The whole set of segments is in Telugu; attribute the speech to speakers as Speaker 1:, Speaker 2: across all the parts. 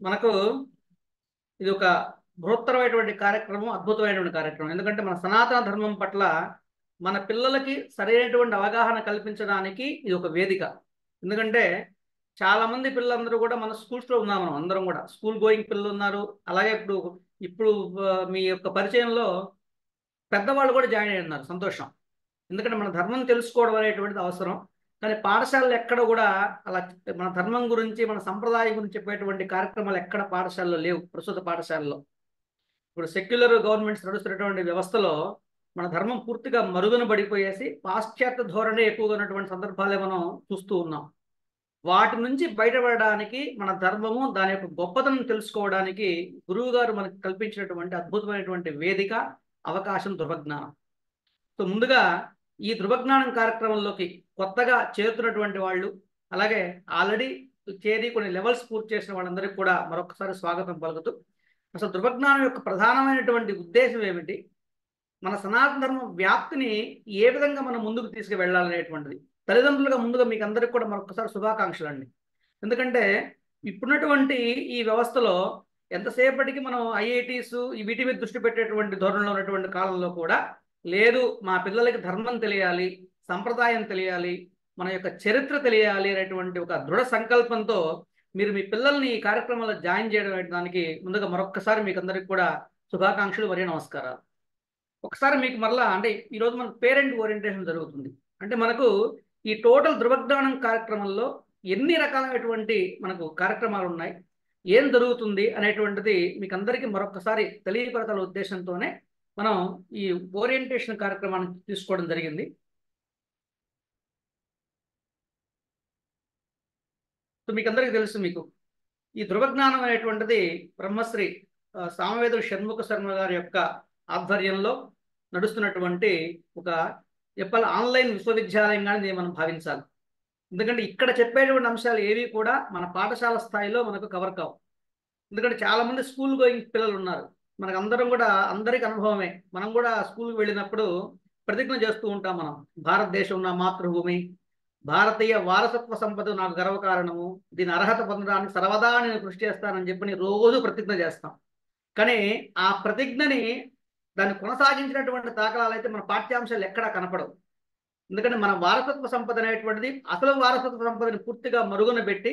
Speaker 1: మనకు ఇది ఒక బృహత్తరమైనటువంటి కార్యక్రమం, అద్భుతమైనటువంటి కార్యక్రమం. ఎందుకంటే మన సనాతన ధర్మం పట్ల మన పిల్లలకి సరైనటువంటి అవగాహన కల్పించడానికి ఇది ఒక వేదిక. ఎందుకంటే చాలామంది పిల్లలందరూ కూడా మన స్కూల్స్లో ఉన్నాం, మనం అందరం కూడా స్కూల్ గోయింగ్ పిల్లలు ఉన్నారు. అలాగే ఇప్పుడు ఇప్పుడు మీ యొక్క పరిచయంలో పెద్దవాళ్ళు కూడా జాయిన్ అయ్యి ఉన్నారు. సంతోషం. ఎందుకంటే మన ధర్మం తెలుసుకోవడం అనేటువంటిది అవసరం. కానీ పాఠశాలలు ఎక్కడ కూడా అలా మన ధర్మం గురించి, మన సంప్రదాయం గురించి చెప్పేటువంటి కార్యక్రమాలు ఎక్కడ పాఠశాలలో లేవు. ప్రస్తుత పాఠశాలలో ఇప్పుడు సెక్యులర్ గవర్నమెంట్స్ నడుస్తున్నటువంటి వ్యవస్థలో మన ధర్మం పూర్తిగా మరుగున పడిపోయేసి పాశ్చాత్య ధోరణి ఎక్కువగా ఉన్నటువంటి సందర్భాలే మనం చూస్తూ ఉన్నాం. వాటి నుంచి బయటపడడానికి, మన ధర్మము దాని యొక్క గొప్పతనం తెలుసుకోవడానికి గురువు గారు మనకు కల్పించినటువంటి అద్భుతమైనటువంటి వేదిక, అవకాశం ధృవజ్ఞానం. సో ముందుగా ఈ ధృవజ్ఞానం కార్యక్రమంలోకి కొత్తగా చేరుతున్నటువంటి వాళ్ళు, అలాగే ఆల్రెడీ చేరి కొన్ని లెవెల్స్ పూర్తి చేసిన వాళ్ళందరికీ కూడా మరొకసారి స్వాగతం పలుకుతూ, అసలు ధృవజ్ఞానం యొక్క ప్రధానమైనటువంటి ఉద్దేశం ఏమిటి, మన సనాతన ధర్మం వ్యాప్తిని ఏ విధంగా మనం ముందుకు తీసుకువెళ్ళాలనేటువంటిది తల్లిదండ్రులుగా ముందుగా మీకు అందరికీ కూడా మరొకసారి శుభాకాంక్షలు అండి. ఎందుకంటే ఇప్పుడున్నటువంటి ఈ వ్యవస్థలో ఎంతసేపటికి మనం ఐఐటీస్ వీటి మీద దృష్టి పెట్టేటువంటి ధోరణిలో ఉన్నటువంటి కాలంలో కూడా లేదు, మా పిల్లలకి ధర్మం తెలియాలి, సంప్రదాయం తెలియాలి, మన యొక్క చరిత్ర తెలియాలి అనేటువంటి ఒక దృఢ సంకల్పంతో మీరు మీ పిల్లల్ని ఈ కార్యక్రమంలో జాయిన్ చేయడం దానికి ముందుగా మరొక్కసారి మీకు అందరికి కూడా శుభాకాంక్షలు మరియు నమస్కారాలు. ఒకసారి మీకు మరలా అంటే ఈరోజు మనకు పేరెంట్ ఓరియంటేషన్ జరుగుతుంది. అంటే మనకు ఈ టోటల్ ధృవజ్ఞానం కార్యక్రమంలో ఎన్ని రకాలైనటువంటి మనకు కార్యక్రమాలు ఉన్నాయి, ఏం జరుగుతుంది అనేటువంటిది మీకు అందరికీ మరొకసారి తెలియపరచాల ఉద్దేశంతోనే మనం ఈ ఓరియంటేషన్ కార్యక్రమాన్ని తీసుకోవడం జరిగింది. సో మీకు అందరికీ తెలుసు, మీకు ఈ ధృవజ్ఞానం అనేటువంటిది బ్రహ్మశ్రీ సామవేదుడు షణ్ముఖ శర్మ గారి యొక్క ఆధ్వర్యంలో నడుస్తున్నటువంటి ఒక చెప్పాలి ఆన్లైన్ విశ్వవిద్యాలయంగానే మనం భావించాలి. ఎందుకంటే ఇక్కడ చెప్పేటువంటి అంశాలు ఏవి కూడా మన పాఠశాల స్థాయిలో మనకు కవర్ కావు. ఎందుకంటే చాలామంది స్కూల్ గోయింగ్ పిల్లలు ఉన్నారు. మనకు అందరం కూడా అందరికి అనుభవమే. మనం కూడా స్కూల్కి వెళ్ళినప్పుడు ప్రతిజ్ఞ చేస్తూ ఉంటాం, మనం భారతదేశం నా మాతృభూమి, భారతీయ వారసత్వ సంపద నాకు గర్వకారణము, దీని అర్హత పొందడానికి సర్వదా నేను కృషి చేస్తానని చెప్పి రోజు ప్రతిజ్ఞ చేస్తాం. కానీ ఆ ప్రతిజ్ఞని దాన్ని కొనసాగించినటువంటి దాఖలాలు అయితే మన పాఠ్యాంశాలు ఎక్కడా కనపడవు. ఎందుకంటే మన వారసత్వ సంపద అనేటువంటిది అసలు వారసత్వ సంపదని పూర్తిగా మరుగున పెట్టి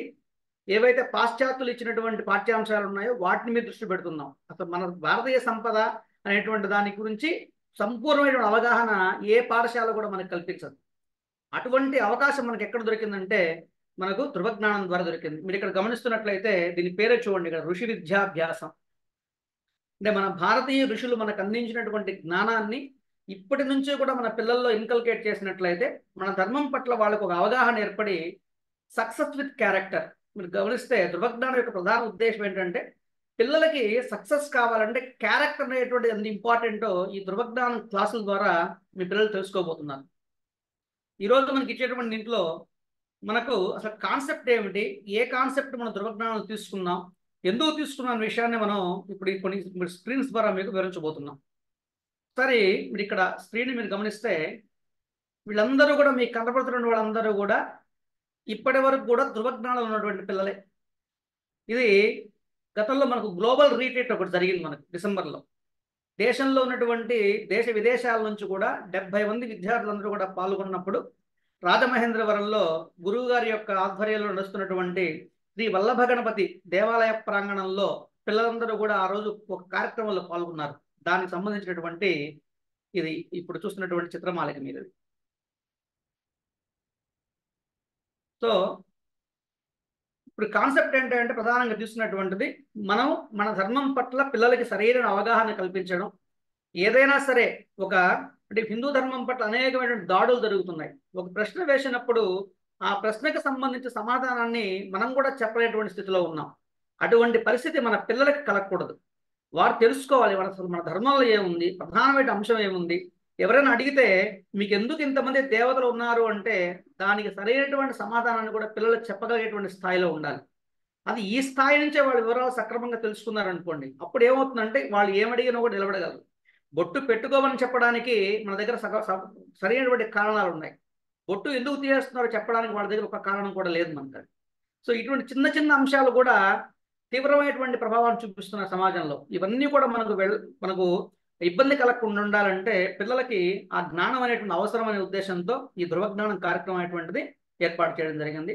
Speaker 1: ఏవైతే పాశ్చాత్యులు ఇచ్చినటువంటి పాఠ్యాంశాలు ఉన్నాయో వాటిని మీద దృష్టి పెడుతున్నాం. అసలు మన భారతీయ సంపద అనేటువంటి దాని గురించి సంపూర్ణమైనటువంటి అవగాహన ఏ పాఠశాల కూడా మనకు కల్పించదు. అటువంటి అవకాశం మనకు ఎక్కడ దొరికిందంటే మనకు ధృవజ్ఞానం ద్వారా దొరికింది. మీరు ఇక్కడ గమనిస్తున్నట్లయితే దీని పేరే చూడండి, ఇక్కడ ఋషి విద్యాభ్యాసం. అంటే మన భారతీయ ఋషులు మనకు అందించినటువంటి జ్ఞానాన్ని ఇప్పటి నుంచి కూడా మన పిల్లల్లో ఇన్కల్కేట్ చేసినట్లయితే మన ధర్మం పట్ల వాళ్ళకు ఒక అవగాహన ఏర్పడి సక్సెస్ విత్ క్యారెక్టర్. మీరు గమనిస్తే ధృవజ్ఞానం యొక్క ప్రధాన ఉద్దేశం ఏంటంటే పిల్లలకి సక్సెస్ కావాలంటే క్యారెక్టర్ అనేటువంటి ఎంత ఇంపార్టెంటో ఈ ధృవజ్ఞానం క్లాసుల ద్వారా మీ పిల్లలు తెలుసుకోబోతున్నారు. ఈరోజు మనకి ఇచ్చేటువంటి దీంట్లో మనకు అసలు కాన్సెప్ట్ ఏమిటి, ఏ కాన్సెప్ట్ మనం ధృవజ్ఞానం తీసుకున్నాం, ఎందుకు తీసుకున్న విషయాన్ని మనం ఇప్పుడు కొన్ని స్క్రీన్స్ ద్వారా మీకు వివరించబోతున్నాం. సరే, మీరు ఇక్కడ స్క్రీన్ మీరు గమనిస్తే వీళ్ళందరూ కూడా మీకు కనపడుతున్న వాళ్ళందరూ కూడా ఇప్పటి వరకు కూడా ధృవజ్ఞానం ఉన్నటువంటి పిల్లలే. ఇది గతంలో మనకు గ్లోబల్ రీట్రీట్ ఒకటి జరిగింది మనకు డిసెంబర్లో. దేశంలో ఉన్నటువంటి దేశ విదేశాల నుంచి కూడా 70 మంది విద్యార్థులందరూ కూడా పాల్గొన్నప్పుడు రాజమహేంద్రవరంలో గురువు గారి యొక్క ఆధ్వర్యంలో నడుస్తున్నటువంటి శ్రీ వల్లభ గణపతి దేవాలయ ప్రాంగణంలో పిల్లలందరూ కూడా ఆ రోజు ఒక కార్యక్రమంలో పాల్గొన్నారు. దానికి సంబంధించినటువంటి ఇది ఇప్పుడు చూస్తున్నటువంటి చిత్రమాలిక మీద. సో ఇప్పుడు కాన్సెప్ట్ ఏంటంటే ప్రధానంగా తీసుకున్నటువంటిది మనం మన ధర్మం పట్ల పిల్లలకి సరైన అవగాహన కల్పించడం. ఏదైనా సరే అంటే హిందూ ధర్మం పట్ల అనేకమైనటువంటి దాడులు జరుగుతున్నాయి. ఒక ప్రశ్న వేసినప్పుడు ఆ ప్రశ్నకు సంబంధించిన సమాధానాన్ని మనం కూడా చెప్పలేటువంటి స్థితిలో ఉన్నాం. అటువంటి పరిస్థితి మన పిల్లలకి కలగకూడదు. వారు తెలుసుకోవాలి మన ధర్మంలో ఏముంది, ప్రధానమైన అంశం ఏముంది. ఎవరైనా అడిగితే మీకు ఎందుకు ఇంతమంది దేవతలు ఉన్నారు అంటే దానికి సరైనటువంటి సమాధానాన్ని కూడా పిల్లలకు చెప్పగలిగేటువంటి స్థాయిలో ఉండాలి. అది ఈ స్థాయి నుంచే వాళ్ళు వివరాలు సక్రమంగా తెలుసుకున్నారనుకోండి, అప్పుడు ఏమవుతుందంటే వాళ్ళు ఏమడిగినా కూడా నిలబడగలరు. బొట్టు పెట్టుకోమని చెప్పడానికి మన దగ్గర సరైనటువంటి కారణాలు ఉన్నాయి. బొట్టు ఎందుకు తీసేస్తున్నారో చెప్పడానికి వాళ్ళ దగ్గర ఒక కారణం కూడా లేదు మనకు. సో ఇటువంటి చిన్న చిన్న అంశాలు కూడా తీవ్రమైనటువంటి ప్రభావాన్ని చూపిస్తున్న సమాజంలో ఇవన్నీ కూడా మనకు ఇబ్బంది కలగకుండా ఉండాలంటే పిల్లలకి ఆ జ్ఞానం అనేటువంటి అవసరం అనే ఉద్దేశంతో ఈ ధృవజ్ఞానం కార్యక్రమం అనేటువంటిది ఏర్పాటు చేయడం జరిగింది.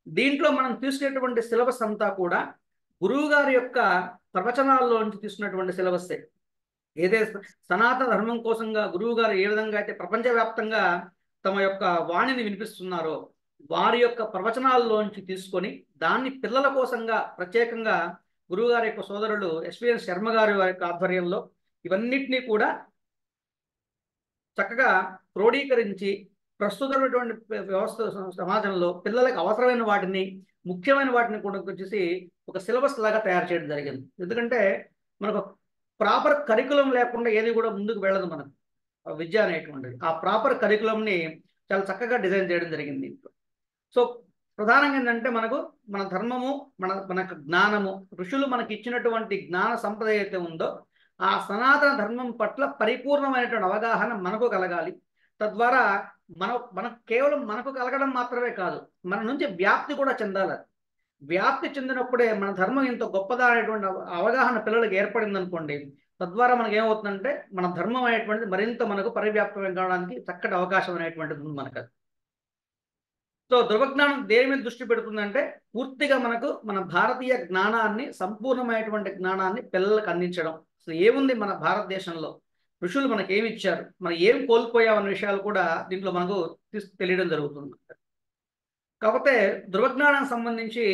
Speaker 1: దీంట్లో మనం తీసుకునేటువంటి సిలబస్ అంతా కూడా గురువు గారి యొక్క ప్రవచనాల్లోంచి తీసుకున్నటువంటి సిలబస్సే. ఏదైతే సనాతన ధర్మం కోసంగా గురువు గారు ఏ విధంగా అయితే ప్రపంచవ్యాప్తంగా తమ యొక్క వాణిని వినిపిస్తున్నారో వారి యొక్క ప్రవచనాల్లోంచి తీసుకొని దాన్ని పిల్లల కోసంగా ప్రత్యేకంగా గురువు గారి యొక్క సోదరుడు ఎస్విఎన్ శర్మ గారి వారి యొక్క ఆధ్వర్యంలో ఇవన్నిటినీ కూడా చక్కగా క్రోడీకరించి ప్రస్తుతమైనటువంటి వ్యవస్థ సమాజంలో పిల్లలకు అవసరమైన వాటిని ముఖ్యమైన వాటిని కూడా వచ్చేసి ఒక సిలబస్ లాగా తయారు చేయడం జరిగింది. ఎందుకంటే మనకు ప్రాపర్ కరికులం లేకుండా ఏది కూడా ముందుకు వెళ్ళదు మనకు విద్య అనేటువంటిది. ఆ ప్రాపర్ కరికులంని చాలా చక్కగా డిజైన్ చేయడం జరిగింది. సో ప్రధానంగా ఏంటంటే మన ధర్మము మనకు జ్ఞానము ఋషులు మనకి ఇచ్చినటువంటి జ్ఞాన సంపద అయితే ఉందో ఆ సనాతన ధర్మం పట్ల పరిపూర్ణమైనటువంటి అవగాహన మనకు కలగాలి. తద్వారా మనకు కేవలం మనకు కలగడం మాత్రమే కాదు, మన నుంచి వ్యాప్తి కూడా చెందాలి. వ్యాప్తి చెందినప్పుడే మన ధర్మం ఇంత గొప్పదా అనేటువంటి అవగాహన పిల్లలకు ఏర్పడింది అనుకోండి, తద్వారా మనకి ఏమవుతుందంటే మన ధర్మం అనేటువంటిది మరింత మనకు పరివ్యాప్తం కావడానికి చక్కటి అవకాశం అనేటువంటిది ఉంది మనకు. సో ధృవజ్ఞానం దేని మీద దృష్టి పెడుతుందంటే పూర్తిగా మన భారతీయ జ్ఞానాన్ని సంపూర్ణమైనటువంటి జ్ఞానాన్ని పిల్లలకు అందించడం. అసలు ఏముంది మన భారతదేశంలో, ఋషులు మనకి ఏమి ఇచ్చారు, మనం ఏం కోల్పోయామన్న విషయాలు కూడా దీంట్లో మనకు తెలియడం జరుగుతుంది. కాకపోతే ధృవజ్ఞానానికి సంబంధించి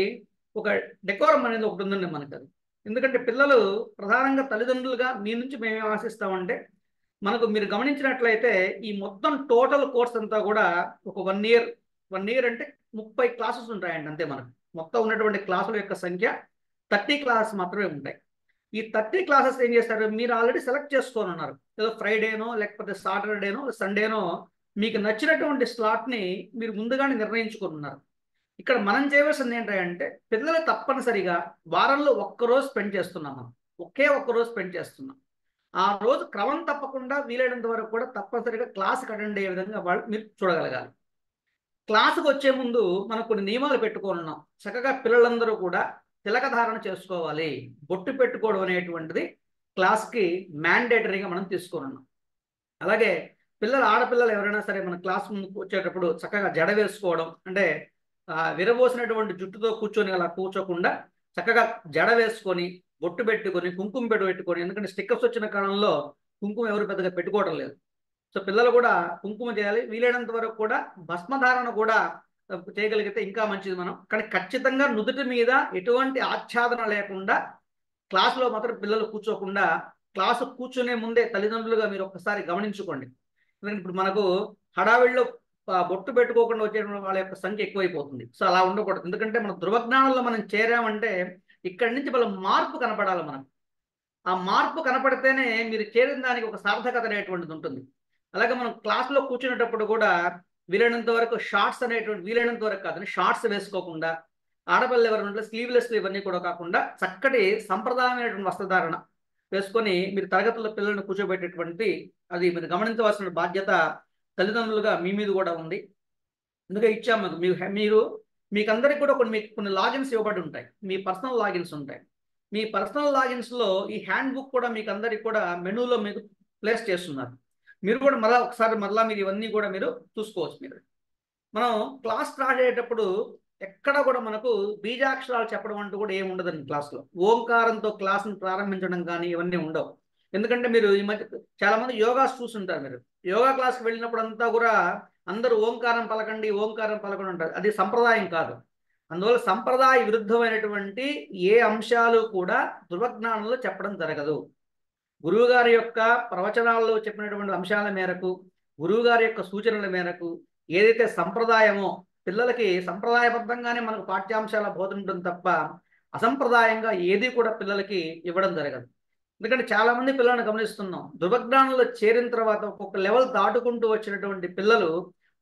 Speaker 1: ఒక డెకోరం అనేది ఒకటి ఉందండి మనకు. అది ఎందుకంటే పిల్లలు ప్రధానంగా తల్లిదండ్రులుగా మీ నుంచి మేమేం ఆశిస్తామంటే మీరు గమనించినట్లయితే ఈ మొత్తం టోటల్ కోర్స్ అంతా కూడా ఒక 1 ఇయర్ అంటే 30 క్లాసెస్ ఉంటాయండి అంతే. మనకు మొత్తం ఉన్నటువంటి క్లాసుల యొక్క సంఖ్య 30 క్లాసెస్ మాత్రమే ఉంటాయి. ఈ 30 క్లాసెస్ ఏం చేస్తారు, మీరు ఆల్రెడీ సెలెక్ట్ చేసుకొని ఉన్నారు. ఏదో ఫ్రైడేనో లేకపోతే సాటర్డేనో సండేనో మీకు నచ్చినటువంటి స్లాట్ని మీరు ముందుగానే నిర్ణయించుకొని ఉన్నారు. ఇక్కడ మనం చేయవలసింది ఏంటంటే పిల్లలు తప్పనిసరిగా వారంలో ఒక్కరోజు స్పెండ్ చేస్తున్నాం. మనం ఒక్కరోజు స్పెండ్ చేస్తున్నాం. ఆ రోజు క్రమం తప్పకుండా వీలైనంత వరకు కూడా తప్పనిసరిగా క్లాస్కి అటెండ్ అయ్యే విధంగా మీరు చూడగలగాలి. క్లాసుకు వచ్చే ముందు మనం కొన్ని నియమాలు పెట్టుకున్నాం. చక్కగా పిల్లలందరూ కూడా తిలకధారణ చేసుకోవాలి. బొట్టు పెట్టుకోవడం అనేటువంటిది క్లాస్కి మ్యాండేటరీగా మనం తీసుకున్నాం. అలాగే ఆడపిల్లలు ఎవరైనా సరే మన క్లాస్ ముందుకు వచ్చేటప్పుడు చక్కగా జడ వేసుకోవడం, అంటే విరబోసినటువంటి జుట్టుతో కూర్చొని అలా కూర్చోకుండా చక్కగా జడ వేసుకొని బొట్టు పెట్టుకొని కుంకుమ పెట్టుకొని, ఎందుకంటే స్టిక్కర్స్ వచ్చిన కాలంలో కుంకుమ ఎవరు పెద్దగా పెట్టుకోవడం లేదు. సో పిల్లలు కూడా కుంకుమ చేయాలి. వీలైనంత వరకు కూడా భస్మధారణ కూడా చేయగలిగితే ఇంకా మంచిది మనం. కానీ ఖచ్చితంగా నుదుటి మీద ఎటువంటి ఆచ్ఛాదన లేకుండా క్లాసులో మాత్రం పిల్లలు కూర్చోకుండా, క్లాసు కూర్చునే ముందే తల్లిదండ్రులుగా మీరు ఒక్కసారి గమనించుకోండి. ఎందుకంటే ఇప్పుడు మనకు హడావిడిలో బొట్టు పెట్టుకోకుండా వచ్చే వాళ్ళ యొక్క సంఖ్య ఎక్కువైపోతుంది. సో అలా ఉండకూడదు. ఎందుకంటే మన ధృవజ్ఞానంలో మనం చేరామంటే ఇక్కడి నుంచి వాళ్ళ మార్పు కనపడాలి మనకు. ఆ మార్పు కనపడితేనే మీరు చేరిన దానికి ఒక సార్థకత అనేటువంటిది ఉంటుంది. అలాగే మనం క్లాస్లో కూర్చునేటప్పుడు కూడా వీలైనంత వరకు షార్ట్స్ అనేటువంటి, వీలైనంత వరకు కాదని షార్ట్స్ వేసుకోకుండా, ఆడపిల్లలు ఎవరు ఉంటే స్లీవ్లెస్ ఇవన్నీ కూడా కాకుండా చక్కటి సంప్రదాయమైనటువంటి వస్త్రధారణ వేసుకొని మీరు తరగతుల్లో పిల్లల్ని కూర్చోబెట్టేటువంటి అది మీరు గమనించవలసిన బాధ్యత తల్లిదండ్రులుగా మీ మీద కూడా ఉంది. అందుకే ఇచ్చాము మీకందరికి కూడా కొన్ని లాగిన్స్ ఇవ్వబడి ఉంటాయి. మీ పర్సనల్ లాగిన్స్ ఉంటాయి. మీ పర్సనల్ లాగిన్స్లో ఈ హ్యాండ్ బుక్ కూడా మీకు అందరికి కూడా మెనూలో మీకు ప్లేస్ చేస్తున్నారు. మీరు కూడా మరలా మీరు ఇవన్నీ కూడా మీరు చూసుకోవచ్చు. మనం క్లాస్ స్టార్ట్ అయ్యేటప్పుడు ఎక్కడ కూడా మనకు బీజాక్షరాలు చెప్పడం అంటూ కూడా ఏమి ఉండదండి. క్లాస్లో ఓంకారంతో క్లాస్ని ప్రారంభించడం కానీ ఇవన్నీ ఉండవు. ఎందుకంటే మీరు ఈ మధ్య చాలా మంది యోగాస్ చూస్తుంటారు. మీరు యోగా క్లాస్కి వెళ్ళినప్పుడు అంతా కూడా అందరూ ఓంకారం పలకండి అంటారు. అది సంప్రదాయం కాదు. అందువల్ల సంప్రదాయ విరుద్ధమైనటువంటి ఏ అంశాలు కూడా ధృవజ్ఞానంలో చెప్పడం జరగదు. గురువుగారి యొక్క ప్రవచనాల్లో చెప్పినటువంటి అంశాల మేరకు, గురువుగారి యొక్క సూచనల మేరకు ఏదైతే సంప్రదాయమో, పిల్లలకి సంప్రదాయబద్ధంగానే మనకు పాఠ్యాంశాల బోధన ఉంటుంది తప్ప అసంప్రదాయంగా ఏది కూడా పిల్లలకి ఇవ్వడం జరగదు. ఎందుకంటే చాలామంది పిల్లలను గమనిస్తున్నాం, ధృవజ్ఞానంలో చేరిన తర్వాత ఒక్కొక్క లెవెల్ దాటుకుంటూ వచ్చినటువంటి పిల్లలు,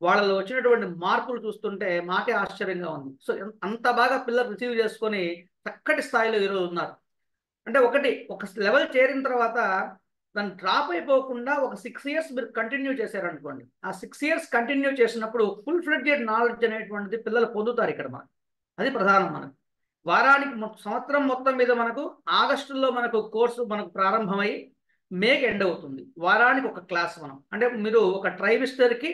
Speaker 1: వాళ్ళలో వచ్చినటువంటి మార్పులు చూస్తుంటే మాకే ఆశ్చర్యంగా ఉంది. సో అంత బాగా పిల్లలు రిసీవ్ చేసుకొని చక్కటి స్థాయిలో ఈరోజు ఉన్నారు. అంటే ఒక లెవెల్ చేరిన తర్వాత దాన్ని డ్రాప్ అయిపోకుండా ఒక 6 years మీరు కంటిన్యూ చేశారనుకోండి, ఆ 6 years కంటిన్యూ చేసినప్పుడు ఫుల్ ఫ్లెడ్జెడ్ నాలెడ్జ్ అనేటువంటిది పిల్లలు పొందుతారు. ఇక్కడ అది ప్రధానం మనకు. వారానికి సంవత్సరం మొత్తం మీద మనకు ఆగస్టులో మనకు కోర్సు మనకు ప్రారంభమై మేకి ఎండ్ అవుతుంది. వారానికి ఒక క్లాస్ మనం, అంటే మీరు ఒక ట్రైమిస్టర్కి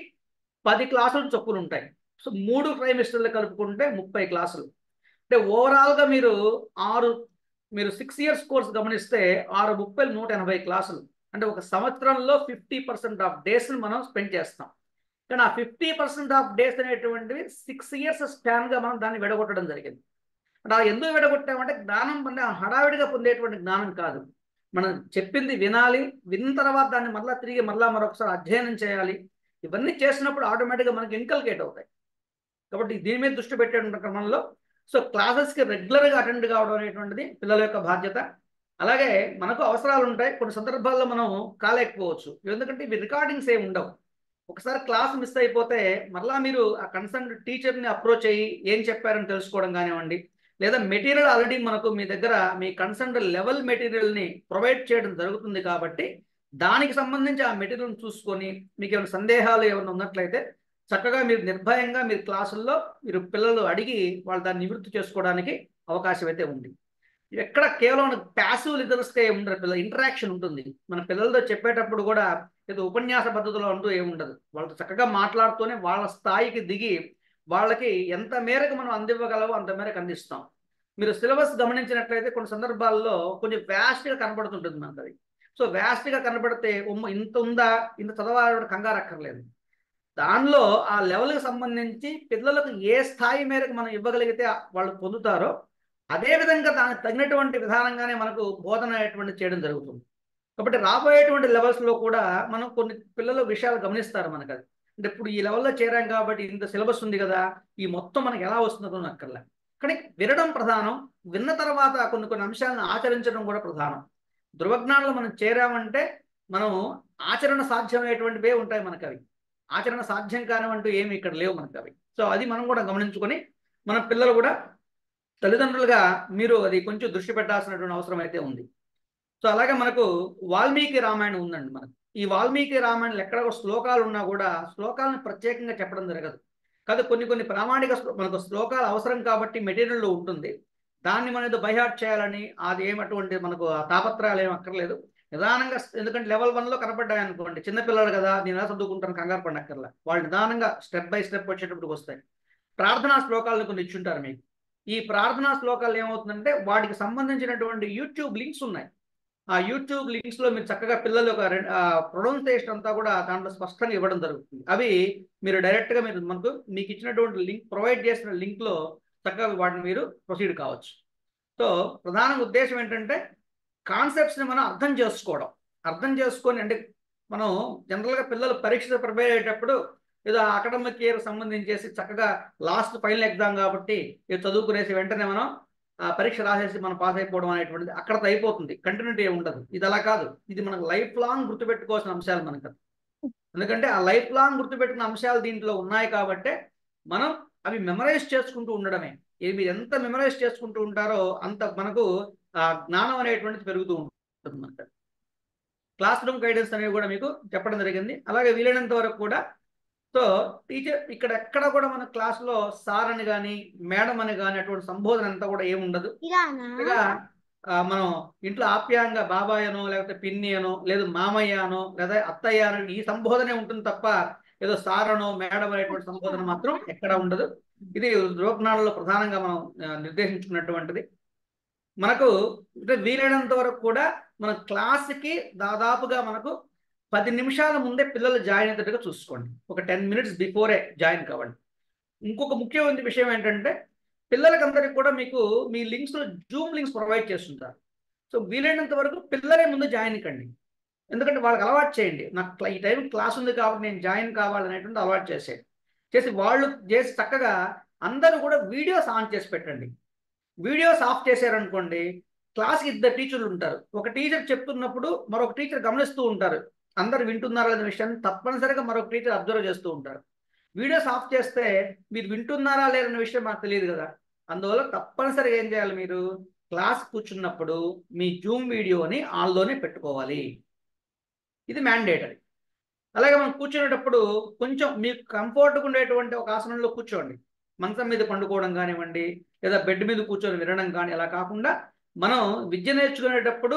Speaker 1: 10 క్లాసులు చొప్పులు ఉంటాయి. సో 3 ట్రైమిస్టర్లు కలుపుకుంటే 30 క్లాసులు. అంటే ఓవరాల్గా మీరు 6 ఇయర్స్ కోర్స్ గమనిస్తే 6 30 180 క్లాసులు. అంటే ఒక సంవత్సరంలో 50% ఆఫ్ డేస్ని మనం స్పెండ్ చేస్తాం. కానీ ఆ 50% ఆఫ్ డేస్ అనేటువంటివి 6 ఇయర్స్ స్పాన్గా మనం దాన్ని విడగొట్టడం జరిగింది. అంటే ఎందుకు విడగొట్టామంటే జ్ఞానం అంటే హడావిడిగా పొందేటువంటి జ్ఞానం కాదు. మనం చెప్పింది వినాలి, విన్న తర్వాత దాన్ని మళ్ళీ తిరిగి మరొకసారి అధ్యయనం చేయాలి. ఇవన్నీ చేసినప్పుడు ఆటోమేటిక్గా మనకి ఇన్కల్కేట్ అవుతాయి. కాబట్టి దీని మీద దృష్టి పెట్టే క్రమంలో సో క్లాసెస్కి రెగ్యులర్గా అటెండ్ కావడం అనేటువంటిది పిల్లల యొక్క బాధ్యత. అలాగే మనకు అవసరాలు ఉంటాయి, కొన్ని సందర్భాల్లో మనం కాలేకపోవచ్చు, ఎందుకంటే ఇవి రికార్డింగ్స్ ఏమి ఉండవు. ఒకసారి క్లాస్ మిస్ అయిపోతే మరలా మీరు ఆ కన్సర్న్ టీచర్ని అప్రోచ్ అయ్యి ఏం చెప్పారని తెలుసుకోవడం కానివ్వండి, లేదా మెటీరియల్ ఆల్రెడీ మనకు మీ దగ్గర మీ కన్సర్న్ లెవెల్ మెటీరియల్ని ప్రొవైడ్ చేయడం జరుగుతుంది. కాబట్టి దానికి సంబంధించి ఆ మెటీరియల్ని చూసుకొని మీకు ఏమైనా సందేహాలు ఏమైనా ఉన్నట్లయితే చక్కగా మీరు నిర్భయంగా మీరు క్లాసుల్లో మీరు పిల్లలు అడిగి వాళ్ళు దాన్ని నివృత్తి చేసుకోవడానికి అవకాశం అయితే ఉంది. ఎక్కడ కేవలం ప్యాసివ్ లిజనర్స్గా ఉండరు, పిల్లలు ఇంటరాక్షన్ ఉంటుంది. మన పిల్లలతో చెప్పేటప్పుడు కూడా ఏదో ఉపన్యాస పద్ధతిలో అంటూ ఏముండదు. వాళ్ళతో చక్కగా మాట్లాడుతూనే వాళ్ళ స్థాయికి దిగి వాళ్ళకి ఎంత మేరకు మనం అందివ్వగలవో అంత మేరకు అందిస్తాం. మీరు సిలబస్ గమనించినట్లయితే కొన్ని సందర్భాల్లో కొంచెం వ్యాస్ట్గా కనబడుతుంటుంది మనకు అది. సో వ్యాస్ట్గా కనబడితే ఇంత ఉందా, ఇంత చదవాలని కంగారు అక్కర్లేదు. దానిలో ఆ లెవెల్కి సంబంధించి పిల్లలకు ఏ స్థాయి మేరకు మనం ఇవ్వగలిగితే వాళ్ళు పొందుతారో అదే విధంగా దానికి తగినటువంటి విధానంగానే మనకు బోధన అనేటువంటి చేయడం జరుగుతుంది. కాబట్టి రాబోయేటువంటి లెవెల్స్లో కూడా మనం కొన్ని పిల్లల విషయాలు గమనిస్తారు మనకు. అది అంటే ఇప్పుడు ఈ లెవెల్లో చేరాం కాబట్టి ఇంత సిలబస్ ఉంది కదా, ఈ మొత్తం మనకి ఎలా వస్తుందో అక్కర్లే. కానీ వినడం ప్రధానం, విన్న తర్వాత కొన్ని అంశాలను ఆచరించడం కూడా ప్రధానం. ధృవజ్ఞానంలో మనం చేరామంటే మనం ఆచరణ సాధ్యమయ్యేటువంటివే ఉంటాయి మనకు. అవి ఆచరణ సాధ్యం కానివంటూ ఏమి ఇక్కడ లేవు మనకు అవి. సో అది మనం కూడా గమనించుకొని మన పిల్లలు కూడా తల్లిదండ్రులుగా మీరు అది కొంచెం దృష్టి పెట్టాల్సినటువంటి అవసరం అయితే ఉంది. సో అలాగే మనకు వాల్మీకి రామాయణం ఉందండి. మనకు ఈ వాల్మీకి రామాయణంలో ఎక్కడ శ్లోకాలు ఉన్నా కూడా శ్లోకాలను ప్రత్యేకంగా చెప్పడం జరగదు. కాదు కొన్ని ప్రామాణిక మనకు శ్లోకాలు అవసరం కాబట్టి మెటీరియల్లో ఉంటుంది. దాన్ని మనం ఏదో బైహార్ట్ చేయాలని అది ఏమటువంటి మనకు తాపత్రయాలు ఏమి అక్కర్లేదు. నిదానంగా, ఎందుకంటే లెవెల్ 1లో కనపడ్డాయి అనుకోండి, చిన్నపిల్లలు కదా నేను ఎలా చదువుకుంటాను కంగారు పడక్కర్లా. వాళ్ళు నిదానంగా స్టెప్ బై స్టెప్ వచ్చేటప్పుడు వస్తాయి. ప్రార్థనా శ్లోకాలను కొన్ని ఇచ్చుంటారు మీకు. ఈ ప్రార్థనా శ్లోకాలు ఏమవుతుందంటే వాటికి సంబంధించినటువంటి యూట్యూబ్ లింక్స్ ఉన్నాయి. ఆ యూట్యూబ్ లింక్స్లో మీరు చక్కగా పిల్లలు ఒక ప్రొనౌన్సియేషన్ అంతా కూడా దాంట్లో స్పష్టంగా ఇవ్వడం జరుగుతుంది. అవి మీరు డైరెక్ట్గా మీకు ఇచ్చినటువంటి లింక్ ప్రొవైడ్ చేసిన లింక్లో చక్కగా వాటిని మీరు ప్రొసీడ్ కావచ్చు. సో ప్రధాన ఉద్దేశం ఏంటంటే కాన్సెప్ట్స్ని మనం అర్థం చేసుకొని, అంటే మనం జనరల్గా పిల్లలు పరీక్ష ప్రిపేర్ అయ్యేటప్పుడు ఏదో అకాడమిక్ ఇయర్ సంబంధించేసి చక్కగా లాస్ట్ ఫైనల్ ఎగ్జామ్ కాబట్టి ఏదో చదువుకునేసి వెంటనే మనం పరీక్ష రాసేసి మనం పాస్ అయిపోవడం అనేటువంటిది అక్కడతో అయిపోతుంది, కంటిన్యూటీ ఉండదు. ఇది అలా కాదు, ఇది మనకు లైఫ్ లాంగ్ గుర్తుపెట్టుకోవాల్సిన అంశాలు మనకు. ఎందుకంటే ఆ లైఫ్ లాంగ్ గుర్తుపెట్టిన అంశాలు దీంట్లో ఉన్నాయి కాబట్టి మనం అవి మెమరైజ్ చేసుకుంటూ ఉండడమే. ఇవి ఎంత మెమరైజ్ చేసుకుంటూ ఉంటారో అంత మనకు జ్ఞానం అనేటువంటిది పెరుగుతూ ఉంటుంది మనకు. క్లాస్ రూమ్ గైడెన్స్ అనేవి కూడా మీకు చెప్పడం జరిగింది. అలాగే వీలైనంత వరకు కూడా సో టీచర్ ఇక్కడ ఎక్కడ కూడా మన క్లాస్లో సార్ అని కానీ మేడం అని కానీ అటువంటి సంబోధన అంతా కూడా ఏముండదు. ఇక మనం ఇంట్లో ఆప్యాయంగా బాబాయ్ అనో లేకపోతే పిన్ని అనో లేదు మామయ్య అనో లేదా అత్తయ్య అనో ఈ సంబోధనే ఉంటుంది తప్ప ఏదో సార్ అనో మేడం అనేటువంటి సంబోధన మాత్రం ఎక్కడ ఉండదు. ఇది ధృవజ్ఞానంలో ప్రధానంగా మనం నిర్దేశించుకున్నటువంటిది. మనకు వీలైనంత వరకు కూడా మన క్లాస్కి దాదాపుగా మనకు 10 నిమిషాల ముందే పిల్లలు జాయిన్ అయ్యేటట్టుగా చూసుకోండి. ఒక 10 minutes బిఫోరే జాయిన్ కావండి. ఇంకొక ముఖ్యమైన విషయం ఏంటంటే పిల్లలకందరికీ కూడా మీకు మీ లింక్స్లో జూమ్ లింక్స్ ప్రొవైడ్ చేస్తుంటారు. సో వీలైనంత వరకు పిల్లలే ముందు జాయిన్ కండి. ఎందుకంటే వాళ్ళకి అలవాటు చేయండి, నాకు ఈ టైం క్లాస్ ఉంది కాబట్టి నేను జాయిన్ కావాలనేటువంటి అలవాటు చేసి వాళ్ళు చేసి చక్కగా అందరూ కూడా వీడియోస్ ఆన్ చేసి పెట్టండి. వీడియోస్ ఆఫ్ చేశారనుకోండి, క్లాస్కి 2 టీచర్లు ఉంటారు. ఒక టీచర్ చెప్తున్నప్పుడు మరొక టీచర్ గమనిస్తూ ఉంటారు, అందరు వింటున్నారా అనే విషయాన్ని తప్పనిసరిగా మరొక టీచర్ అబ్జర్వ్ చేస్తూ ఉంటారు. వీడియోస్ ఆఫ్ చేస్తే మీరు వింటున్నారా లేదనే విషయం మాకు తెలియదు కదా. అందువల్ల తప్పనిసరిగా ఏం చేయాలి, మీరు క్లాస్ కూర్చున్నప్పుడు మీ జూమ్ వీడియోని ఆన్లోనే పెట్టుకోవాలి. ఇది మ్యాండేటరీ. అలాగే మనం కూర్చునేటప్పుడు కొంచెం మీకు కంఫర్ట్గా ఉండేటువంటి ఒక ఆసనంలో కూర్చోండి. మంచం మీద పండుకోవడం కానివ్వండి, లేదా బెడ్ మీద కూర్చొని వినడం కానీ, అలా కాకుండా మనం విద్య నేర్చుకునేటప్పుడు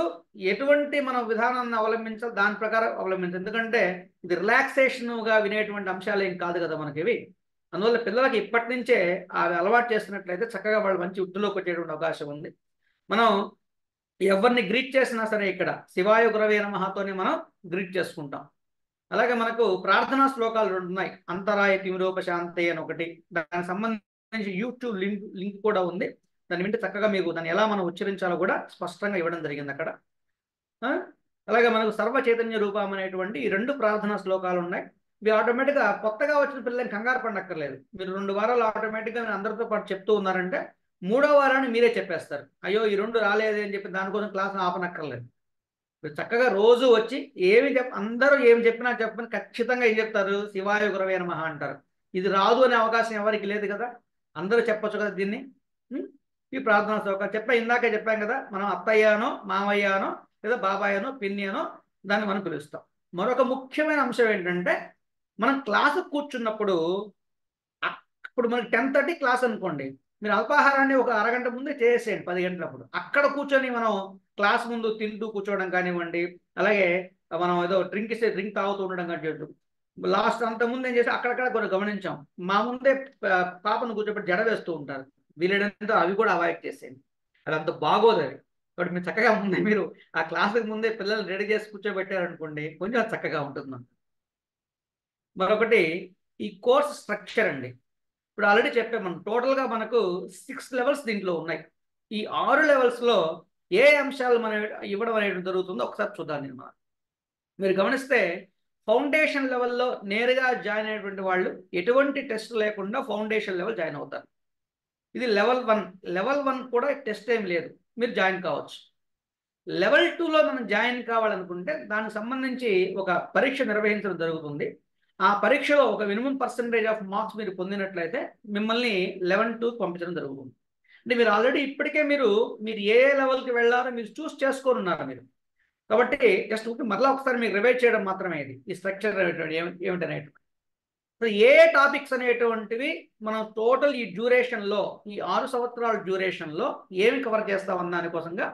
Speaker 1: ఎటువంటి మనం విధానాన్ని అవలంబించాలి, దాని ప్రకారం అవలంబించాలి. ఎందుకంటే ఇది రిలాక్సేషన్గా వినేటువంటి అంశాలు ఏం కాదు కదా మనకివి. అందువల్ల పిల్లలకి ఇప్పటి నుంచే అది అలవాటు చేస్తున్నట్లయితే చక్కగా వాళ్ళు మంచి వృద్ధిలోకి వచ్చేటువంటి అవకాశం ఉంది. మనం ఎవరిని గ్రీట్ చేసినా సరే ఇక్కడ శివాయ గురవే నమఃతోనే మనం గ్రీట్ చేసుకుంటాం. అలాగే మనకు ప్రార్థనా శ్లోకాలు 2 ఉన్నాయి. అంతరాయ తిమిరోపశాంతే అని ఒకటి, దానికి సంబంధించి యూట్యూబ్ లింక్ కూడా ఉంది. దాన్ని వింటే చక్కగా మీకు దాన్ని ఎలా మనం ఉచ్చరించాలో కూడా స్పష్టంగా ఇవ్వడం జరిగింది అక్కడ. అలాగే మనకు సర్వ చైతన్య రూపం అనేటువంటి ఈ 2 ప్రార్థనా శ్లోకాలు ఉన్నాయి. ఇవి ఆటోమేటిక్గా కొత్తగా వచ్చిన పిల్లల్ని కంగారు పడక్కర్లేదు. మీరు 2 వారాలు ఆటోమేటిక్గా అందరితో పాటు చెప్తూ ఉన్నారంటే 3వ వారాన్ని మీరే చెప్పేస్తారు. అయ్యో ఈ 2 రాలేదు అని చెప్పి దానికోసం క్లాస్ ఆపనక్కర్లేదు. మీరు చక్కగా రోజు వచ్చి అందరూ ఏమి చెప్పినా చెప్పని ఖచ్చితంగా ఏం చెప్తారు, శివాయ గురవే నమః అంటారు. ఇది రాదు అనే అవకాశం ఎవరికి లేదు కదా, అందరూ చెప్పొచ్చు కదా దీన్ని. ఈ ప్రార్థనా శ్లోకాలు ఇందాకే చెప్పాం కదా, మనం అత్తయ్యానో మామయ్యానో లేదా బాబాయనో పిన్నియనో దాన్ని మనం పిలుస్తాం. మరొక ముఖ్యమైన అంశం ఏంటంటే, మనం క్లాసు కూర్చున్నప్పుడు ఇప్పుడు మనకి 10:30 క్లాస్ అనుకోండి, మీరు అల్పాహారాన్ని ఒక అరగంట ముందే చేసేయండి 10 గంటలప్పుడు. అక్కడ కూర్చొని మనం క్లాస్ ముందు తింటూ కూర్చోవడం కానివ్వండి, అలాగే మనం ఏదో డ్రింక్ తాగుతూ ఉండడం కానీ, లాస్ట్ అంతకుముందు ఏం చేసి అక్కడక్కడ కొన్ని గమనించాం, మా ముందే పాపను కూర్చోబెట్టి జడ వేస్తూ ఉంటారు. వీలైనంత అవి కూడా అవాయిడ్ చేసేయండి, అది అంత బాగోదు అది. కాబట్టి మీరు చక్కగా ముందే మీరు ఆ క్లాసుకి ముందే పిల్లలు రెడీ చేసి కూర్చోబెట్టారనుకోండి, కొంచెం చక్కగా ఉంటుంది. మరొకటి ఈ కోర్స్ స్ట్రక్చర్ అండి. ఇప్పుడు ఆల్రెడీ చెప్పాం మనం, టోటల్గా మనకు 6 లెవెల్స్ దీంట్లో ఉన్నాయి. ఈ 6 లెవెల్స్లో ఏ అంశాలు మనం ఇవ్వడం అనేది జరుగుతుందో ఒకసారి చూద్దాం. మీరు గమనిస్తే ఫౌండేషన్ లెవెల్లో నేరుగా జాయిన్ అయినటువంటి వాళ్ళు ఎటువంటి టెస్ట్ లేకుండా ఫౌండేషన్ లెవెల్ జాయిన్ అవుతారు. ఇది లెవెల్ 1. లెవెల్ 1 కూడా టెస్ట్ ఏం లేదు, మీరు జాయిన్ కావచ్చు. లెవెల్ 2లో మనం జాయిన్ కావాలనుకుంటే దానికి సంబంధించి ఒక పరీక్ష నిర్వహించడం జరుగుతుంది. ఆ పరీక్షలో ఒక మినిమం పర్సంటేజ్ ఆఫ్ మార్క్స్ మీరు పొందినట్లయితే మిమ్మల్ని లెవెల్ 2కి పంపించడం జరుగుతుంది. అంటే మీరు ఆల్రెడీ ఇప్పటికే మీరు ఏ లెవెల్కి వెళ్ళారో మీరు చూస్ చేసుకొని ఉన్నారు మీరు. కాబట్టి జస్ట్ మరలా ఒకసారి మీకు రివైజ్ చేయడం మాత్రమే ఇది, ఈ స్ట్రక్చర్ ఏమిటనేటువంటి. ఏ టాపిక్స్ అనేటువంటివి మనం టోటల్ ఈ డ్యూరేషన్లో, ఈ 6 సంవత్సరాల డ్యూరేషన్లో ఏమి కవర్ చేస్తామన్న దానికోసంగా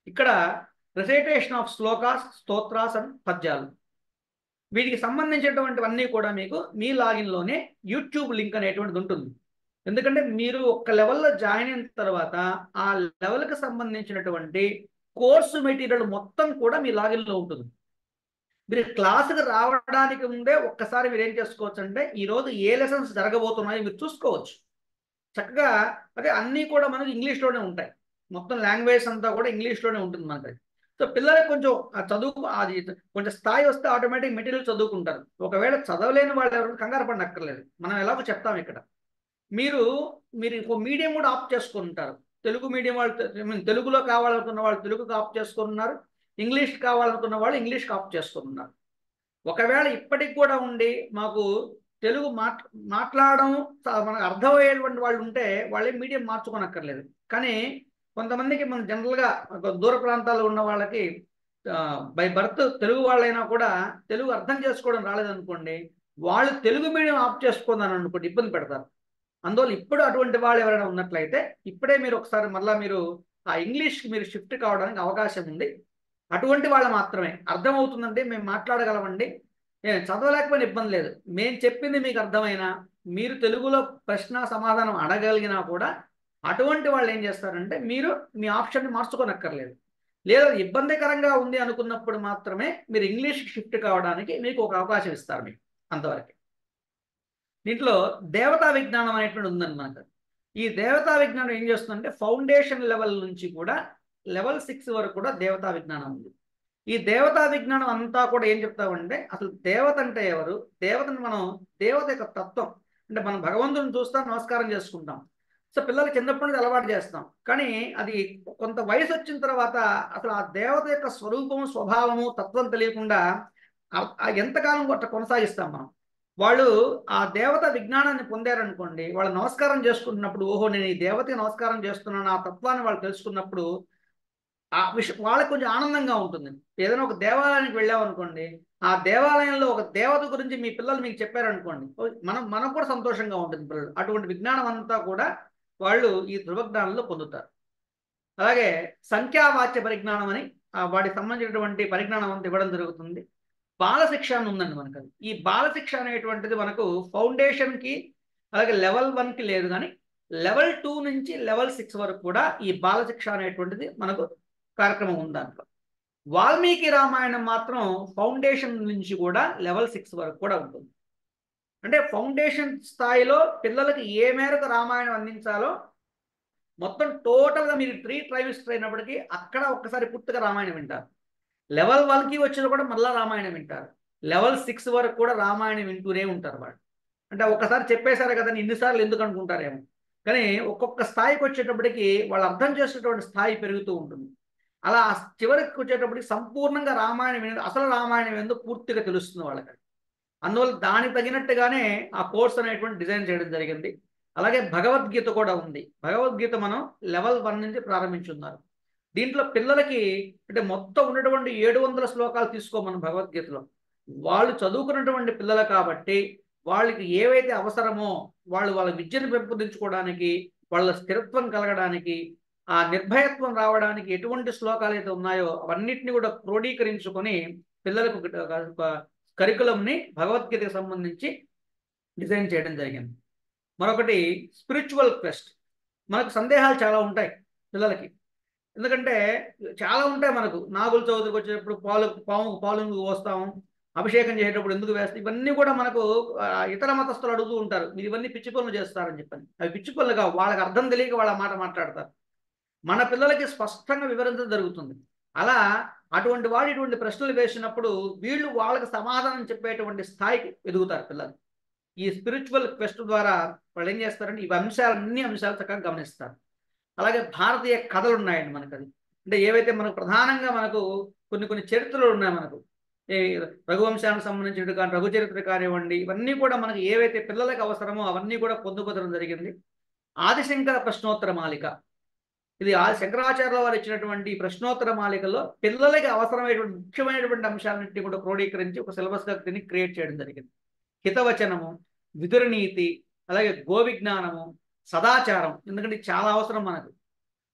Speaker 1: ఇక్కడ రిసైటేషన్ ఆఫ్ శ్లోకాస్, స్తోత్రాస్ అండ్ పద్యాలు, వీటికి సంబంధించినటువంటివన్నీ కూడా మీకు మీ లాగిన్లోనే యూట్యూబ్ లింక్ అనేటువంటిది ఉంటుంది. ఎందుకంటే మీరు ఒక లెవెల్లో జాయిన్ అయిన తర్వాత ఆ లెవెల్కి సంబంధించినటువంటి కోర్సు మెటీరియల్ మొత్తం కూడా మీ లాగిన్లో ఉంటుంది. మీరు క్లాసుకు రావడానికి ముందే ఒక్కసారి మీరు ఏం చేసుకోవచ్చు అంటే, ఈరోజు ఏ లెసన్స్ జరగబోతున్నాయో మీరు చూసుకోవచ్చు చక్కగా. అదే అన్నీ కూడా మనకు ఇంగ్లీష్లోనే ఉంటాయి, మొత్తం లాంగ్వేజ్ అంతా కూడా ఇంగ్లీష్లోనే ఉంటుంది మనకి. సో పిల్లలకు కొంచెం చదువు అది కొంచెం స్థాయి వస్తే ఆటోమేటిక్ మెటీరియల్ చదువుకుంటారు. ఒకవేళ చదవలేని వాళ్ళు ఎవరు కంగారు పడనక్కర్లేదు, మనం ఎలాగో చెప్తాం ఇక్కడ. మీరు ఇంకో మీడియం కూడా ఆప్ట్ చేసుకుంటారు. తెలుగు మీడియం వాళ్ళు తెలుగులో కావాలనుకున్న వాళ్ళు తెలుగుకి ఆప్ట్ చేసుకున్నారు, ఇంగ్లీష్ కావాలనుకున్న వాళ్ళు ఇంగ్లీష్కి ఆప్ట్ చేసుకున్నారు. ఒకవేళ ఇప్పటికి కూడా ఉండి మాకు తెలుగు మాట్లాడడం మనకు అర్థమయ్యేటువంటి వాళ్ళు ఉంటే వాళ్ళే మీడియం మార్చుకోనక్కర్లేదు. కానీ కొంతమందికి మన జనరల్గా దూర ప్రాంతాల్లో ఉన్న వాళ్ళకి బై బర్త్ తెలుగు వాళ్ళైనా కూడా తెలుగు అర్థం చేసుకోవడం రాలేదనుకోండి, వాళ్ళు తెలుగు మీడియం ఆప్ట్ చేసుకుందాని అనుకోండి ఇబ్బంది పెడతారు. అందువల్ల ఇప్పుడు అటువంటి వాళ్ళు ఎవరైనా ఉన్నట్లయితే ఇప్పుడే మీరు ఒకసారి మళ్ళీ మీరు ఆ ఇంగ్లీష్కి మీరు షిఫ్ట్ కావడానికి అవకాశం ఉంది. అటువంటి వాళ్ళు మాత్రమే అర్థమవుతుందంటే మేము మాట్లాడగలమండి, నేను చదవలేకపోయినా ఇబ్బంది లేదు, మేము చెప్పింది మీకు అర్థమైనా మీరు తెలుగులో ప్రశ్న సమాధానం అడగలిగినా కూడా అటువంటి వాళ్ళు ఏం చేస్తారంటే మీరు మీ ఆప్షన్ని మార్చుకోనక్కర్లేదు. లేదా ఇబ్బందికరంగా ఉంది అనుకున్నప్పుడు మాత్రమే మీరు ఇంగ్లీష్కి షిఫ్ట్ కావడానికి మీకు ఒక అవకాశం ఇస్తారు మీకు, అంతవరకు. దీంట్లో దేవతా విజ్ఞానం అనేటువంటి ఉందన్నమాట. ఈ దేవతా విజ్ఞానం ఏం చేస్తుందంటే ఫౌండేషన్ లెవెల్ నుంచి కూడా లెవెల్ 6 వరకు కూడా దేవతా విజ్ఞానం ఉంది. ఈ దేవతా విజ్ఞానం అంతా కూడా ఏం చెప్తామంటే అసలు దేవత అంటే ఎవరు, దేవతను మనం దేవత యొక్క తత్వం అంటే మనం భగవంతుని చూస్తాం, నమస్కారం చేసుకుంటాం. సో పిల్లలకి చిన్నప్పటి నుంచి అలవాటు చేస్తాం, కానీ అది కొంత వయసు వచ్చిన తర్వాత అసలు ఆ దేవత యొక్క స్వరూపము, స్వభావము, తత్వం తెలియకుండా ఎంతకాలం అట్లా కొనసాగిస్తాం మనం. వాళ్ళు ఆ దేవత విజ్ఞానాన్ని పొందారనుకోండి, వాళ్ళు నమస్కారం చేసుకుంటున్నప్పుడు ఓహో నేను ఈ దేవతకి నమస్కారం చేస్తున్నాను ఆ తత్వాన్ని వాళ్ళు తెలుసుకున్నప్పుడు ఆ విషయం వాళ్ళకి కొంచెం ఆనందంగా ఉంటుంది. ఏదైనా ఒక దేవాలయానికి వెళ్ళామనుకోండి, ఆ దేవాలయంలో ఒక దేవత గురించి మీ పిల్లలు మీకు చెప్పారనుకోండి, మనకు కూడా సంతోషంగా ఉంటుంది పిల్లలు. అటువంటి విజ్ఞానం అంతా కూడా వాళ్ళు ఈ ధృవజ్ఞానంలో పొందుతారు. అలాగే సంఖ్యావాచ్య పరిజ్ఞానం అని వాటికి సంబంధించినటువంటి పరిజ్ఞానం అంతా ఇవ్వడం జరుగుతుంది. బాలశిక్ష అని ఉందండి మనకు. అది ఈ బాలశిక్ష అనేటువంటిది మనకు ఫౌండేషన్కి అలాగే లెవెల్ 1కి లేదు, కానీ లెవెల్ 2 నుంచి లెవెల్ 6 వరకు కూడా ఈ బాలశిక్ష అనేటువంటిది మనకు కార్యక్రమం ఉంది దాంట్లో. వాల్మీకి రామాయణం మాత్రం ఫౌండేషన్ నుంచి కూడా లెవెల్ 6 వరకు కూడా ఉంటుంది. అంటే ఫౌండేషన్ స్థాయిలో పిల్లలకి ఏ మేరకు రామాయణం అందించాలో మొత్తం టోటల్గా మీరు 3 ట్రైమిస్టర్ అయినప్పటికీ అక్కడ ఒక్కసారి పూర్తిగా రామాయణం వింటారు. లెవెల్ 1కి వచ్చిన కూడా మళ్ళీ రామాయణం వింటారు. లెవెల్ 6 వరకు కూడా రామాయణం వింటూనే ఉంటారు వాళ్ళు. అంటే ఒకసారి చెప్పేశారు కదా ఇన్నిసార్లు ఎందుకు అనుకుంటారేమో, కానీ ఒక్కొక్క స్థాయికి వచ్చేటప్పటికి వాళ్ళు అర్థం చేసేటువంటి స్థాయి పెరుగుతూ ఉంటుంది. అలా చివరికి వచ్చేటప్పటికి సంపూర్ణంగా రామాయణం ఏందో, అసలు రామాయణం ఏందో పూర్తిగా తెలుస్తుంది వాళ్ళకి. అందువల్ల దానికి తగినట్టుగానే ఆ కోర్స్ అనేటువంటి డిజైన్ చేయడం జరిగింది. అలాగే భగవద్గీత కూడా ఉంది. భగవద్గీత మనం లెవెల్ 1 నుంచి ప్రారంభించున్నారు. దీంట్లో పిల్లలకి అంటే మొత్తం ఉన్నటువంటి 700 శ్లోకాలు తీసుకోమని భగవద్గీతలో వాళ్ళు చదువుకున్నటువంటి పిల్లలు కాబట్టి వాళ్ళకి ఏవైతే అవసరమో వాళ్ళ విద్యను పెంపొందించుకోవడానికి, వాళ్ళ స్థిరత్వం కలగడానికి, ఆ నిర్భయత్వం రావడానికి ఎటువంటి శ్లోకాలు అయితే ఉన్నాయో అవన్నిటిని కూడా క్రోడీకరించుకొని పిల్లలకు కరికులంని భగవద్గీతకు సంబంధించి డిజైన్ చేయడం జరిగింది. మరొకటి స్పిరిచువల్ క్వెస్ట్. మనకు సందేహాలు చాలా ఉంటాయి పిల్లలకి. ఎందుకంటే చాలా ఉంటాయి మనకు. నాగుల చవితికి వచ్చేటప్పుడు పాముకు పాలు ఎందుకు పోస్తాము, అభిషేకం చేసేటప్పుడు ఎందుకు వేస్తాం, ఇవన్నీ కూడా మనకు ఇతర మతస్థులు అడుగుతూ ఉంటారు. మీరు ఇవన్నీ పిచ్చి పనులు చేస్తారని చెప్పని. అవి పిచ్చి పనులు కావు, వాళ్ళకి అర్థం తెలియక వాళ్ళ మాట మాట్లాడతారు. మన పిల్లలకి స్పష్టంగా వివరించడం జరుగుతుంది. అలా అటువంటి వాడు ఇటువంటి ప్రశ్నలు వేసినప్పుడు వీళ్ళు వాళ్ళకి సమాధానం చెప్పేటువంటి స్థాయికి ఎదుగుతారు పిల్లలు. ఈ స్పిరిచువల్ క్వెస్ట్ ద్వారా వాళ్ళు ఏం చేస్తారంటే ఇవి అన్ని అంశాలు చక్కగా గమనిస్తారు. అలాగే భారతీయ కథలు ఉన్నాయండి మనకు. అది అంటే ఏవైతే మనకు ప్రధానంగా మనకు కొన్ని చరిత్రలు ఉన్నాయి మనకు. ఈ రఘువంశానికి సంబంధించిన కానీ రఘుచరిత్ర కానివ్వండి, ఇవన్నీ కూడా మనకు ఏవైతే పిల్లలకు అవసరమో అవన్నీ కూడా పొందుపరచడం జరిగింది. ఆదిశంకర ప్రశ్నోత్తర మాలిక, ఇది శంకరాచార్యుల వారు ఇచ్చినటువంటి ప్రశ్నోత్తర మాలికలో పిల్లలకి అవసరమైనటువంటి ముఖ్యమైనటువంటి అంశాలన్నింటినీ కూడా క్రోడీకరించి ఒక సిలబస్గా దీన్ని క్రియేట్ చేయడం జరిగింది. హితవచనము, విదురనీతి, అలాగే గోవిజ్ఞానము, సదాచారం, ఎందుకంటే చాలా అవసరం మనకు.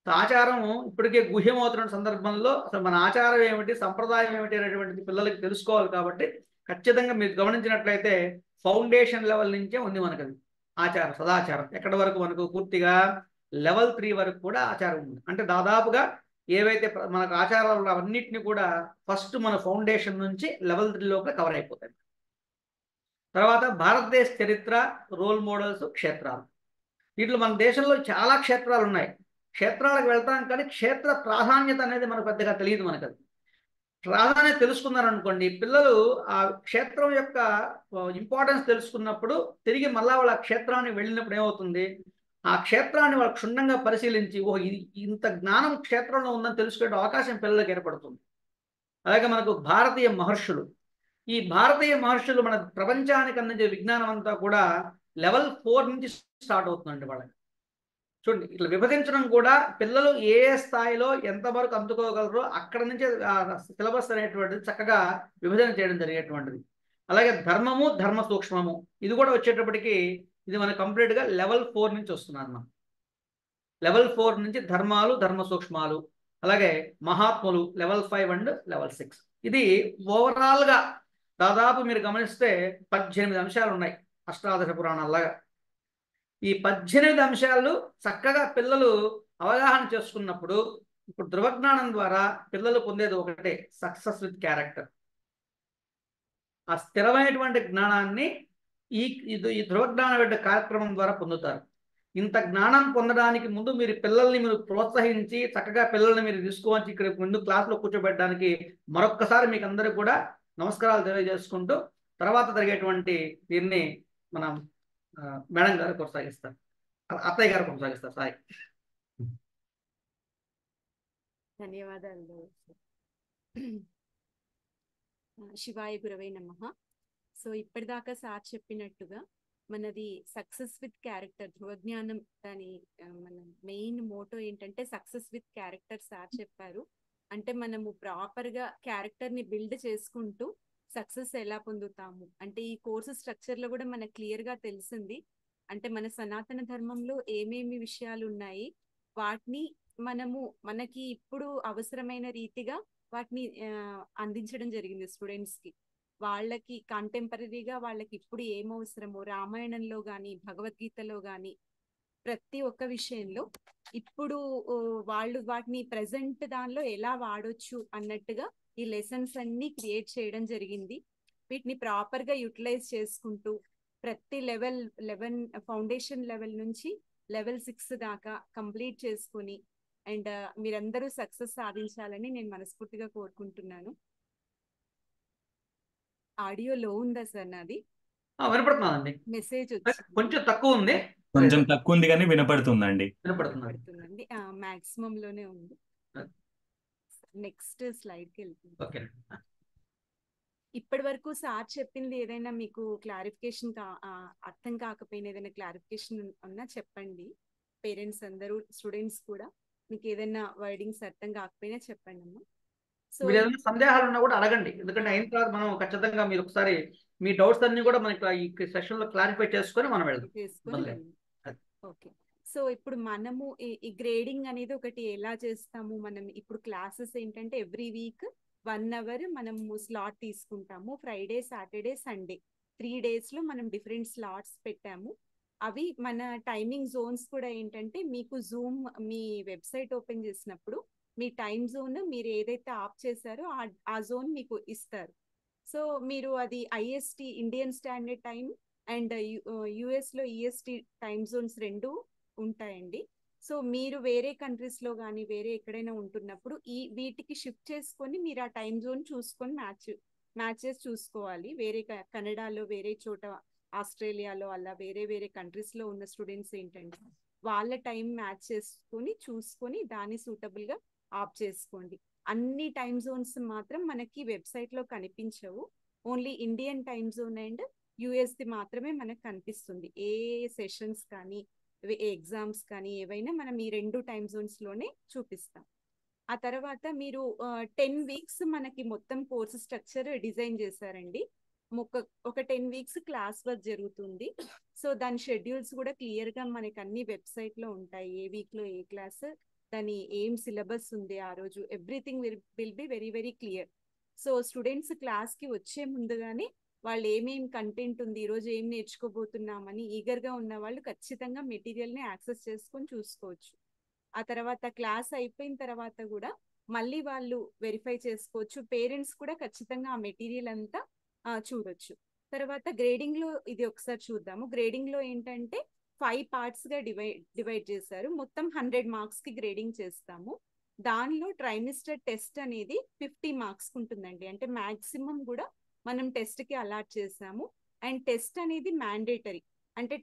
Speaker 1: ఆచారము ఇప్పటికే గుహ్యమవుతున్న సందర్భంలో అసలు మన ఆచారం ఏమిటి, సంప్రదాయం ఏమిటి అనేటువంటిది పిల్లలకి తెలుసుకోవాలి. కాబట్టి ఖచ్చితంగా మీరు గమనించినట్లయితే ఫౌండేషన్ లెవెల్ నుంచే ఉంది మనకు అది ఆచారం, సదాచారం. ఎక్కడి వరకు మనకు పూర్తిగా లెవెల్ 3 వరకు కూడా ఆచారం ఉంది. అంటే దాదాపుగా ఏవైతే మనకు ఆచారాలు అవన్నిటిని కూడా ఫస్ట్ మన ఫౌండేషన్ నుంచి లెవెల్ 3 లోపల కవర్ అయిపోతాయి. తర్వాత భారతదేశ చరిత్ర, రోల్ మోడల్స్, క్షేత్రాలు. వీటిలో మన దేశంలో చాలా క్షేత్రాలు ఉన్నాయి. క్షేత్రాలకు వెళ్తాం కానీ క్షేత్ర ప్రాధాన్యత అనేది మనకు పెద్దగా తెలియదు. మనకు అది ప్రాధాన్యత తెలుసుకున్నారనుకోండి, పిల్లలు ఆ క్షేత్రం యొక్క ఇంపార్టెన్స్ తెలుసుకున్నప్పుడు తిరిగి మళ్ళా వాళ్ళ క్షేత్రాన్ని వెళ్ళినప్పుడు ఏమవుతుంది, ఆ క్షేత్రాన్ని వాళ్ళు క్షుణ్ణంగా పరిశీలించి ఓహో ఇంత జ్ఞానం క్షేత్రంలో ఉందని తెలుసుకునే అవకాశం పిల్లలకు ఏర్పడుతుంది. అలాగే మనకు భారతీయ మహర్షులు, ఈ భారతీయ మహర్షులు మన ప్రపంచానికి అందించే విజ్ఞానం అంతా కూడా లెవెల్ 4 నుంచి స్టార్ట్ అవుతుందండి వాళ్ళకి. చూడండి, ఇట్లా విభజించడం కూడా పిల్లలు ఏ స్థాయిలో ఎంతవరకు అందుకోగలరో అక్కడ నుంచి సిలబస్ అనేటువంటిది చక్కగా విభజన చేయడం జరిగేటువంటిది. అలాగే ధర్మము, ధర్మ సూక్ష్మము, ఇది కూడా వచ్చేటప్పటికి ఇది మన కంప్లీట్గా లెవెల్ 4 నుంచి వస్తున్నాను మనం. లెవెల్ 4 నుంచి ధర్మాలు, ధర్మ సూక్ష్మాలు, అలాగే మహాత్ములు లెవెల్ 5 అండ్ లెవెల్ 6. ఇది ఓవరాల్గా దాదాపు మీరు గమనిస్తే 18 అంశాలు ఉన్నాయి అష్టాదశ పురాణాల్లాగా. ఈ 18 అంశాలు చక్కగా పిల్లలు అవగాహన చేసుకున్నప్పుడు ఇప్పుడు ధృవజ్ఞానం ద్వారా పిల్లలు పొందేది ఒకటే, సక్సెస్ విత్ క్యారెక్టర్. ఆ స్థిరమైనటువంటి జ్ఞానాన్ని ఈ ధృవజ్ఞాన కార్యక్రమం ద్వారా పొందుతారు. ఇంత జ్ఞానం పొందడానికి ముందు మీరు పిల్లల్ని ప్రోత్సహించి చక్కగా పిల్లల్ని మీరు తీసుకోవచ్చు ఇక్కడ ముందు క్లాస్లో కూర్చోబెట్టడానికి మరొక్కసారి మీకు అందరికీ కూడా నమస్కారాలు తెలియజేసుకుంటూ తర్వాత జరిగేటువంటి దీన్ని మనం మేడం గారు కొనసాగిస్తారు, అత్తయ్య గారు కొనసాగిస్తారు. సాయి.
Speaker 2: ధన్యవాదాలు. శివాయ గురవై నమః. సో ఇప్పటిదాకా సార్ చెప్పినట్టుగా మనది సక్సెస్ విత్ క్యారెక్టర్ ధృవజ్ఞానం, దాని మన మెయిన్ మోటో ఏంటంటే సక్సెస్ విత్ క్యారెక్టర్ సార్ చెప్పారు. అంటే మనము ప్రాపర్ గా క్యారెక్టర్ ని బిల్డ్ చేసుకుంటూ సక్సెస్ ఎలా పొందుతాము అంటే ఈ కోర్సు స్ట్రక్చర్ లో కూడా మనకు క్లియర్ గా తెలిసింది. అంటే మన సనాతన ధర్మంలో ఏమేమి విషయాలు ఉన్నాయి వాటిని మనము మనకి ఇప్పుడు అవసరమైన రీతిగా వాటిని అందించడం జరిగింది స్టూడెంట్స్ కి. వాళ్ళకి కంటెంపరీగా వాళ్ళకి ఇప్పుడు ఏం అవసరమో రామాయణంలో గాని భగవద్గీతలో గాని ప్రతి ఒక్క విషయంలో ఇప్పుడు వాళ్ళు వాటిని ప్రెసెంట్ దానిలో ఎలా వాడొచ్చు అన్నట్టుగా ఈ లెసన్స్ అన్ని క్రియేట్ చేయడం జరిగింది. వీటిని ప్రాపర్ గా యూటిలైజ్ చేసుకుంటూ ప్రతి లెవెల్ ఫౌండేషన్ లెవెల్ నుంచి లెవెల్ 6 దాకా కంప్లీట్ చేసుకుని అండ్ మీరందరూ సక్సెస్ సాధించాలని నేను మనస్ఫూర్తిగా కోరుకుంటున్నాను. ఆడియో లో ఉందా సార్ నాది?
Speaker 1: వినపడుతుందండి.
Speaker 2: మెసేజ్ వచ్చింది.
Speaker 1: కొంచెం తక్కువ ఉంది,
Speaker 3: కొంచెం తక్కువ ఉంది కానీ వినపడుతుందండి.
Speaker 2: వినపడుతుందండి. మాక్సిమం లోనే ఉంది. నెక్స్ట్ స్లైడ్ కి వెళ్తుంది.
Speaker 1: ఓకే.
Speaker 2: ఇప్పటి వరకు సార్ చెప్పింది ఏదైనా మీకు క్లారిఫికేషన్ అర్థం కాకపోయినా ఏదైనా క్లారిఫికేషన్ ఉన్నా చెప్పండి. పేరెంట్స్ అందరూ స్టూడెంట్స్ కూడా మీకు ఏదైనా వర్డింగ్స్ అర్థం కాకపోయినా చెప్పండి అమ్మా. సో
Speaker 1: మీరు ఏదైనా సందేహాలు ఉన్నా కూడా అడగండి, ఎందుకంటే అయిన తర్వాత మనం ఖచ్చితంగా మీరు ఒకసారి మీ డౌట్స్ అన్ని కూడా మనకి ఈ సెషన్ లో క్లారిఫై చేసుకొని మనం వెళ్దాం.
Speaker 2: ఓకే. సో ఇప్పుడు మనము ఈ గ్రేడింగ్ అనేది ఒకటి ఎలా చేస్తాము, మనం ఇప్పుడు క్లాసెస్ ఏంటంటే ఎవ్రీ వీక్ 1 అవర్ మనము స్లాట్ తీసుకుంటాము. ఫ్రైడే, సాటర్డే, సండే 3 days లో మనం డిఫరెంట్ స్లాట్స్ పెట్టాము. అవి మన టైమింగ్ జోన్స్ కూడా ఏంటంటే మీకు జూమ్ మీ వెబ్సైట్ ఓపెన్ చేసినప్పుడు మీ టైం జోన్ మీరు ఏదైతే ఆఫ్ చేశారో ఆ జోన్ మీకు ఇస్తారు. సో మీరు అది IST Indian standard time and US లో ఈఎస్టి టైమ్ జోన్స్ 2 ఉంటాయండి. సో మీరు వేరే కంట్రీస్ లో కానీ వేరే ఎక్కడైనా ఉంటున్నప్పుడు వీటికి షిఫ్ట్ చేసుకొని మీరు ఆ టైం జోన్ చూసుకొని మ్యాచెస్ చూసుకోవాలి. వేరే కెనడాలో వేరే చోట ఆస్ట్రేలియాలో అలా వేరే వేరే కంట్రీస్ లో ఉన్న స్టూడెంట్స్ ఏంటంటే వాళ్ళ టైం మ్యాచ్ చేసుకొని చూసుకొని దాన్ని సూటబుల్ గా ఆఫ్ చేసుకోండి. అన్ని టైమ్ జోన్స్ మాత్రం మనకి వెబ్సైట్ లో కనిపించవు. Only Indian time zone and యుఎస్ది మాత్రమే మనకు కనిపిస్తుంది. ఏ సెషన్స్ కానీ ఎగ్జామ్స్ కానీ ఏవైనా మనం ఈ 2 టైమ్ జోన్స్ లోనే చూపిస్తాం. ఆ తర్వాత మీరు 10 weeks మనకి మొత్తం కోర్సు స్ట్రక్చర్ డిజైన్ చేశారండి. ఒక 10 weeks క్లాస్ వర్క్ జరుగుతుంది. సో దాని షెడ్యూల్స్ కూడా క్లియర్ గా మనకి అన్ని వెబ్సైట్ లో ఉంటాయి. ఏ వీక్ లో ఏ క్లాస్, దాని ఏం సిలబస్ ఉంది ఆ రోజు, everything will be very very clear. So students class కి వచ్చే ముందుగానే వాళ్ళు ఏమేం కంటెంట్ ఉంది, ఈ రోజు ఏం నేర్చుకోబోతున్నామని ఈగర్ గా ఉన్న వాళ్ళు ఖచ్చితంగా మెటీరియల్ ని యాక్సెస్ చేసుకొని చూసుకోవచ్చు. ఆ తర్వాత క్లాస్ అయిపోయిన తర్వాత కూడా మళ్ళీ వాళ్ళు వెరిఫై చేసుకోవచ్చు. పేరెంట్స్ కూడా ఖచ్చితంగా ఆ మెటీరియల్ అంతా చూడొచ్చు. తర్వాత గ్రేడింగ్ లో ఇది ఒకసారి చూద్దాము. గ్రేడింగ్ లో ఏంటంటే 5 parts గా డివైడ్ చేశారు. మొత్తం 100 marks కి గ్రేడింగ్ చేస్తాము. దానిలో ట్రైమిస్టర్ టెస్ట్ అనేది 50 marks ఉంటుందండి. అంటే మాక్సిమం కూడా మనం టెస్ట్ కి అలాట్ చేసాము. అండ్ టెస్ట్ అనేది మ్యాండేటరీ. అంటే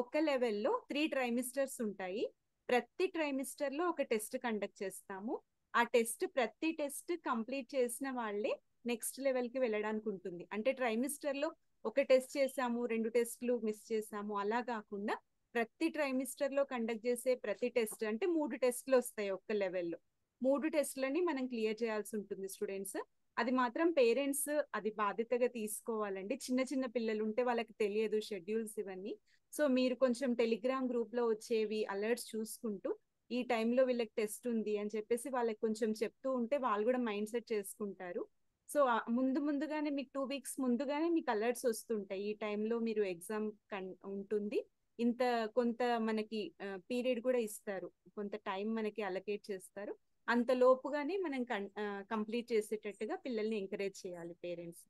Speaker 2: ఒక్క లెవెల్లో 3 ట్రైమిస్టర్స్ ఉంటాయి. ప్రతి ట్రైమిస్టర్ లో ఒక టెస్ట్ కండక్ట్ చేస్తాము. ఆ ప్రతి టెస్ట్ కంప్లీట్ చేసిన వాళ్ళే నెక్స్ట్ లెవెల్ కి వెళ్ళడానికి ఉంటుంది. అంటే ట్రైమిస్టర్ లో ఒక టెస్ట్ చేసాము, 2 టెస్ట్లు మిస్ చేసాము అలా కాకుండా ప్రతి ట్రైమిస్టర్ లో కండక్ట్ చేసే ప్రతి టెస్ట్ అంటే 3 టెస్ట్లు వస్తాయి ఒక్క లెవెల్లో. 3 టెస్ట్లని మనం క్లియర్ చేయాల్సి ఉంటుంది స్టూడెంట్స్. అది మాత్రం పేరెంట్స్ అది బాధ్యతగా తీసుకోవాలండి. చిన్న చిన్న పిల్లలు ఉంటే వాళ్ళకి తెలియదు షెడ్యూల్స్ ఇవన్నీ. సో మీరు కొంచెం టెలిగ్రామ్ గ్రూప్ లో వచ్చేవి అలర్ట్స్ చూసుకుంటూ ఈ టైంలో వీళ్ళకి టెస్ట్ ఉంది అని చెప్పేసి వాళ్ళకి కొంచెం చెప్తూ ఉంటే వాళ్ళు కూడా మైండ్ సెట్ చేసుకుంటారు. సో ముందుగానే మీకు 2 weeks ముందుగానే మీకు అలర్ట్స్ వస్తుంటాయి. ఈ టైంలో మీరు ఎగ్జామ్ ఉంటుంది, ఇంత కొంత మనకి పీరియడ్ కూడా ఇస్తారు, కొంత టైం మనకి అలొకేట్ చేస్తారు. అంత లోపుగానే మనం కంప్లీట్ చేసేటట్టుగా పిల్లల్ని ఎంకరేజ్ చేయాలి పేరెంట్స్.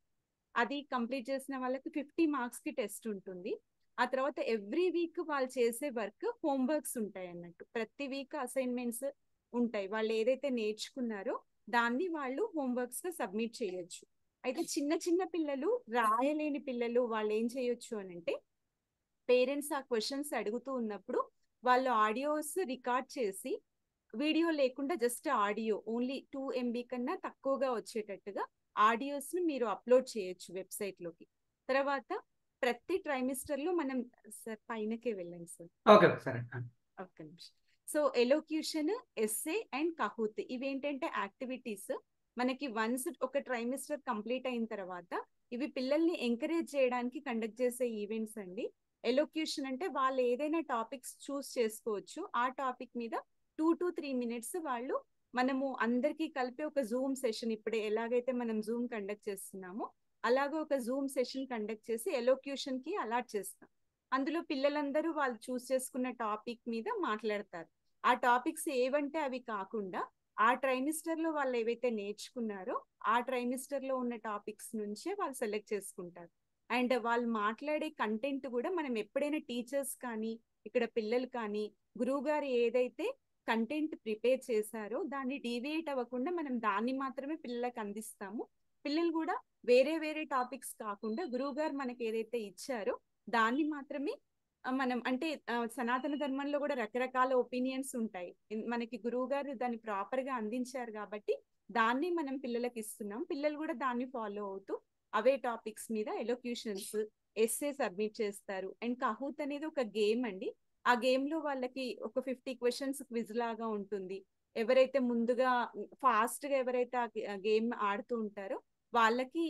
Speaker 2: అది కంప్లీట్ చేసిన వాళ్ళకి 50 marks కి టెస్ట్ ఉంటుంది. ఆ తర్వాత ఎవ్రీ వీక్ వాళ్ళు చేసే వర్క్ హోంవర్క్స్ ఉంటాయి అన్నట్టు. ప్రతి వీక్ అసైన్మెంట్స్ ఉంటాయి. వాళ్ళు ఏదైతే నేర్చుకున్నారో దాన్ని వాళ్ళు హోంవర్క్స్ గా సబ్మిట్ చేయొచ్చు. అయితే చిన్న చిన్న పిల్లలు, రాయలేని పిల్లలు వాళ్ళు ఏం చేయొచ్చు అని అంటే పేరెంట్స్ ఆ క్వశ్చన్స్ అడుగుతూ ఉన్నప్పుడు వాళ్ళు ఆడియోస్ రికార్డ్ చేసి వీడియో లేకుండా జస్ట్ ఆడియో ఓన్లీ 2 MB కన్నా తక్కువగా వచ్చేటట్టుగా ఆడియోస్ ని మీరు అప్లోడ్ చేయొచ్చు వెబ్సైట్ లోకి. తర్వాత ప్రతి ట్రైమిస్టర్ లో మనం సార్ పైనకే వెళ్ళండి సార్.
Speaker 1: ఓకే సరే.
Speaker 2: ఒక్క నిమిషం. సో ఎలోక్యూషన్, ఎస్సే అండ్ కహూత్ ఇవేంటంటే యాక్టివిటీస్ మనకి వన్స్ ఒక ట్రైమిస్టర్ కంప్లీట్ అయిన తర్వాత ఇవి పిల్లల్ని ఎంకరేజ్ చేయడానికి కండక్ట్ చేసే ఈవెంట్స్ అండి. ఎలోక్యూషన్ అంటే వాళ్ళు ఏదైనా టాపిక్స్ చూస్ చేసుకోవచ్చు. ఆ టాపిక్ మీద 2 to 3 minutes వాళ్ళు మనము అందరికీ కలిపి ఒక జూమ్ సెషన్, ఇప్పుడు ఎలాగైతే మనం జూమ్ కండక్ట్ చేస్తున్నామో అలాగే ఒక జూమ్ సెషన్ కండక్ట్ చేసి ఎలోక్యూషన్ కి అలాట్ చేస్తాం. అందులో పిల్లలందరూ వాళ్ళు చూస్ చేసుకున్న టాపిక్ మీద మాట్లాడతారు. ఆ టాపిక్స్ ఏవంటే అవి కాకుండా ఆ ట్రైమిస్టర్ లో వాళ్ళు ఏవైతే నేర్చుకున్నారో ఆ ట్రైమిస్టర్ లో ఉన్న టాపిక్స్ నుంచే వాళ్ళు సెలెక్ట్ చేసుకుంటారు. అండ్ వాళ్ళు మాట్లాడే కంటెంట్ కూడా మనం ఎప్పుడైనా టీచర్స్ కానీ ఇక్కడ పిల్లలు కానీ గురువు గారు ఏదైతే కంటెంట్ ప్రిపేర్ చేశారో దాన్ని డీవియేట్ అవ్వకుండా మనం దాన్ని మాత్రమే పిల్లలకు అందిస్తాము. పిల్లలు కూడా వేరే వేరే టాపిక్స్ కాకుండా గురువు గారు మనకి ఏదైతే ఇచ్చారో దాన్ని మాత్రమే మనం అంటే సనాతన ధర్మంలో కూడా రకరకాల ఒపీనియన్స్ ఉంటాయి. మనకి గురువు గారు దాన్ని ప్రాపర్ గా అందించారు కాబట్టి దాన్ని మనం పిల్లలకి ఇస్తున్నాం. పిల్లలు కూడా దాన్ని ఫాలో అవుతూ అవే టాపిక్స్ మీద ఎలోక్యూషన్స్, ఎస్సే సబ్మిట్ చేస్తారు. అండ్ కహూత్ అనేది ఒక గేమ్ అండి. ఆ గేమ్ లో వాళ్ళకి ఒక 50 క్వశ్చన్స్ క్విజ్ లాగా ఉంటుంది. ఎవరైతే ముందుగా ఫాస్ట్ గా ఎవరైతే ఆ గేమ్ ఆడుతూ ఉంటారో వాళ్ళకి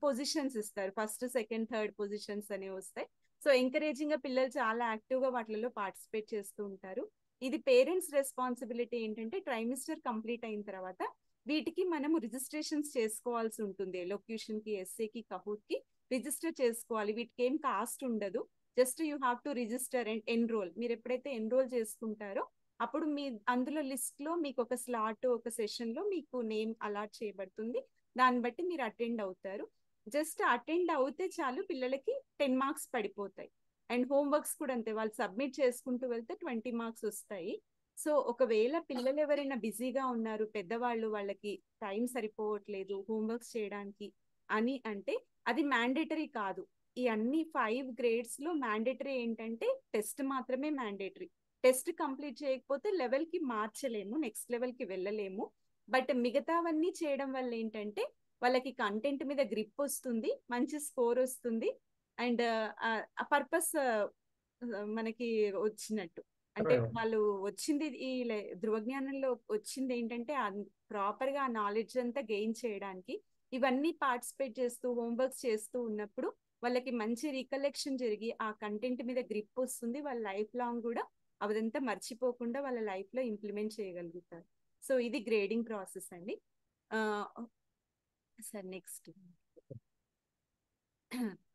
Speaker 2: పొజిషన్స్ ఇస్తారు. ఫస్ట్, సెకండ్, థర్డ్ పొజిషన్స్ అనేవి వస్తాయి. సో ఎంకరేజింగ్ గా పిల్లలు చాలా యాక్టివ్ గా వాటిలో పార్టిసిపేట్ చేస్తూ ఉంటారు. ఇది పేరెంట్స్ రెస్పాన్సిబిలిటీ ఏంటంటే ట్రైమిస్టర్ కంప్లీట్ అయిన తర్వాత వీటికి మనము రిజిస్ట్రేషన్స్ చేసుకోవాల్సి ఉంటుంది. ఎలోక్యూషన్ కి, ఎస్ఏకి, కహూత్ కి రిజిస్టర్ చేసుకోవాలి. వీటికి ఏం కాస్ట్ ఉండదు. Just you have to register and enrol. మీరు ఎప్పుడైతే ఎన్రోల్ చేసుకుంటారో అప్పుడు మీ అందులో లిస్ట్ లో మీకు ఒక స్లాట్, ఒక సెషన్ లో మీకు నేమ్ అలాట్ చేయబడుతుంది. దాన్ని బట్టి మీరు అటెండ్ అవుతారు. జస్ట్ అటెండ్ అవుతే చాలు, పిల్లలకి 10 మార్క్స్ పడిపోతాయి. అండ్ హోంవర్క్స్ కూడా అంతే, వాళ్ళు సబ్మిట్ చేసుకుంటూ వెళ్తే 20 మార్క్స్ వస్తాయి. సో ఒకవేళ పిల్లలు ఎవరైనా బిజీగా ఉన్నారు, పెద్దవాళ్ళు, వాళ్ళకి టైం సరిపోవట్లేదు హోంవర్క్స్ చేయడానికి అని అంటే అది మ్యాండేటరీ కాదు. ఈ అన్ని 5 గ్రేడ్స్ లో మ్యాండేటరీ ఏంటంటే టెస్ట్ మాత్రమే మ్యాండేటరీ. టెస్ట్ కంప్లీట్ చేయకపోతే లెవెల్ కి మార్చలేము, నెక్స్ట్ లెవెల్ కి వెళ్ళలేము. బట్ మిగతావన్నీ చేయడం వల్ల ఏంటంటే వాళ్ళకి కంటెంట్ మీద గ్రిప్ వస్తుంది, మంచి స్కోర్ వస్తుంది. అండ్ ఆ పర్పస్ మనకి వచ్చినట్టు అంటే వాళ్ళు వచ్చింది ఈ ధృవజ్ఞానంలో వచ్చింది ఏంటంటే ప్రాపర్ గా నాలెడ్జ్ అంతా గెయిన్ చేయడానికి. ఇవన్నీ పార్టిసిపేట్ చేస్తూ హోంవర్క్స్ చేస్తూ ఉన్నప్పుడు వాళ్ళకి మంచి రికలెక్షన్ జరిగి ఆ కంటెంట్ మీద గ్రిప్ వస్తుంది. వాళ్ళ లైఫ్ లాంగ్ కూడా అదంతా మర్చిపోకుండా వాళ్ళ లైఫ్ లో ఇంప్లిమెంట్ చేయగలుగుతారు. సో ఇది గ్రేడింగ్ ప్రాసెస్ అండి. Sir next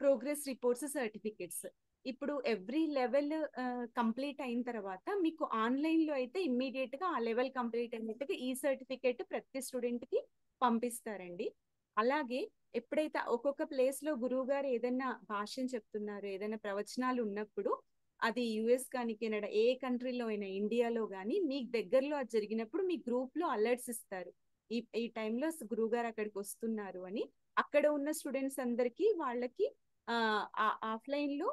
Speaker 2: progress reports, certificates. ఇప్పుడు ఎవ్రీ లెవెల్ కంప్లీట్ అయిన తర్వాత మీకు ఆన్లైన్ లో అయితే ఇమ్మీడియట్ గా ఆ లెవెల్ కంప్లీట్ అయినట్టుగా ఈ సర్టిఫికెట్ ప్రతి స్టూడెంట్ కి పంపిస్తారండి. అలాగే ఎప్పుడైతే ఒక్కొక్క ప్లేస్ లో గురువు గారు ఏదైనా భాష్యం చెప్తున్నారు, ఏదైనా ప్రవచనాలు ఉన్నప్పుడు అది యుఎస్ కానీ కెనడా ఏ కంట్రీలో అయినా, ఇండియాలో కానీ మీకు దగ్గరలో అది జరిగినప్పుడు మీ గ్రూప్ లో అలర్ట్స్ ఇస్తారు. ఈ టైంలో గురువు గారు అక్కడికి వస్తున్నారు అని. అక్కడ ఉన్న స్టూడెంట్స్ అందరికి వాళ్ళకి ఆఫ్లైన్ లో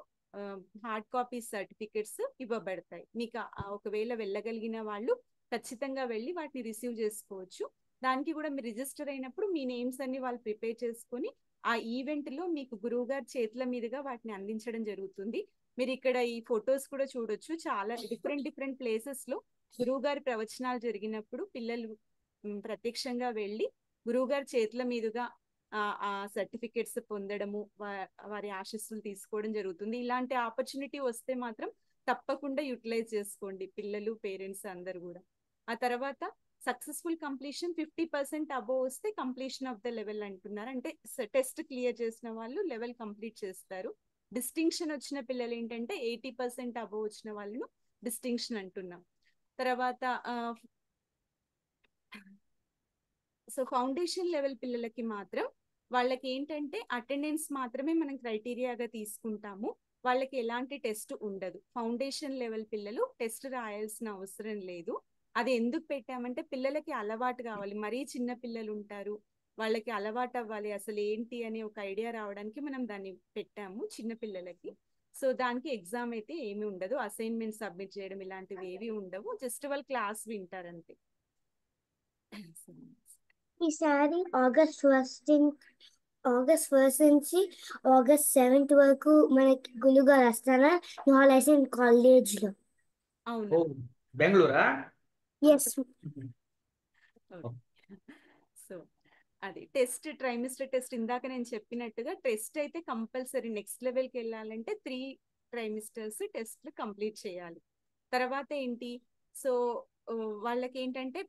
Speaker 2: హార్డ్ కాపీ సర్టిఫికెట్స్ ఇవ్వబడతాయి. మీకు ఒకవేళ వెళ్ళగలిగిన వాళ్ళు ఖచ్చితంగా వెళ్ళి వాటిని రిసీవ్ చేసుకోవచ్చు. దానికి కూడా మీరు రిజిస్టర్ అయినప్పుడు మీ నేమ్స్ అన్ని వాళ్ళు ప్రిపేర్ చేసుకొని ఆ ఈవెంట్ లో మీకు గురువు గారి చేతుల మీదుగా వాటిని అందించడం జరుగుతుంది. మీరు ఇక్కడ ఈ ఫొటోస్ కూడా చూడొచ్చు. చాలా డిఫరెంట్ ప్లేసెస్ లో గురువు గారి ప్రవచనాలు జరిగినప్పుడు పిల్లలు ప్రత్యక్షంగా వెళ్ళి గురువు గారి చేతుల మీదుగా ఆ సర్టిఫికెట్స్ పొందడము, వారి ఆశీస్సులు తీసుకోవడం జరుగుతుంది. ఇలాంటి ఆపర్చునిటీ వస్తే మాత్రం తప్పకుండా యూటిలైజ్ చేసుకోండి పిల్లలు, పేరెంట్స్ అందరు కూడా. ఆ తర్వాత సక్సెస్ఫుల్ కంప్లీషన్ 50% అబోవ్ వస్తే కంప్లీషన్ ఆఫ్ ద లెవెల్ అంటున్నారు. అంటే టెస్ట్ క్లియర్ చేసిన వాళ్ళు లెవెల్ కంప్లీట్ చేస్తారు. డిస్టింక్షన్ వచ్చిన పిల్లలు ఏంటంటే 80% అబోవ్ వచ్చిన వాళ్ళను డిస్టింక్షన్ అంటున్నాం. తర్వాత సో ఫౌండేషన్ లెవెల్ పిల్లలకి మాత్రం వాళ్ళకి ఏంటంటే అటెండెన్స్ మాత్రమే మనం క్రైటీరియాగా తీసుకుంటాము. వాళ్ళకి ఎలాంటి టెస్ట్ ఉండదు. ఫౌండేషన్ లెవెల్ పిల్లలు టెస్ట్ రాయాల్సిన అవసరం లేదు. అది ఎందుకు పెట్టామంటే పిల్లలకి అలవాటు కావాలి. మరీ చిన్న పిల్లలు ఉంటారు, వాళ్ళకి అలవాటు అవ్వాలి, అసలు ఏంటి అని ఒక ఐడియా రావడానికి మనం దాన్ని పెట్టాము చిన్న పిల్లలకి. సో దానికి ఎగ్జామ్ అయితే ఏమి ఉండదు, అసైన్మెంట్ సబ్మిట్ చేయడం ఇలాంటివి ఏవి ఉండవు. జస్ట్ వాళ్ళు క్లాస్ వింటారు అంతే.
Speaker 4: ఈసారి ఆగస్ట్ ఫస్ట్ నుంచి ఆగస్ట్ 7th వరకు మనకి గురువు గారు వస్తారా నాలెడ్జ్ కాలేజ్ లో?
Speaker 2: అవును,
Speaker 1: బెంగళూరా?
Speaker 4: Yes.
Speaker 2: సో అది టెస్ట్, ట్రైమిస్టర్ టెస్ట్ ఇందాక నేను చెప్పినట్టుగా టెస్ట్ అయితే కంపల్సరీ నెక్స్ట్ లెవెల్కి వెళ్ళాలంటే 3 ట్రైమిస్టర్స్ టెస్ట్లు కంప్లీట్ చేయాలి. తర్వాత ఏంటి, సో వాళ్ళకి ఏంటంటే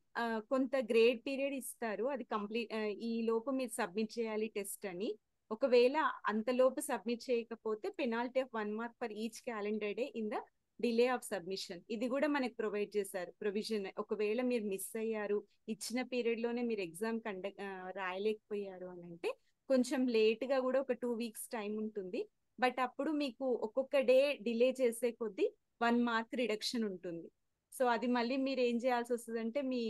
Speaker 2: కొంత గ్రేడ్ పీరియడ్ ఇస్తారు, అది కంప్లీట్ ఈ లోపు మీరు సబ్మిట్ చేయాలి టెస్ట్ అని. ఒకవేళ అంతలోపు సబ్మిట్ చేయకపోతే penalty of 1 mark for each calendar day in the delay of submission. ఇది కూడా మనకు ప్రొవైడ్ చేశారు ప్రొవిజన్. ఒకవేళ మీరు మిస్ అయ్యారు, ఇచ్చిన పీరియడ్ లోనే మీరు ఎగ్జామ్ రాయలేకపోయారు అని అంటే కొంచెం లేట్ గా కూడా ఒక 2 వీక్స్ టైం ఉంటుంది. బట్ అప్పుడు మీకు ఒక్కొక్క డే డిలే చేసే కొద్దీ 1 మార్క్ రిడక్షన్ ఉంటుంది. సో అది మళ్ళీ మీరు ఏం చేయాల్సి వస్తుంది అంటే మీ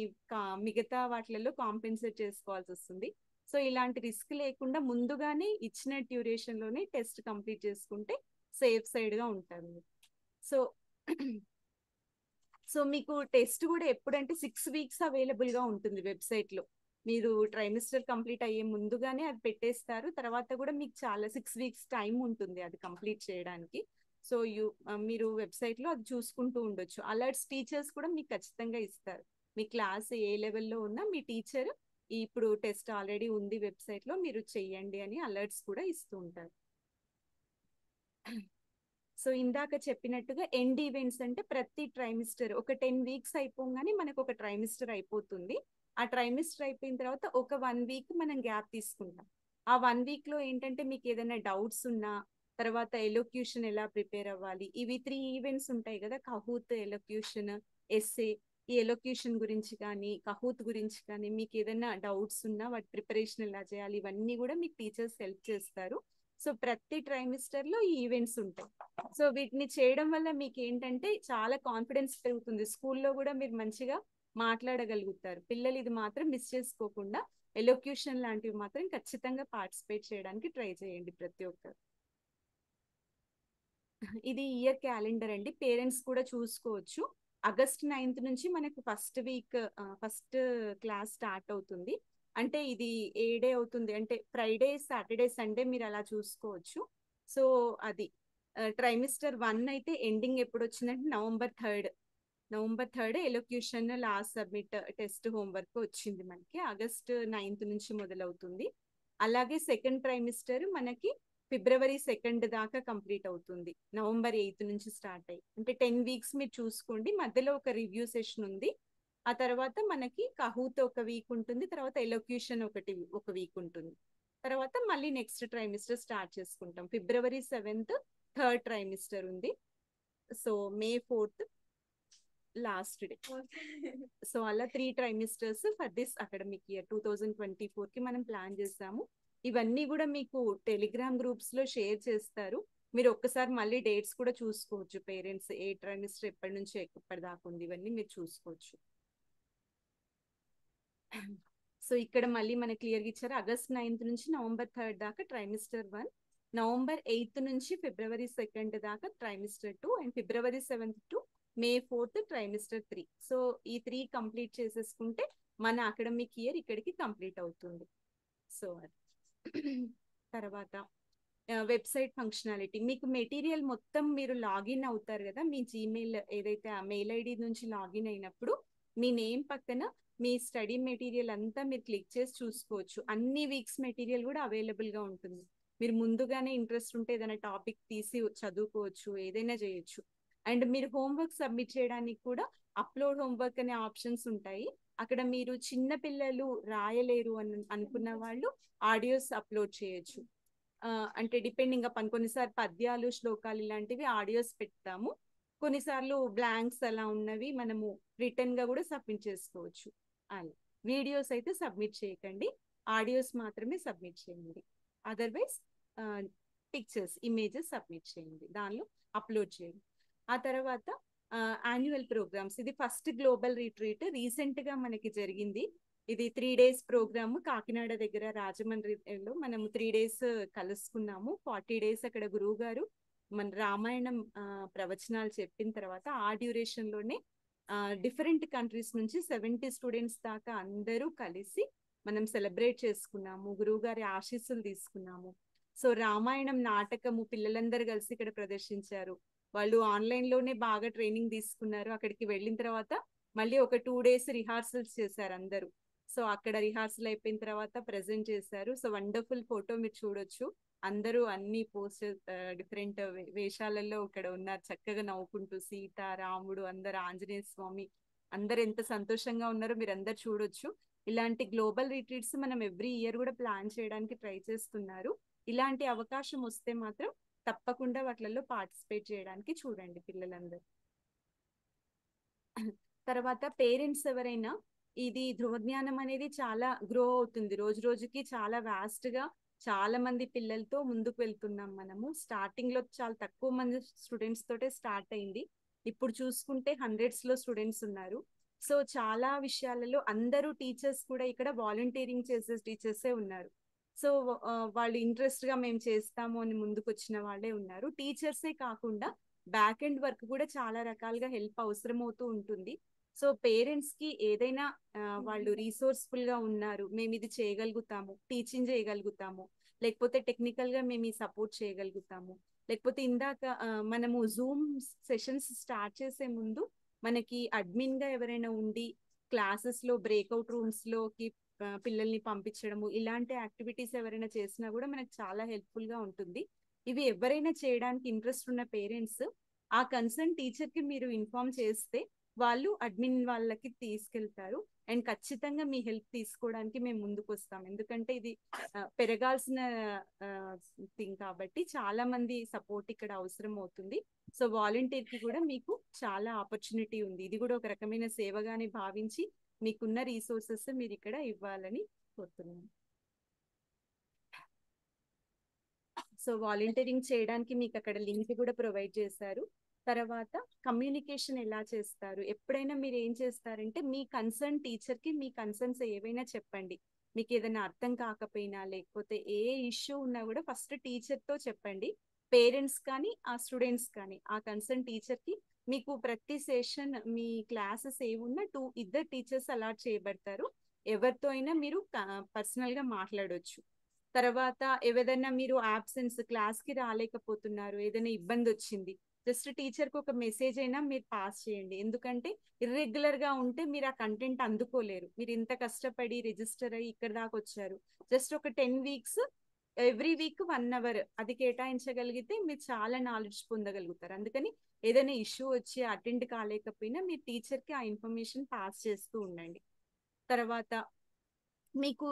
Speaker 2: మిగతా వాటిలలో కాంపెన్సేట్ చేసుకోవాల్సి వస్తుంది. సో ఇలాంటి రిస్క్ లేకుండా ముందుగానే ఇచ్చిన డ్యూరేషన్ లోనే టెస్ట్ కంప్లీట్ చేసుకుంటే సేఫ్ సైడ్ గా ఉంటారు. సో మీకు టెస్ట్ కూడా ఎప్పుడంటే 6 వీక్స్ అవైలబుల్ గా ఉంటుంది వెబ్సైట్ లో. మీరు ట్రైమిస్టర్ కంప్లీట్ అయ్యే ముందుగానే అది పెట్టేస్తారు. తర్వాత కూడా మీకు చాలా 6 వీక్స్ టైం ఉంటుంది అది కంప్లీట్ చేయడానికి. సో మీరు వెబ్సైట్ లో అది చూసుకుంటూ ఉండొచ్చు. అలర్ట్స్ టీచర్స్ కూడా మీకు ఖచ్చితంగా ఇస్తారు. మీ క్లాస్ ఏ లెవెల్లో ఉన్నా మీ టీచర్ ఇప్పుడు టెస్ట్ ఆల్రెడీ ఉంది వెబ్సైట్ లో, మీరు చెయ్యండి అని అలర్ట్స్ కూడా ఇస్తూ ఉంటారు. సో ఇందాక చెప్పినట్టుగా ఎండ్ ఈవెంట్స్ అంటే ప్రతి ట్రైమిస్టర్ ఒక 10 వీక్స్ అయిపోగానే మనకు ఒక ట్రైమిస్టర్ అయిపోతుంది. ఆ ట్రైమిస్టర్ అయిపోయిన తర్వాత ఒక 1 వీక్ మనం గ్యాప్ తీసుకుంటాం. ఆ 1 వీక్ లో ఏంటంటే మీకు ఏదైనా డౌట్స్ ఉన్నా, తర్వాత ఎలోక్యూషన్ ఎలా ప్రిపేర్ అవ్వాలి, ఇవి 3 ఈవెంట్స్ ఉంటాయి కదా, కహూత్, ఎలోక్యూషన్, ఎస్ఏ. ఈ ఎలోక్యూషన్ గురించి కానీ కహూత్ గురించి కానీ మీకు ఏదైనా డౌట్స్ ఉన్నా వాటి ప్రిపరేషన్ ఎలా చేయాలి, ఇవన్నీ కూడా మీకు టీచర్స్ హెల్ప్ చేస్తారు. సో ప్రతి ట్రైమిస్టర్ లో ఈ ఈవెంట్స్ ఉంటాయి. సో వీటిని చేయడం వల్ల మీకు ఏంటంటే చాలా కాన్ఫిడెన్స్ పెరుగుతుంది. స్కూల్లో కూడా మీరు మంచిగా మాట్లాడగలుగుతారు. పిల్లలు ఇది మాత్రం మిస్ చేసుకోకుండా ఎలోక్యూషన్ లాంటివి మాత్రం ఖచ్చితంగా పార్టిసిపేట్ చేయడానికి ట్రై చేయండి ప్రతి ఒక్కరు. ఇది ఇయర్ క్యాలెండర్ అండి, పేరెంట్స్ కూడా చూసుకోవచ్చు. ఆగస్ట్ 9th నుంచి మనకు ఫస్ట్ క్లాస్ స్టార్ట్ అవుతుంది. అంటే ఇది ఏ డే అవుతుంది అంటే ఫ్రైడే, సాటర్డే, సండే మీరు అలా చూసుకోవచ్చు. సో అది ట్రైమిస్టర్ 1 అయితే ఎండింగ్ ఎప్పుడు వచ్చిందంటే November 3 elocution last submit test homework వచ్చింది మనకి. ఆగస్ట్ 9th నుంచి మొదలవుతుంది. అలాగే సెకండ్ ట్రైమిస్టర్ మనకి ఫిబ్రవరి 2 దాకా కంప్లీట్ అవుతుంది. నవంబర్ 8 నుంచి స్టార్ట్ అయ్యి అంటే 10 వీక్స్ మీరు చూసుకోండి. మధ్యలో ఒక రివ్యూ సెషన్ ఉంది. ఆ తర్వాత మనకి కహూత్ ఒక వీక్ ఉంటుంది, తర్వాత ఎలోక్యూషన్ ఒక వీక్ ఉంటుంది. తర్వాత మళ్ళీ నెక్స్ట్ ట్రైమిస్టర్ స్టార్ట్ చేసుకుంటాం. ఫిబ్రవరి 7th థర్డ్ ట్రైమిస్టర్ ఉంది. సో మే 4th లాస్ట్ డే. సో అలా 3 trimesters for this academic year 2024 కి మనం ప్లాన్ చేస్తాము. ఇవన్నీ కూడా మీకు టెలిగ్రామ్ గ్రూప్స్ లో షేర్ చేస్తారు. మీరు ఒక్కసారి మళ్ళీ డేట్స్ కూడా చూసుకోవచ్చు. పేరెంట్స్ ఏ ట్రైమిస్టర్ ఎప్పటి నుంచి ఎప్పటి దాకా ఉంది ఇవన్నీ మీరు చూసుకోవచ్చు. సో ఇక్కడ మళ్ళీ మనకి క్లియర్గా ఇచ్చారు. ఆగస్ట్ 9th నుంచి నవంబర్ 3 దాకా ట్రైమిస్టర్ 1, నవంబర్ 8th నుంచి ఫిబ్రవరి 2 దాకా trimester 2, and February 7th to May 4th trimester 3. So ఈ 3 కంప్లీట్ చేసేసుకుంటే మన అకాడమిక్ ఇయర్ ఇక్కడికి కంప్లీట్ అవుతుంది. సో తర్వాత వెబ్సైట్ ఫంక్షనాలిటీ, మీకు మెటీరియల్ మొత్తం మీరు లాగిన్ అవుతారు కదా, మీ జీమెయిల్ ఏదైతే ఆ మెయిల్ ఐడి నుంచి లాగిన్ అయినప్పుడు మీ నేమ్ పక్కన మీ స్టడీ మెటీరియల్ అంతా మీరు క్లిక్ చేసి చూసుకోవచ్చు. అన్ని వీక్స్ మెటీరియల్ కూడా అవైలబుల్ గా ఉంటుంది. మీరు ముందుగానే ఇంట్రెస్ట్ ఉంటే ఏదైనా టాపిక్ తీసి చదువుకోవచ్చు, ఏదైనా చేయొచ్చు. అండ్ మీరు హోంవర్క్ సబ్మిట్ చేయడానికి కూడా అప్లోడ్ హోంవర్క్ అనే ఆప్షన్స్ ఉంటాయి. అక్కడ మీరు చిన్న పిల్లలు రాయలేరు అని అనుకున్న వాళ్ళు ఆడియోస్ అప్లోడ్ చేయొచ్చు. అంటే డిపెండింగ్ అపాన్ కొన్నిసార్లు పద్యాలు, శ్లోకాలు ఇలాంటివి ఆడియోస్ పెడతాము. కొన్నిసార్లు బ్లాంక్స్ అలా ఉన్నవి మనము రిటర్న్ గా కూడా సబ్మిట్ చేసుకోవచ్చు. అలా వీడియోస్ అయితే సబ్మిట్ చేయకండి, ఆడియోస్ మాత్రమే సబ్మిట్ చేయండి. అదర్వైజ్ పిక్చర్స్, ఇమేజెస్ సబ్మిట్ చేయండి, దానిలో అప్లోడ్ చేయండి. ఆ తర్వాత యాన్యువల్ ప్రోగ్రామ్స్, ఇది ఫస్ట్ గ్లోబల్ రిట్రీట్ రీసెంట్ గా మనకి జరిగింది. ఇది 3 days ప్రోగ్రామ్ కాకినాడ దగ్గర రాజమండ్రిలో మనం 3 days కలుసుకున్నాము. 40 days అక్కడ గురువు గారు మన రామాయణం ప్రవచనాలు చెప్పిన తర్వాత ఆ డ్యూరేషన్ లోనే డిఫరెంట్ కంట్రీస్ నుంచి 70 స్టూడెంట్స్ దాకా అందరూ కలిసి మనం సెలబ్రేట్ చేసుకున్నాము. గురువు గారి ఆశీస్సులు తీసుకున్నాము. సో రామాయణం నాటకము పిల్లలందరూ కలిసి ఇక్కడ ప్రదర్శించారు. వాళ్ళు ఆన్లైన్ లోనే బాగా ట్రైనింగ్ తీసుకున్నారు. అక్కడికి వెళ్ళిన తర్వాత మళ్ళీ ఒక 2 days రిహార్సల్స్ చేశారు అందరూ. సో అక్కడ రిహార్సల్ అయిపోయిన తర్వాత ప్రెజెంట్ చేశారు. సో వండర్ఫుల్ ఫోటో మీరు చూడొచ్చు. అందరూ అన్ని పోస్టర్ డిఫరెంట్ వేషాలలో ఇక్కడ ఉన్నారు, చక్కగా నవ్వుకుంటూ. సీత, రాముడు, అందరు ఆంజనేయ స్వామి, అందరు ఎంత సంతోషంగా ఉన్నారో మీరు అందరు చూడొచ్చు. ఇలాంటి గ్లోబల్ రిట్రీట్స్ మనం ఎవ్రీ ఇయర్ కూడా ప్లాన్ చేయడానికి ట్రై చేస్తున్నారు. ఇలాంటి అవకాశం వస్తే మాత్రం తప్పకుండా వాటిలలో పార్టిసిపేట్ చేయడానికి చూడండి పిల్లలందరూ. తర్వాత పేరెంట్స్ ఎవరైనా, ఇది ధృవజ్ఞానం అనేది చాలా గ్రో అవుతుంది రోజు రోజుకి, చాలా వాస్ట్ గా చాలా మంది పిల్లలతో ముందుకు వెళ్తున్నాం మనము. స్టార్టింగ్ లో చాలా తక్కువ మంది స్టూడెంట్స్ తోటే స్టార్ట్ అయింది. ఇప్పుడు చూసుకుంటే హండ్రెడ్స్ లో స్టూడెంట్స్ ఉన్నారు. సో చాలా విషయాలలో అందరూ టీచర్స్ కూడా ఇక్కడ వాలంటీరింగ్ చేసే టీచర్సే ఉన్నారు. సో వాళ్ళు ఇంట్రెస్ట్ గా మేము చేస్తాము అని ముందుకు వచ్చిన వాళ్ళే ఉన్నారు. టీచర్సే కాకుండా బ్యాక్ ఎండ్ వర్క్ కూడా చాలా రకాలుగా హెల్ప్ అవసరం అవుతూ ఉంటుంది. సో పేరెంట్స్ కి ఏదైనా వాళ్ళు రీసోర్స్ఫుల్ గా ఉన్నారు, మేము ఇది చేయగలుగుతాము, టీచింగ్ చేయగలుగుతాము, లేకపోతే టెక్నికల్ గా మేము ఈ సపోర్ట్ చేయగలుగుతాము, లేకపోతే ఇందాక మనము జూమ్ సెషన్స్ స్టార్ట్ చేసే ముందు మనకి అడ్మిన్ గా ఎవరైనా ఉండి క్లాసెస్ లో బ్రేక్అవుట్ రూమ్స్ లోకి పిల్లల్ని పంపించడము, ఇలాంటి యాక్టివిటీస్ ఎవరైనా చేసినా కూడా మనకు చాలా హెల్ప్ఫుల్ గా ఉంటుంది. ఇవి ఎవరైనా చేయడానికి ఇంట్రెస్ట్ ఉన్న పేరెంట్స్ ఆ కన్సర్న్ టీచర్ కి మీరు ఇన్ఫార్మ్ చేస్తే వాళ్ళు అడ్మిన్ వాళ్ళకి తీసుకెళ్తారు. అండ్ ఖచ్చితంగా మీ హెల్ప్ తీసుకోవడానికి మేము ముందుకు వస్తాం. ఎందుకంటే ఇది పెరగాల్సిన థింగ్ కాబట్టి చాలా మంది సపోర్ట్ ఇక్కడ అవసరం అవుతుంది. సో వాలంటీర్ కి కూడా మీకు చాలా ఆపర్చునిటీ ఉంది. ఇది కూడా ఒక రకమైన సేవగానే భావించి మీకున్న రీసోర్సెస్ మీరు ఇక్కడ ఇవ్వాలని కోరుతున్నాను. సో వాలంటీరింగ్ చేయడానికి మీకు అక్కడ లింక్ కూడా ప్రొవైడ్ చేశారు. తర్వాత కమ్యూనికేషన్ ఎలా చేస్తారు, ఎప్పుడైనా మీరు ఏం చేస్తారంటే మీ కన్సర్న్ టీచర్ కి మీ కన్సర్న్స్ ఏవైనా చెప్పండి. మీకు ఏదైనా అర్థం కాకపోయినా లేకపోతే ఏ ఇష్యూ ఉన్నా కూడా ఫస్ట్ టీచర్ తో చెప్పండి. పేరెంట్స్ కానీ ఆ స్టూడెంట్స్ కానీ ఆ కన్సర్న్ టీచర్ కి మీకు ప్రతి సెషన్ మీ క్లాసెస్ ఏమున్నా ఇద్దరు టీచర్స్ అలాట్ చేయబడతారు. ఎవరితో అయినా మీరు పర్సనల్ గా మాట్లాడొచ్చు. తర్వాత ఏదైనా మీరు ఆబ్సెన్స్ క్లాస్ కి రాలేకపోతున్నారు, ఏదైనా ఇబ్బంది వచ్చింది, జస్ట్ టీచర్ కి ఒక మెసేజ్ అయినా మీరు పాస్ చేయండి. ఎందుకంటే ఇర్రెగ్యులర్ గా ఉంటే మీరు ఆ కంటెంట్ అందుకోలేరు. మీరు ఇంత కష్టపడి రిజిస్టర్ అయ్యి ఇక్కడ దాకా వచ్చారు, జస్ట్ ఒక 10 weeks ఎవ్రీ వీక్ 1 hour అది కేటాయించగలిగితే మీరు చాలా నాలెడ్జ్ పొందగలుగుతారు. అందుకని ఏదైనా ఇష్యూ వచ్చి అటెండ్ కాలేకపోయినా మీ టీచర్ కి ఆ ఇన్ఫర్మేషన్ పాస్ చేస్తూ ఉండండి. తర్వాత మీకు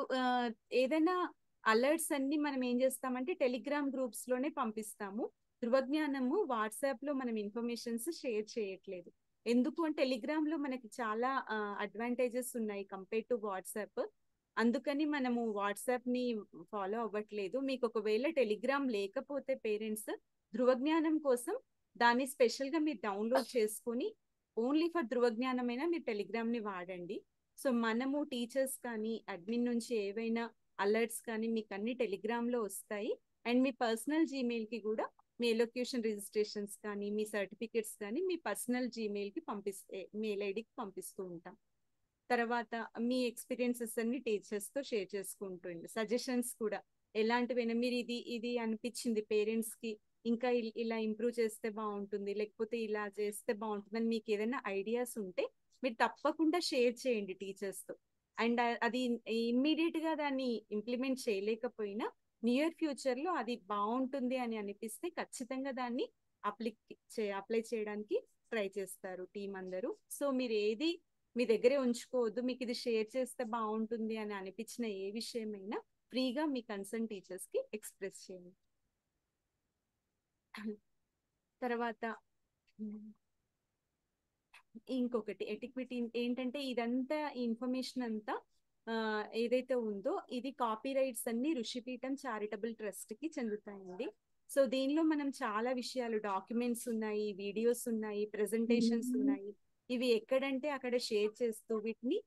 Speaker 2: ఏదైనా అలర్ట్స్ అన్ని మనం ఏం చేస్తామంటే టెలిగ్రామ్ గ్రూప్స్ లోనే పంపిస్తాము. ధృవజ్ఞానము వాట్సాప్ లో మనం ఇన్ఫర్మేషన్స్ షేర్ చేయట్లేదు. ఎందుకు అంటే టెలిగ్రామ్ లో మనకి చాలా అడ్వాంటేజెస్ ఉన్నాయి కంపేర్ టు వాట్సాప్. అందుకని మనము వాట్సాప్ ని ఫాలో అవ్వట్లేదు. మీకు ఒకవేళ టెలిగ్రామ్ లేకపోతే పేరెంట్స్ ధృవజ్ఞానం కోసం దాన్ని స్పెషల్ గా మీరు డౌన్లోడ్ చేసుకొని ఓన్లీ ఫర్ ధృవజ్ఞానమైనా మీరు టెలిగ్రామ్ ని వాడండి. సో మనము టీచర్స్ కానీ అడ్మిన్ నుంచి ఏవైనా అలర్ట్స్ కానీ మీకు అన్ని టెలిగ్రామ్ లో వస్తాయి. అండ్ మీ పర్సనల్ జీమెయిల్ కి కూడా మీ ఎలొక్యూషన్ రిజిస్ట్రేషన్స్ కానీ మీ సర్టిఫికెట్స్ కానీ మీ పర్సనల్ జీమెయిల్ కి మెయిల్ ఐడికి పంపిస్తూ ఉంటాం. తర్వాత మీ ఎక్స్పీరియన్సెస్ అన్ని టీచర్స్ తో షేర్ చేసుకుంటుంది. సజెషన్స్ కూడా ఎలాంటివైనా మీరు ఇది అనిపించింది పేరెంట్స్ కి, ఇంకా ఇలా ఇంప్రూవ్ చేస్తే బాగుంటుంది, లేకపోతే ఇలా చేస్తే బాగుంటుంది అని మీకు ఏదైనా ఐడియాస్ ఉంటే మీరు తప్పకుండా షేర్ చేయండి టీచర్స్ తో. అండ్ అది ఇమ్మీడియట్ గా దాన్ని ఇంప్లిమెంట్ చేయలేకపోయినా నియర్ ఫ్యూచర్ లో అది బాగుంటుంది అని అనిపిస్తే ఖచ్చితంగా దాన్ని అప్లై చేయడానికి ట్రై చేస్తారు టీం అందరూ. సో మీరు ఏది మీ దగ్గరే ఉంచుకోవద్దు. మీకు ఇది షేర్ చేస్తే బాగుంటుంది అని అనిపించిన ఏ విషయమైనా ఫ్రీగా మీ కన్సర్న్ టీచర్స్ కి ఎక్స్ప్రెస్ చేయండి. తర్వాత ఇంకొకటి ఎటిక్విటీ ఏంటంటే ఇదంతా ఇన్ఫర్మేషన్ అంతా ఏదైతే ఉందో ఇది కాపీ రైట్స్ అన్ని ఋషిపీఠం చారిటబుల్ ట్రస్ట్ కి చెందుతాయండి. సో దీనిలో మనం చాలా విషయాలు, డాక్యుమెంట్స్ ఉన్నాయి, వీడియోస్ ఉన్నాయి, ప్రెజెంటేషన్స్ ఉన్నాయి. ఇవి ఎక్కడంటే అక్కడ షేర్ చేస్తూ వీటిని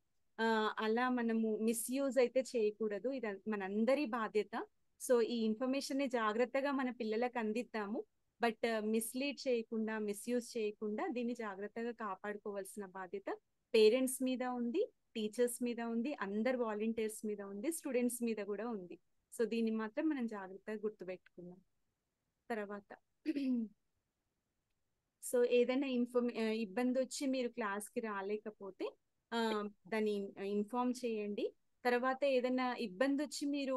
Speaker 2: అలా మనము మిస్యూజ్ అయితే చేయకూడదు. ఇది మనందరి బాధ్యత. సో ఈ ఇన్ఫర్మేషన్ ని జాగ్రత్తగా మన పిల్లలకు అందిద్దాము. బట్ మిస్లీడ్ చేయకుండా, మిస్యూజ్ చేయకుండా దీన్ని జాగ్రత్తగా కాపాడుకోవాల్సిన బాధ్యత పేరెంట్స్ మీద ఉంది, టీచర్స్ మీద ఉంది, అందరు వాలంటీర్స్ మీద ఉంది, స్టూడెంట్స్ మీద కూడా ఉంది. సో దీన్ని మాత్రం మనం జాగ్రత్తగా గుర్తుపెట్టుకుందాం. తర్వాత సో ఏదైనా ఇబ్బంది వచ్చి మీరు క్లాస్కి రాలేకపోతే దాన్ని ఇన్ఫార్మ్ చేయండి. తర్వాత ఏదైనా ఇబ్బంది వచ్చి మీరు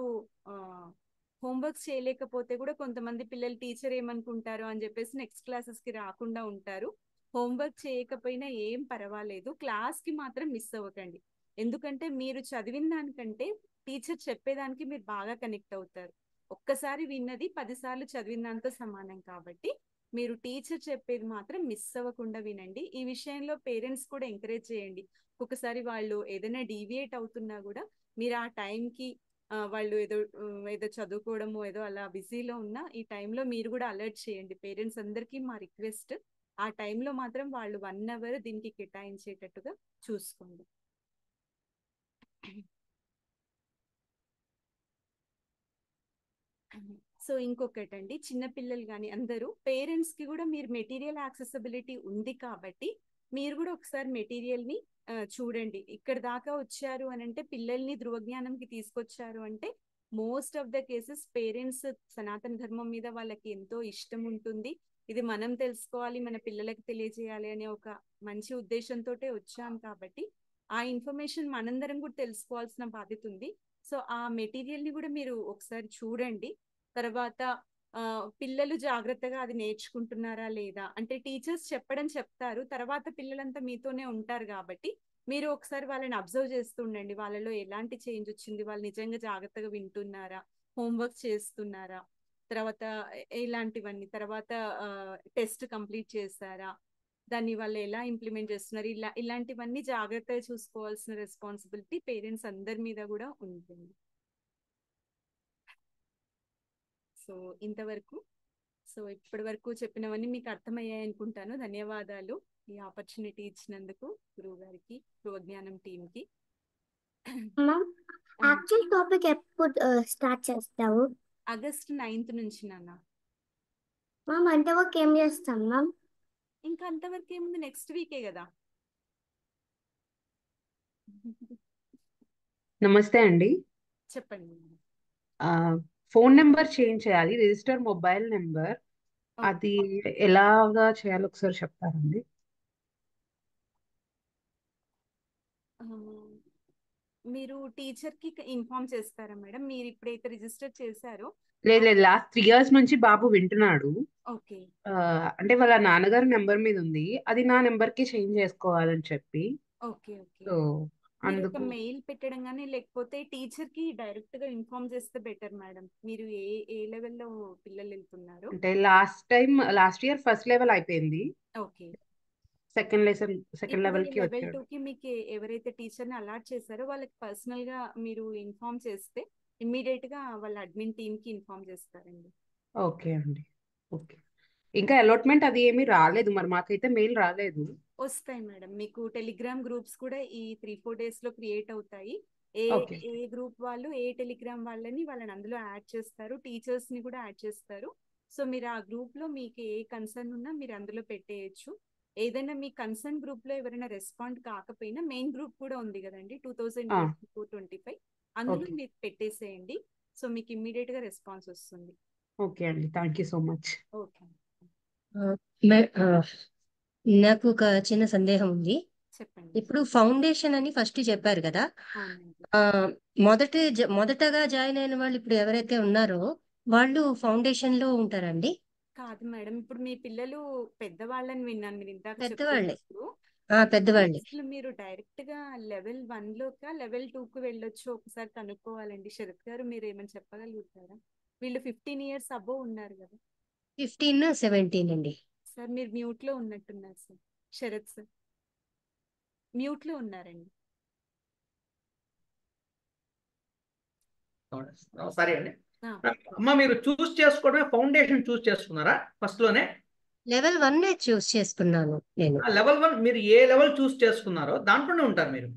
Speaker 2: హోంవర్క్స్ చేయలేకపోతే కూడా కొంతమంది పిల్లలు టీచర్ ఏమనుకుంటారు అని చెప్పేసి నెక్స్ట్ క్లాసెస్కి రాకుండా ఉంటారు. హోంవర్క్ చేయకపోయినా ఏం పర్వాలేదు, క్లాస్కి మాత్రం మిస్ అవ్వకండి. ఎందుకంటే మీరు చదివిన దానికంటే టీచర్ చెప్పేదానికి మీరు బాగా కనెక్ట్ అవుతారు. ఒక్కసారి విన్నది 10 సార్లు చదివిన దాంతో సమానం కాబట్టి మీరు టీచర్ చెప్పేది మాత్రం మిస్ అవ్వకుండా వినండి. ఈ విషయంలో పేరెంట్స్ కూడా ఎంకరేజ్ చేయండి. ఒక్కొక్కసారి వాళ్ళు ఏదైనా డీవియేట్ అవుతున్నా కూడా మీరు ఆ టైంకి వాళ్ళు ఏదో చదువుకోవడము ఏదో అలా బిజీలో ఉన్నా ఈ టైంలో మీరు కూడా అలర్ట్ చేయండి. పేరెంట్స్ అందరికీ మా రిక్వెస్ట్, ఆ టైంలో మాత్రం వాళ్ళు 1 అవర్ దీనికి కేటాయించేటట్టుగా చూసుకోండి. సో ఇంకొకటండి, చిన్నపిల్లలు కానీ అందరూ పేరెంట్స్కి కూడా మీరు మెటీరియల్ యాక్సెసిబిలిటీ ఉంది కాబట్టి మీరు కూడా ఒకసారి మెటీరియల్ని చూడండి. ఇక్కడ దాకా వచ్చారు అని అంటే పిల్లల్ని ధృవజ్ఞానంకి తీసుకొచ్చారు అంటే most of the cases parents సనాతన ధర్మం మీద వాళ్ళకి ఎంతో ఇష్టం ఉంటుంది. ఇది మనం తెలుసుకోవాలి, మన పిల్లలకి తెలియజేయాలి అనే ఒక మంచి ఉద్దేశంతో వచ్చాం కాబట్టి ఆ ఇన్ఫర్మేషన్ మనందరం కూడా తెలుసుకోవాల్సిన బాధ్యత ఉంది. సో ఆ మెటీరియల్ని కూడా మీరు ఒకసారి చూడండి. తర్వాత పిల్లలు జాగ్రత్తగా అది నేర్చుకుంటున్నారా లేదా అంటే టీచర్స్ చెప్తారు, తర్వాత పిల్లలంతా మీతోనే ఉంటారు కాబట్టి మీరు ఒకసారి వాళ్ళని అబ్జర్వ్ చేస్తూ ఉండండి. వాళ్ళలో ఎలాంటి చేంజ్ వచ్చింది, వాళ్ళు నిజంగా జాగ్రత్తగా వింటున్నారా, హోంవర్క్ చేస్తున్నారా, తర్వాత ఇలాంటివన్నీ, తర్వాత టెస్ట్ కంప్లీట్ చేస్తారా, దాన్ని వాళ్ళు ఎలా ఇంప్లిమెంట్ చేస్తున్నారు, ఇలాంటివన్నీ జాగ్రత్తగా చూసుకోవాల్సిన రెస్పాన్సిబిలిటీ పేరెంట్స్ అందరి మీద కూడా ఉంటుంది. సో ఇంతవరకు, సో ఇప్పటి వరకు చెప్పినవన్నీ మీకు అర్థమయ్యాయి అనుకుంటాను. ధన్యవాదాలు ఈ ఆపర్చునిటీ ఇచ్చినందుకు గురువు గారికి, ధృవజ్ఞానం టీంకి.
Speaker 4: మ్యామ్, యాక్చువల్ టాపిక్ ఎప్పుడు స్టార్ట్ చేస్తావు?
Speaker 2: ఆగస్ట్ 9th నుంచి నాన్న.
Speaker 4: మ్యామ్, అంతవరకు ఏం చేస్తాం మ్యామ్?
Speaker 2: ఇంకా అంతవరకు ఏముంది, నెక్స్ట్ వీకే కదా.
Speaker 5: నమస్తే అండి.
Speaker 2: చెప్పండి.
Speaker 5: ఫోన్ నెంబర్ చేంజ్ చేయాలి, రిజిస్టర్ మొబైల్ నెంబర్. అది ఎలాగా చేయాలో ఒకసారి చెప్తారండి?
Speaker 2: మీరు టీచర్ కి ఇన్ఫార్మ్ చేస్తారా మేడం? మీరు ఇప్పుడైతే రిజిస్టర్ చేశారో?
Speaker 5: లేదు లేదు, లాస్ట్ 3 years నుంచి బాబు వింటున్నాడు.
Speaker 2: ఓకే.
Speaker 5: అంటే వాళ్ళ నాన్నగారి నెంబర్ మీద ఉంది, అది నా నెంబర్ కి చేంజ్ చేసుకోవాలని చెప్పి.
Speaker 2: Okay okay.
Speaker 5: సో
Speaker 2: మీరు ఒక
Speaker 5: అందుకు
Speaker 2: మెయిల్ పెట్టడం కానీ లేకపోతే టీచర్ కి డైరెక్ట్ గా ఇన్ఫార్మ్ చేస్తే బెటర్ మేడం. మీరు ఏ లెవెల్లో పిల్లలు వెళ్తున్నారు?
Speaker 5: అంటే లాస్ట్ ఇయర్ ఫస్ట్ లెవెల్ అయిపోయింది,
Speaker 2: ఓకే.
Speaker 5: సెకండ్
Speaker 2: ఇప్పుడు
Speaker 5: లెవెల్ కి
Speaker 2: లెవెల్
Speaker 5: వచ్చాడు.
Speaker 2: 2 కి మీకు ఎవరైతే టీచర్ ని అలాట్ చేశారో వాళ్ళకి పర్సనల్ గా మీరు ఇన్ఫార్మ్ చేస్తే ఇమ్మీడియట్ గా వాళ్ళ అడ్మిన్ టీమ్ కి ఇన్ఫార్మ్ చేస్తారండి.
Speaker 5: ఓకే అండి. ఓకే, ఇంకా అలాట్మెంట్ అది ఏమీ రాలేదు, మరి మాకైతే మెయిల్ రాలేదు.
Speaker 2: వస్తాయి మేడం, మీకు టెలిగ్రామ్ గ్రూప్స్ కూడా ఈ 3-4 days లో క్రియేట్ అవుతాయి.
Speaker 5: ఓకే
Speaker 2: ఏ గ్రూప్ వాళ్ళు ఏ టెలిగ్రామ్ వాళ్ళని అందులో యాడ్ చేస్తారు, టీచర్స్ ని కూడా యాడ్ చేస్తారు. సో మీరు ఆ గ్రూప్ లో మీకు ఏ కన్సర్న్ ఉన్నా మీరు అందులో పెట్టేయచ్చు. ఏదైనా మీ కన్సర్న్ గ్రూప్ లో ఎవరైనా రెస్పాండ్ కాకపోయినా మెయిన్ గ్రూప్ కూడా ఉంది కదండి 2024-25, అందులో
Speaker 5: ఓకే
Speaker 2: మీరు పెట్టేసేయండి. సో మీకు ఇమ్మీడియట్ గా రెస్పాన్స్ వస్తుంది.
Speaker 5: ఓకే అండి, thank you so much.
Speaker 2: Okay.
Speaker 6: నాకు ఒక చిన్న సందేహం ఉంది.
Speaker 2: చెప్పండి.
Speaker 6: ఇప్పుడు ఫౌండేషన్ అని ఫస్ట్ చెప్పారు కదా,
Speaker 2: అవునండి.
Speaker 6: మొదటగా జాయిన్ అయిన వాళ్ళు ఇప్పుడు ఎవరైతే ఉన్నారో వాళ్ళు ఫౌండేషన్ లో ఉంటారండి?
Speaker 2: కాదు మేడం, ఇప్పుడు మీ పిల్లలు పెద్దవాళ్ళని విన్నాను మీరు ఇందాక
Speaker 6: పెద్దవాళ్ళే.
Speaker 2: చెప్తున్నప్పుడు.
Speaker 6: పెద్దవాళ్ళే.
Speaker 2: అసలు మీరు డైరెక్ట్ గా లెవెల్ 1 లోకా లెవెల్ 2 కు వెళ్ళొచ్చు ఒకసారి కనుక్కోవాలండి. శరత్ గారు మీరు ఏమైనా చెప్పగలుగుతారా? వీళ్ళు 15 years అబోవ్ ఉన్నారు కదా.
Speaker 6: 15, 17 అండి.
Speaker 2: సార్ మీరు మ్యూట్ లో ఉన్నట్టున్నారు సార్. శరత్ సార్ మ్యూట్ లో ఉన్నారండి.
Speaker 1: సరే అండి. అమ్మ, మీరు చూస్ చేసుకోవడమే ఫౌండేషన్ చూస్ చేసుకున్నారా ఫస్ట్ లోనే?
Speaker 6: లెవెల్ 1 చూస్ చేసుకున్నాను నేను.
Speaker 1: లెవెల్ 1 మీరు ఏ లెవెల్ చూస్ చేసుకున్నారో దాంట్లోనే ఉంటారు మీరు,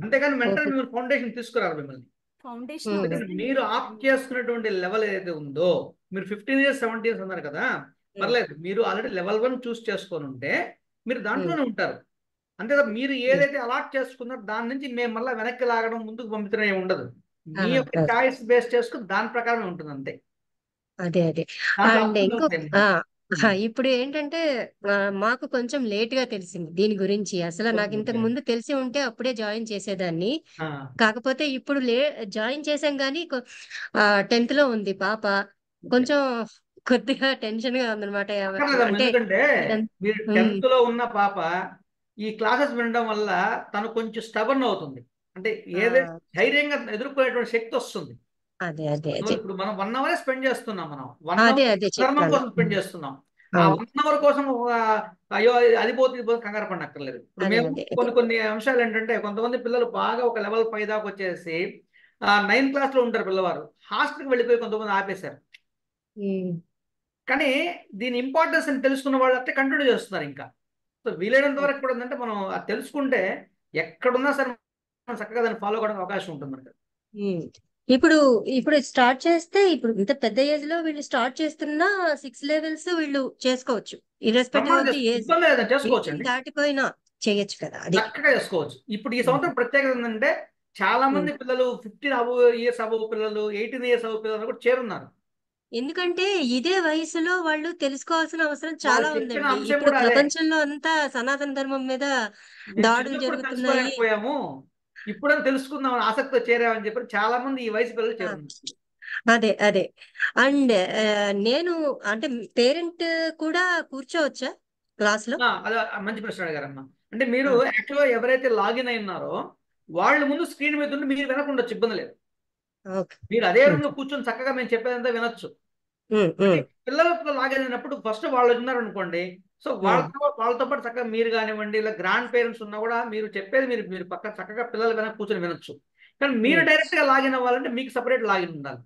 Speaker 1: అంతేగాని వెంటనే మిమ్మల్ని ఫౌండేషన్ తీసుకురారు మిమ్మల్ని.
Speaker 2: ఫౌండేషన్
Speaker 1: మీరు ఆప్ట్ చేసుకున్నటువంటి లెవెల్ ఏదైతే ఉందో, మీరు 15 years 17 years అన్నారు కదా, పర్లేదు, మీరు ఆల్రెడీ లెవెల్ 1 చూస్ చేసుకొని ఉంటే మీరు దాంట్లోనే ఉంటారు. అంతేగా మీరు ఏదైతే అలాట్ చేసుకున్నారో దాని నుంచి మేము మళ్ళీ వెనక్కి లాగడం ముందుకు పంపించడం ఏమి ఉండదు. మీ యొక్క చాయిస్ బేస్ చేసుకుని దాని ప్రకారం ఉంటుంది అంతే.
Speaker 6: అదే
Speaker 1: దాంట్లో
Speaker 6: అండ్
Speaker 1: options ఉంటాయి మీకు.
Speaker 6: ఇప్పుడు ఏంటంటే మాకు కొంచెం లేట్ గా తెలిసింది దీని గురించి. అసలు నాకు ఇంతకు ముందు తెలిసి ఉంటే అప్పుడే జాయిన్ చేసేదాన్ని. కాకపోతే ఇప్పుడు జాయిన్ చేసాం కానీ 10th లో ఉంది పాప. కొంచెం కొద్దిగా టెన్షన్ గా ఉందన్నమాట.
Speaker 1: అక్కర్లేదమ్మా,
Speaker 6: అంటే
Speaker 1: ఎందుకంటే
Speaker 6: ఇదంతా
Speaker 1: మీరు 10th లో ఉన్న పాప ఈ క్లాసెస్ వినడం వల్ల తను కొంచెం స్టబర్న్ అవుతుంది. అంటే ఏదైతే ధైర్యంగా ఎదుర్కొనేటువంటి శక్తి వస్తుంది.
Speaker 6: అదే అదే అదే
Speaker 1: ఇప్పుడు మనం 1 అవరే స్పెండ్ చేస్తున్నాం, మనం 1
Speaker 6: అదే
Speaker 1: అవర్
Speaker 6: అదే
Speaker 1: ధర్మం
Speaker 6: చెప్తాను.
Speaker 1: కోసం స్పెండ్ చేస్తున్నాం. ఆ
Speaker 6: అవును
Speaker 1: 1 అవర్ కోసం అయ్యో అది పోతే ఇది పోతే కంగారు పడనక్కర్లేదు. ఇప్పుడు
Speaker 6: అదే
Speaker 1: మేము
Speaker 6: అదే అదే
Speaker 1: కొన్ని కొన్ని అంశాలు ఏంటంటే, కొంతమంది పిల్లలు బాగా ఒక లెవెల్ 5 దాకా వచ్చేసి 9th క్లాస్ లో ఉంటారు పిల్లవారు, హాస్టల్కి వెళ్ళిపోయి కొంతమంది ఆపేశారు.
Speaker 6: ఉమ్.
Speaker 1: కానీ దీని ఇంపార్టెన్స్ అని తెలుసుకున్న వాళ్ళు అంటే కంటిన్యూ చేస్తున్నారు ఇంకా. సో వీలైనంత వరకు కూడా ఏంటంటే, మనం అది తెలుసుకుంటే ఎక్కడున్నా సరే మనం చక్కగా దాన్ని ఫాలో అవ్వడానికి అవకాశం ఉంటుంది మనకి.
Speaker 6: ఉమ్. ఇప్పుడు ఇప్పుడు స్టార్ట్ చేస్తే ఇప్పుడు ఇంత పెద్ద ఏజ్ లో వీళ్ళు స్టార్ట్ చేస్తున్న 6 లెవెల్స్ వీళ్ళు చేసుకోవచ్చు. ఇర్రెస్పెక్టివ్
Speaker 1: బ్రహ్మాండం
Speaker 6: ఆఫ్ ది ఏజ్,
Speaker 1: ఇబ్బంది లేదని చేసుకోవచ్చు
Speaker 6: 18
Speaker 1: అండి,
Speaker 6: దాటిపోయినా చేయొచ్చు కదా. అది
Speaker 1: చక్కగా చేసుకోవచ్చు. ఇప్పుడు ఈ సంవత్సరం ప్రత్యేకత ఏంటంటే, చాలా మంది పిల్లలు 15 ఇయర్స్ అబవ్ పిల్లలు, 18 ఇయర్స్ అబవ్ పిల్లలు కూడా చేరున్నారు.
Speaker 6: ఎందుకంటే ఇదే వయసులో వాళ్ళు తెలుసుకోవాల్సిన అవసరం
Speaker 1: వాళ్ళు
Speaker 6: చాలా
Speaker 1: చెప్పిన
Speaker 6: ఉందండి.
Speaker 1: అంశం
Speaker 6: ఇప్పుడు
Speaker 1: కూడా అదే,
Speaker 6: ప్రపంచంలో అంతా సనాతన ధర్మం మీద
Speaker 1: మేము
Speaker 6: దాడులు
Speaker 1: చిన్నప్పుడు
Speaker 6: జరుగుతున్నాయి.
Speaker 1: తెలుసుకోలేకపోయాము, ఇప్పుడని తెలుసుకుందాం అని ఆసక్తితో చేరామని చెప్పి చాలా మంది ఈ వయసు పిల్లలు
Speaker 6: ఆ,
Speaker 1: చేరున్నారు.
Speaker 6: అదే అదే. అండ్ నేను అంటే పేరెంట్ కూడా కూర్చోవచ్చా క్లాస్ లో?
Speaker 1: అదే మంచి ప్రశ్న అడిగారమ్మా. అంటే మీరు
Speaker 6: ఆ,
Speaker 1: యాక్చువల్గా ఎవరైతే లాగిన్ అయి ఉన్నారో వాళ్ళు ముందు స్క్రీన్ మీద ఉండి మీరు వినకుండొచ్చు, ఇబ్బంది లేదు.
Speaker 6: ఓకే.
Speaker 1: మీరు అదే రూమ్ లో
Speaker 6: ఓకే.
Speaker 1: కూర్చొని చక్కగా మేము చెప్పేదంతా వినొచ్చు.
Speaker 6: ఉమ్,
Speaker 1: అంటే
Speaker 6: ఉమ్,
Speaker 1: పిల్లలతో లాగిన్ అయినప్పుడు ఫస్ట్ వాళ్ళు ఉన్నారనుకోండి, సో
Speaker 6: ఉమ్,
Speaker 1: వాళ్ళతో పాటు చక్కగా మీరు కానివ్వండి, ఇలా గ్రాండ్ పేరెంట్స్ ఉన్నా కూడా మీరు చెప్పేది మీరు మీరు పక్క చక్కగా పిల్లలు వెనక కూర్చొని వినొచ్చు. కానీ మీరు
Speaker 6: ఉమ్,
Speaker 1: డైరెక్ట్ గా లాగిన్ అవ్వాలంటే మీకు సపరేట్ లాగిన్ ఉండాలి.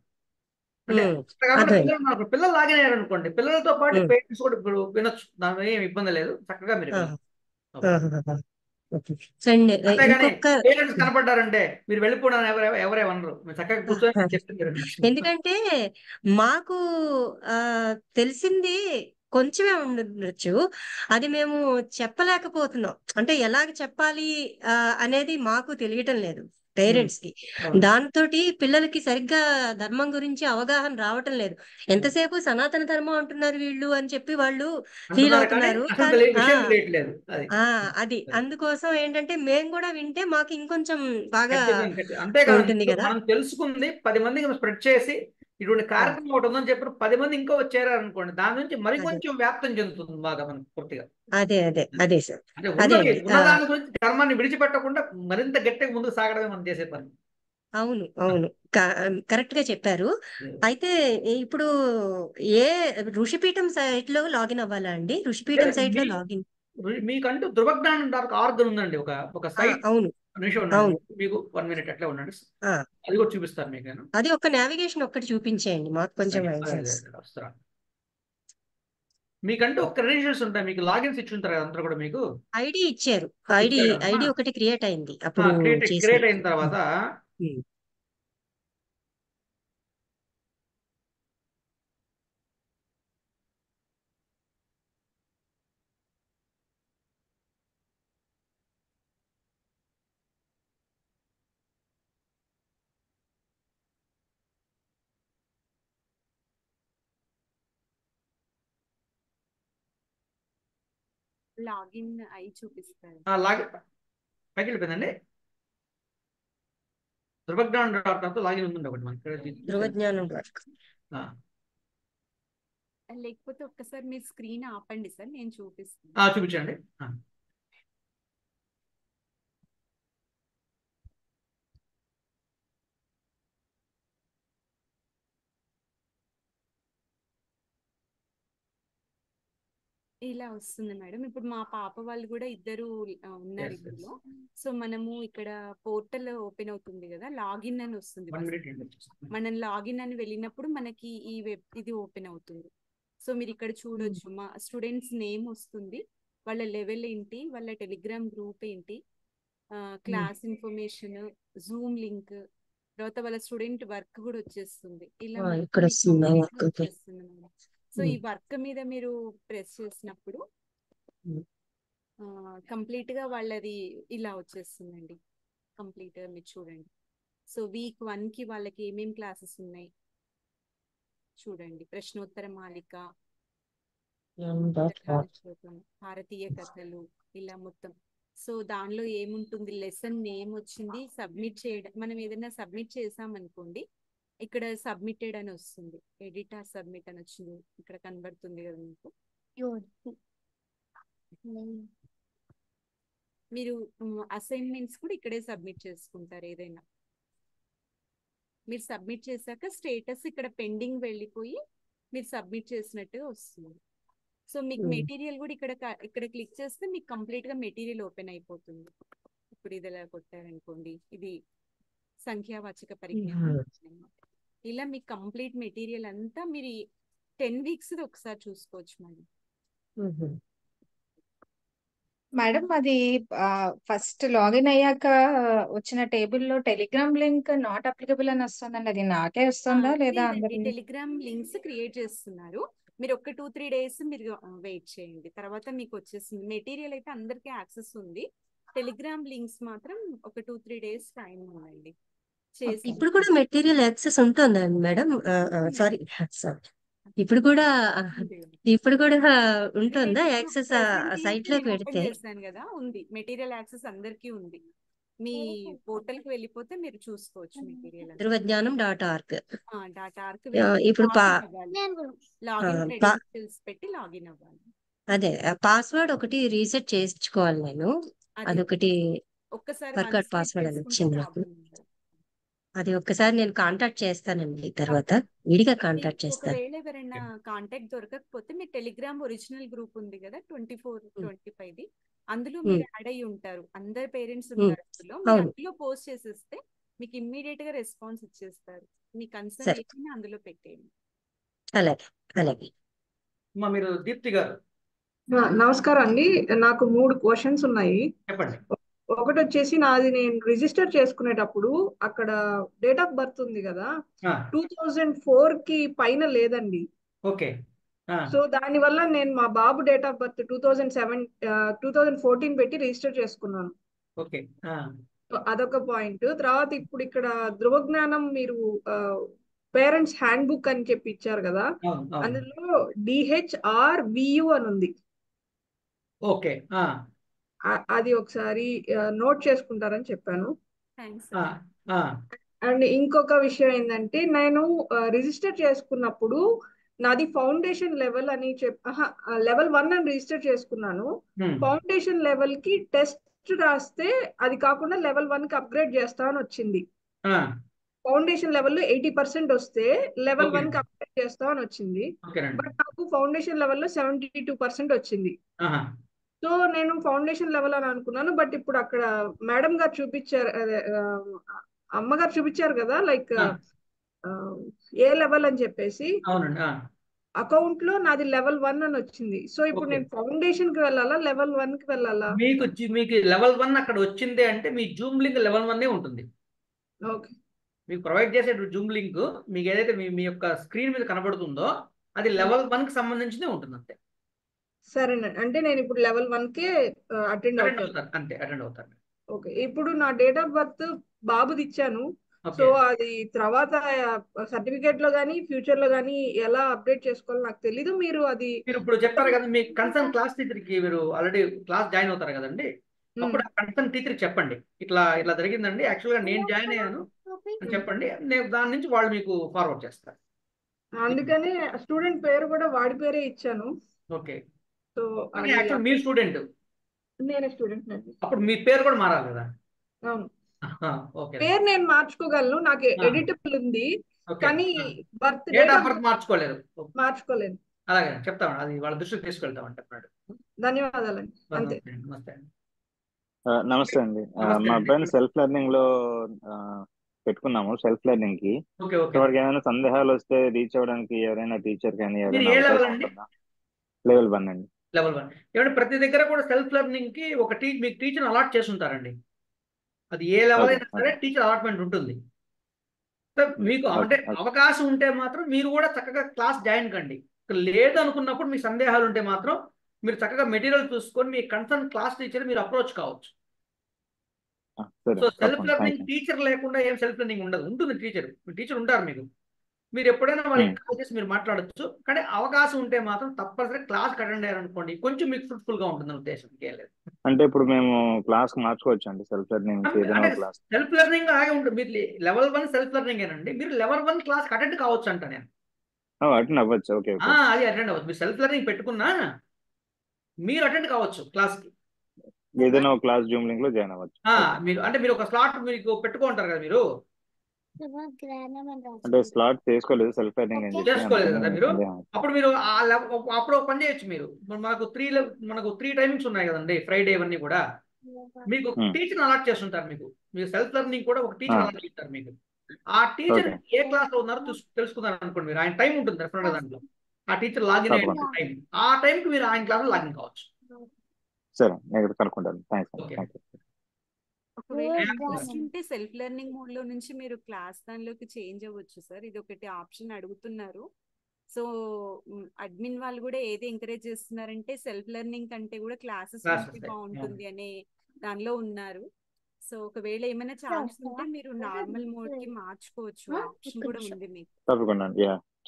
Speaker 1: అంటే
Speaker 6: ఉమ్.
Speaker 1: అట్లా కాకుండా
Speaker 6: అర్థమైంది.
Speaker 1: పిల్లలు లాగిన్ అయ్యారు అనుకోండి, పిల్లలతో పాటు
Speaker 6: ఉమ్,
Speaker 1: పేరెంట్స్ కూడా ఇప్పుడు వినొచ్చు, దాని ఏం ఇబ్బంది లేదు, చక్కగా మీరు
Speaker 6: ఆహా,
Speaker 1: వినొచ్చు. ఓకే.
Speaker 6: ఆహా, ఓకే. సండే
Speaker 1: అంతేగాని
Speaker 6: ఇంకొక
Speaker 1: పేరెంట్స్ కనపడ్డారంటే మీరు వెళ్ళిపోవడానికి ఎవరేమనరు, మీరు చక్కగా కూర్చొని చెప్తే మీరు వినొచ్చు.
Speaker 6: ఎందుకంటే మాకు ఆ తెలిసింది కొంచెమే ఉండొచ్చు. అది మేము చెప్పలేకపోతున్నాం. అంటే ఎలాగ చెప్పాలి ఆ అనేది మాకు తెలియటం లేదు పేరెంట్స్ కి.
Speaker 1: అవును.
Speaker 6: దాంతోటి పిల్లలకి సరిగ్గా ధర్మం గురించి అవగాహన రావటం లేదు. ఎంతసేపు సనాతన ధర్మం అంటున్నారు వీళ్ళు అని చెప్పి వాళ్ళు ఫీల్
Speaker 1: అంటున్నారు కానీ
Speaker 6: అవుతున్నారు.
Speaker 1: అసలు
Speaker 6: కానీ
Speaker 1: విషయం తెలియట్లేదు అది.
Speaker 6: అది అందుకోసం ఏంటంటే మేము కూడా వింటే మాకు ఇంకొంచెం బాగా
Speaker 1: ఖచ్చితంగా ఖచ్చితంగా. అంతేకాదు,
Speaker 6: ఉంటుంది
Speaker 1: ఇప్పుడు
Speaker 6: కదా.
Speaker 1: మనం తెలుసుకుంది 10 మందికి స్ప్రెడ్ చేసి ఇటువంటి
Speaker 6: ఆ,
Speaker 1: కార్యక్రమం ఒకటి ఉందని చెప్పి 10 మంది ఇంకా వచ్చారనుకోండి, దాని నుంచి మరి
Speaker 6: అదే
Speaker 1: కొంచెం వ్యాప్తం చెందుతుంది బాగా మనకు పూర్తిగా.
Speaker 6: అదే అదే అదే సార్.
Speaker 1: అంటే
Speaker 6: అదే అండి.
Speaker 1: ఉన్నదాని గురించి ధర్మాన్ని విడిచిపెట్టకుండా మరింత గట్టిగా ముందుకు సాగడమే మనం చేసే పని.
Speaker 6: అవును అవును. కరెక్ట్ గా చెప్పారు. అయితే ఇప్పుడు ఏ ఋషిపీఠం సైట్ లో లాగిన్ అవ్వాలా అండి? ఋషిపీఠం
Speaker 1: లేదు,
Speaker 6: సైట్ లో లాగిన్.
Speaker 1: మీకంటూ ధృవజ్ఞానం డాట్ ఆర్గ్ ఉందండి, ఒక సైట్.
Speaker 6: అవును
Speaker 1: నిమిషం ఉండండి,
Speaker 6: అవును.
Speaker 1: మీకు 1 మినిట్ అట్లే ఉండండి,
Speaker 6: ఆ,
Speaker 1: అది కూడా చూపిస్తాను మీకు నేను.
Speaker 6: అది ఒక నావిగేషన్ ఒక్కటి చూపించేయండి మాకు కొంచెం ఐడియాస్.
Speaker 1: వస్తాను. మీకంటూ ఒక క్రెడెన్షియల్స్ ఉంటాయి, మీకు లాగిన్స్ ఇచ్చి ఉంటారు కదా అంతా కూడా మీకు.
Speaker 6: ఐడి ఇచ్చారు. ఐడి
Speaker 1: ఇచ్చారమ్మా.
Speaker 6: ఐడి ఒకటి క్రియేట్ అయింది అప్పుడు
Speaker 1: క్రియేట్ అయిన
Speaker 6: చేసినప్పుడు.
Speaker 1: తర్వాత
Speaker 6: ఉమ్.
Speaker 2: లాగిన్ అయి చూపిస్తారు.
Speaker 1: లాగిన్ పైకి వెళ్ళిపోయిందండి. ధృవజ్ఞానం డాట్ ఆర్గ్ లాగిన్ ఉందండి ఒకటి మనకి ఇక్కడ చూసాను.
Speaker 6: ధృవజ్ఞానం వర్క్.
Speaker 2: లేకపోతే ఒక్కసారి మీరు స్క్రీన్ ఆపండి సార్, నేను చూపిస్తాను.
Speaker 1: చూపించండి.
Speaker 2: ఇలా వస్తుంది మేడం. ఇప్పుడు మా పాప వాళ్ళు కూడా ఇద్దరు ఉన్నారు
Speaker 1: Yes, yes.
Speaker 2: ఇందులో. సో మనము ఇక్కడ పోర్టల్ ఓపెన్ అవుతుంది కదా, లాగిన్ అని వస్తుంది.
Speaker 1: 1 మినిట్.
Speaker 2: మనం లాగిన్ అని వెళ్ళినప్పుడు మనకి ఈ ఇది ఓపెన్ అవుతుంది. సో మీరు ఇక్కడ చూడొచ్చు మా స్టూడెంట్స్ నేమ్ వస్తుంది, వాళ్ళ లెవెల్ ఏంటి, వాళ్ళ టెలిగ్రామ్ గ్రూప్ ఏంటి, క్లాస్ ఇన్ఫర్మేషన్, జూమ్ లింక్, తర్వాత వాళ్ళ స్టూడెంట్ వర్క్ కూడా వచ్చేస్తుంది. ఇలా మొత్తం
Speaker 6: ఇక్కడ
Speaker 2: మీకు
Speaker 6: వస్తుంది
Speaker 2: complete గా
Speaker 6: వర్క్. ఓకే.
Speaker 2: వచ్చేస్తుంది మేడం. సో ఈ వర్క్ మీద మీరు ప్రెస్ చేసినప్పుడు కంప్లీట్ గా వాళ్ళది ఇలా వచ్చేస్తుందండి. కంప్లీట్ గా మీరు చూడండి. సో వీక్ 1 కి వాళ్ళకి ఏమేం క్లాసెస్ ఉన్నాయి చూడండి. ప్రశ్నోత్తర మాలిక, కాలక్షేపం, భారతీయ కథలు, ఇలా మొత్తం. సో దానిలో ఏముంటుంది, లెసన్ నేమ్ వచ్చింది, సబ్మిట్ చేయడం. మనం ఏదైనా సబ్మిట్ చేసామనుకోండి, ఇక్కడ సబ్మిటెడ్ అని వస్తుంది, ఎడిట్ ఆర్ సబ్మిట్ అని వచ్చింది, ఇక్కడ కనబడుతుంది కదా మీకు. మీరు అసైన్మెంట్స్ కూడా ఇక్కడే సబ్మిట్ చేసుకుంటారు. ఏదైనా మీరు సబ్మిట్ చేశాక స్టేటస్ ఇక్కడ పెండింగ్ వెళ్ళిపోయి మీరు సబ్మిట్ చేసినట్టుగా వస్తుంది. సో మీకు మెటీరియల్ కూడా ఇక్కడ క్లిక్ చేస్తే మీకు కంప్లీట్ గా మెటీరియల్ ఓపెన్ అయిపోతుంది. ఇప్పుడు ఇది ఇలా కొట్టారనుకోండి, ఇది సంఖ్యావాచక పరిజ్ఞానం. ఇలా మీకు కంప్లీట్ మెటీరియల్ అంతా మీరు 10 వీక్స్ ఒకసారి చూసుకోవచ్చు మేడం.
Speaker 7: మేడం అది ఫస్ట్ లాగిన్ అయ్యాక వచ్చిన టేబుల్లో టెలిగ్రామ్ లింక్ నాట్ అప్లికబుల్ అని వస్తుందండి. అది నాకే వస్తుందా లేదా అందరి?
Speaker 2: టెలిగ్రామ్ లింక్స్ క్రియేట్ చేస్తున్నారు. మీరు ఒక 2-3 డేస్ మీరు వెయిట్ చేయండి, తర్వాత మీకు వచ్చేస్తుంది. మెటీరియల్ అయితే అందరికీ యాక్సెస్ ఉంది, టెలిగ్రామ్ లింక్స్ మాత్రం ఒక 2-3 డేస్ టైం ఉందండి.
Speaker 6: ఇప్పుడు కూడా మెటీరియల్ యాక్సెస్ ఉంటుందండి మేడం? సారీ ఇప్పుడు కూడా ఉంటుందా యాక్సెస్ సైట్ లోకి పెడితే?
Speaker 2: చేశాను కదా, ఉంది మెటీరియల్ యాక్సెస్ అందరికీ ఉంది. మీ పోర్టల్ కి వెళ్ళిపోతే మీరు చూసుకోవచ్చు మెటీరియల్.
Speaker 6: ధృవజ్ఞానం.org
Speaker 2: ఇప్పుడు
Speaker 6: లాగిన్
Speaker 2: పెట్టి లాగిన్ అవ్వాలి.
Speaker 6: అదే పాస్వర్డ్ ఒకటి రీసెట్ చేసుకోవాలి నేను. అదొకటి
Speaker 2: ఒక్కసారి
Speaker 6: వర్కౌట్ పాస్వర్డ్ అని వచ్చింది నాకు. అది ఒక్కసారి నేను కాంటాక్ట్ చేస్తానండి, తర్వాత విడిగా కాంటాక్ట్ చేస్తాను.
Speaker 2: ఒకవేళ ఎవరైనా కాంటాక్ట్ దొరకకపోతే మీ టెలిగ్రామ్ ఒరిజినల్ గ్రూప్ ఉంది కదా 24-25, అందులో మీరు యాడ్ అయ్యి ఉంటారు, అందరు పేరెంట్స్ ఉంటారు అందులో. మీరు అందులో పోస్ట్ చేసేస్తే మీకు ఇమ్మీడియట్ గా రెస్పాన్స్ ఇచ్చేస్తారు. మీ కన్సర్న్ ఏంటి అందులో పెట్టేయండి.
Speaker 6: అలాగే అలాగే.
Speaker 1: మీరు దీప్తి గారు.
Speaker 8: నమస్కారం అండి, నాకు 3 క్వశ్చన్స్ ఉన్నాయి.
Speaker 1: చెప్పండి.
Speaker 8: ఒకటి వచ్చేసి నాది, నేను రిజిస్టర్ చేసుకునేటప్పుడు అక్కడ డేట్ ఆఫ్ బర్త్ ఉంది కదా 2004 కి పైన లేదండి.
Speaker 1: ఓకే.
Speaker 8: సో దాని వల్ల నేను మా బాబు డేట్ ఆఫ్ బర్త్ 2014 పెట్టి రిజిస్టర్ చేసుకున్నాను.
Speaker 1: ఓకే.
Speaker 8: అదొక పాయింట్. తర్వాత ఇప్పుడు ఇక్కడ ధృవజ్ఞానం మీరు పేరెంట్స్ హ్యాండ్ బుక్ అని చెప్పి ఇచ్చారు కదా, అందులో DHRVU అని ఉంది.
Speaker 1: ఓకే.
Speaker 8: అది ఒకసారి నోట్ చేసుకుంటారని చెప్పాను. అండ్ ఇంకొక విషయం ఏంటంటే, నేను రిజిస్టర్ చేసుకున్నప్పుడు నాది ఫౌండేషన్ లెవెల్ అని లెవెల్ 1 అని రిజిస్టర్ చేసుకున్నాను. ఫౌండేషన్ లెవెల్ కి టెస్ట్ రాస్తే అది కాకుండా లెవెల్ 1 కి అప్గ్రేడ్ చేస్తా అని వచ్చింది. ఫౌండేషన్ లెవెల్లో 80% వస్తే లెవెల్ 1 కి అప్గ్రేడ్ చేస్తా అని వచ్చింది. బట్ నాకు ఫౌండేషన్ లెవెల్లో 72% వచ్చింది. సో నేను ఫౌండేషన్ లెవెల్ అని అనుకున్నాను. బట్ ఇప్పుడు అక్కడ మేడం గారు చూపించారు, అమ్మగారు చూపించారు కదా, లైక్ ఏ లెవెల్ అని చెప్పేసి అకౌంట్ లో నాది లెవెల్ 1 అని వచ్చింది. సో ఇప్పుడు నేను ఫౌండేషన్ కి వెళ్ళాలా లెవెల్ 1 కి వెళ్ళాలా?
Speaker 1: మీకు లెవెల్ 1 అక్కడ వచ్చింది అంటే మీ జూమ్ లింక్ లెవెల్ 1 ఉంటుంది.
Speaker 8: ఓకే.
Speaker 1: మీకు ప్రొవైడ్ చేసే జూమ్ లింక్ మీకు ఏదైతే మీ యొక్క స్క్రీన్ మీద కనబడుతుందో అది లెవెల్ 1 కి సంబంధించిందే ఉంటుంది అంతే.
Speaker 8: సరేనండి, అంటే నేను ఇప్పుడు లెవెల్ 1 కే అటెండ్ అవుతాను.
Speaker 1: అంతే, అటెండ్ అవుతారు.
Speaker 8: ఓకే. ఇప్పుడు నా డేట్ ఆఫ్ బర్త్ బాబుది ఇచ్చాను. సో అది తర్వాత సర్టిఫికేట్ లో గానీ ఫ్యూచర్ లో గానీ ఎలా అప్డేట్ చేసుకోవాలో నాకు తెలీదు. మీరు
Speaker 1: ఇప్పుడు చెప్తారు కదా, మీ కన్సర్న్ క్లాస్ టీచర్ కి మీరు ఆల్రెడీ క్లాస్ జాయిన్ అవుతారు కదండి, అప్పుడు కన్సర్న్ టీచర్ చెప్పండి, ఇట్లా జరిగిందండి, యాక్చువల్ గా నేను జాయిన్ అయ్యాను అని చెప్పండి. నేను దాని నుంచి వాళ్ళు మీకు ఫార్వర్డ్ చేస్తారు.
Speaker 8: అందుకనే స్టూడెంట్ పేరు కూడా వాడి పేరే ఇచ్చాను.
Speaker 1: ఓకే.
Speaker 8: సో
Speaker 1: యాక్చువల్ మీ స్టూడెంట్,
Speaker 8: నేనే స్టూడెంట్ అండి.
Speaker 1: అప్పుడు మీ పేరు కూడా మారాలి కదా?
Speaker 8: అవును, పేరు నేను మార్చుకోగలను, నాకు ఎడిటబుల్ ఉంది, కానీ బర్త్ డేట్ ఆఫ్ బర్త్ మార్చుకోలేదు.
Speaker 1: అలాగే చెప్తామండి, అది వాళ్ళ దృష్టికి తీసుకెళ్తామండి. చెప్పండి.
Speaker 8: ధన్యవాదాలండి. అంతే.
Speaker 9: నమస్తే అండి. మా అబ్బాయిని సెల్ఫ్ లెర్నింగ్ లో పెట్టుకున్నాము. సెల్ఫ్ లెర్నింగ్ కి వాడికి ఏమైనా సందేహాలు వస్తే రీచ్ అవ్వడానికి ఎవరైనా టీచర్ కానీ లెవెల్ 1 అండి.
Speaker 1: లెవెల్ 1 ఏమంటే ప్రతి దగ్గర కూడా సెల్ఫ్ లెర్నింగ్ కి ఒక మీకు టీచర్ అలాట్ చేసి ఉంటారండి. అది ఏ లెవెల్ అయినా సరే టీచర్ అలాట్మెంట్ ఉంటుంది. మీకు అంటే అవకాశం ఉంటే మాత్రం మీరు కూడా చక్కగా క్లాస్ జాయిన్ కండి. లేదు అనుకున్నప్పుడు మీ సందేహాలు ఉంటే మాత్రం మీరు చక్కగా మెటీరియల్ చూసుకొని మీ కన్సర్న్ క్లాస్ టీచర్ మీరు అప్రోచ్ కావచ్చు. సో సెల్ఫ్ లెర్నింగ్ టీచర్ లేకుండా ఏం సెల్ఫ్ లెర్నింగ్ ఉండదు. ఉంటుంది టీచర్ ఉంటారు మీకు. మీరు ఎప్పుడైనా వాళ్ళకి కాల్ చేసి మీరు మాట్లాడొచ్చు. కానీ అవకాశం ఉంటే మాత్రం తప్పనిసరి క్లాస్ అటెండ్ అయ్యారనుకోండి, కొంచెం మీకు ఫ్రూట్ఫుల్ గా ఉంటుంది ఉద్దేశం, ఇంకేం లేదు.
Speaker 9: అంటే ఇప్పుడు మేము క్లాస్ మార్చుకోవచ్చు అండి, సెల్ఫ్ లెర్నింగ్ ఏదైనా
Speaker 1: అంటే
Speaker 9: క్లాస్?
Speaker 1: సెల్ఫ్ లెర్నింగ్ అలాగే ఉంటుంది. మీరు లెవెల్ 1 సెల్ఫ్ లెర్నింగ్ ఏనండి, మీరు లెవెల్ 1 క్లాస్ అటెండ్ కావచ్చు అంట నేను.
Speaker 9: అటెండ్ అవ్వచ్చు. Okay okay.
Speaker 1: అది అటెండ్ అవ్వచ్చు. మీరు సెల్ఫ్ లెర్నింగ్ పెట్టుకున్నా మీరు అటెండ్ కావచ్చు క్లాస్ కి.
Speaker 9: ఏదైనా ఒక క్లాస్ జూమ్ లింక్ లో జాయిన్ అవ్వచ్చు.
Speaker 1: మీరు అంటే మీరు ఒక స్లాట్ మీకు పెట్టుకుంటారు కదా మీరు.
Speaker 9: అంటే స్లాట్ చేసుకోలేదు, సెల్ఫ్ లెర్నింగ్ అని చెప్పి
Speaker 1: చేసుకోలేదు కదా మీరు.
Speaker 9: సందేహం.
Speaker 1: అప్పుడు మీరు అప్పుడు ఒక పని చేయొచ్చు మీరు. మనకు 3 టైమింగ్స్ ఉన్నాయి కదండి, ఫ్రైడే ఇవన్నీ కూడా. మీకు టీచర్ అలాట్ చేస్తుంటారు. మీకు సెల్ఫ్ లెర్నింగ్ కూడా ఒక టీచర్ అలాట్ చేస్తారు మీకు. ఆ టీచర్ ఏ క్లాస్ లో ఉన్నారో తెలుసుకున్నారు అనుకోండి మీరు, ఆయన టైం ఉంటుంది డెఫినెట్ దాంట్లో. ఆ టీచర్ లాగిన్ అయ్యే టైం, ఆ టైంకి మీరు ఆయన క్లాస్ లో లాగిన్ కావచ్చు.
Speaker 9: సరే, నేను కనుక్కుంటాను. థ్యాంక్స్.
Speaker 2: ఒకవేళ ఇంట్రెస్ట్ ఉంటే సెల్ఫ్ లెర్నింగ్ మోడ్ లో నుంచి మీరు క్లాస్ దానిలోకి చేంజ్ అవ్వచ్చు సార్. ఇది ఒకటి ఆప్షన్ అడుగుతున్నారు. సో అడ్మిన్ వాళ్ళు కూడా ఏది ఎంకరేజ్ చేస్తున్నారంటే సెల్ఫ్ లెర్నింగ్ కంటే కూడా క్లాసెస్ ఉంటే బాగుంటుంది అనే దానిలో ఉన్నారు. సో ఒకవేళ ఏమైనా ఛాన్స్ ఉంటే మీరు నార్మల్ మోడ్ కి మార్చుకోవచ్చు, ఆప్షన్ కూడా ఉంది మీకు.
Speaker 9: తప్పకుండా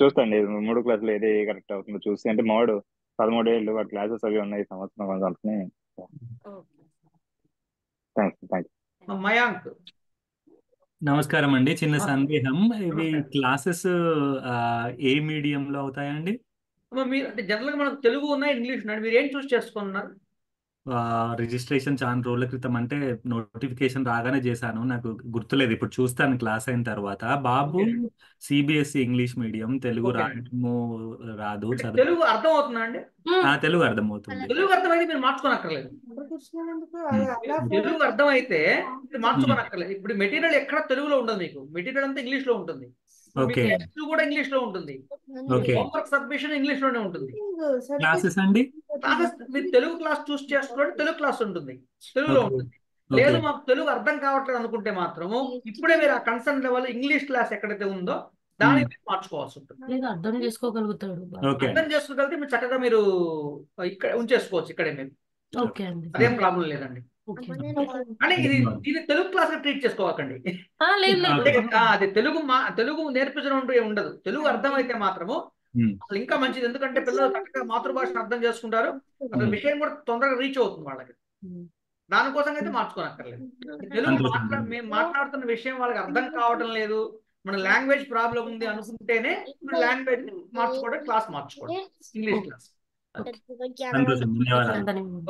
Speaker 9: చూస్తాండి 3 క్లాసులు ఏది కరెక్ట్ అవుతుందో చూసి. అంటే మావాడు 13 ఏళ్ళు వాటి క్లాసెస్ అవి ఉన్నాయి సంవత్సరం అందుకని. థ్యాంక్స్.
Speaker 1: మయాంక్
Speaker 3: నమస్కారం అండి. చిన్న సందేహం, ఇవి క్లాసెస్ ఏ మీడియంలో అవుతాయండి?
Speaker 1: మీరు అంటే జనరల్గా మనకు తెలుగు ఉన్నాయి, ఇంగ్లీష్ ఉన్నాయి, మీరు ఏం చూస్ చేసుకున్నారు?
Speaker 3: రిజిస్ట్రేషన్ చాలా రోజుల క్రితం, అంటే నోటిఫికేషన్ రాగానే చేశాను, నాకు గుర్తులేదు, ఇప్పుడు చూస్తాను క్లాస్ అయిన తర్వాత. బాబు సిబిఎస్ఈ ఇంగ్లీష్ మీడియం, తెలుగు రాయడము రాదు,
Speaker 1: తెలుగు అర్థం అవుతుందా అండి?
Speaker 3: తెలుగు అర్థమవుతుంది.
Speaker 1: తెలుగు అర్థమైతే మీరు మార్చుకోనక్కర్లేదు. తెలుగు అర్థమైతే మీరు మార్చుకోనక్కర్లేదు. ఇప్పుడు మెటీరియల్ ఎక్కడ తెలుగులో ఉండదు, మీకు మెటీరియల్ అంతా ఇంగ్లీష్ లో ఉంటుంది. టెక్స్ట్ కూడా ఇంగ్లీష్ లో ఉంటుంది. హోంవర్క్ సబ్మిషన్ ఇంగ్లీష్ లోనే ఉంటుంది.
Speaker 3: క్లాసెస్ అండి,
Speaker 1: మీరు తెలుగు క్లాస్ చూస్ చేసుకోండి, తెలుగు క్లాస్ ఉంటుంది, తెలుగులో ఉంటుంది. లేదు మాకు తెలుగు అర్థం కావట్లేదు అనుకుంటే మాత్రము ఇప్పుడే మీరు ఆ కన్సర్న్ లెవెల్ ఇంగ్లీష్ క్లాస్ ఎక్కడైతే ఉందో దానికి మార్చుకోవాల్సి ఉంటుంది.
Speaker 10: అర్థం చేసుకోగలుగుతాడు.
Speaker 1: అర్థం చేసుకోగలిగితే మీరు చక్కగా మీరు ఇక్కడ ఉంచేసుకోవచ్చు, ఇక్కడే మీరు. అదేం ప్రాబ్లం లేదండి. అంటే ఇది తెలుగు క్లాస్ ట్రీట్ చేసుకోవాలండి. అది తెలుగు నేర్పించడం అంటూ ఏమి ఉండదు. తెలుగు అర్థమైతే మాత్రము అసలు ఇంకా మంచిది. ఎందుకంటే పిల్లలు చక్కగా మాతృభాషను అర్థం చేసుకుంటారు, అసలు విషయం కూడా తొందరగా రీచ్ అవుతుంది వాళ్ళకి. దానికోసం అయితే మార్చుకోనక్కర్లేదు. తెలుగు మేము మాట్లాడుతున్న విషయం వాళ్ళకి అర్థం కావడం లేదు, మన లాంగ్వేజ్ ప్రాబ్లం ఉంది అనుకుంటేనే లాంగ్వేజ్ మార్చుకోవడం, క్లాస్ మార్చుకోవడం, ఇంగ్లీష్ క్లాస్.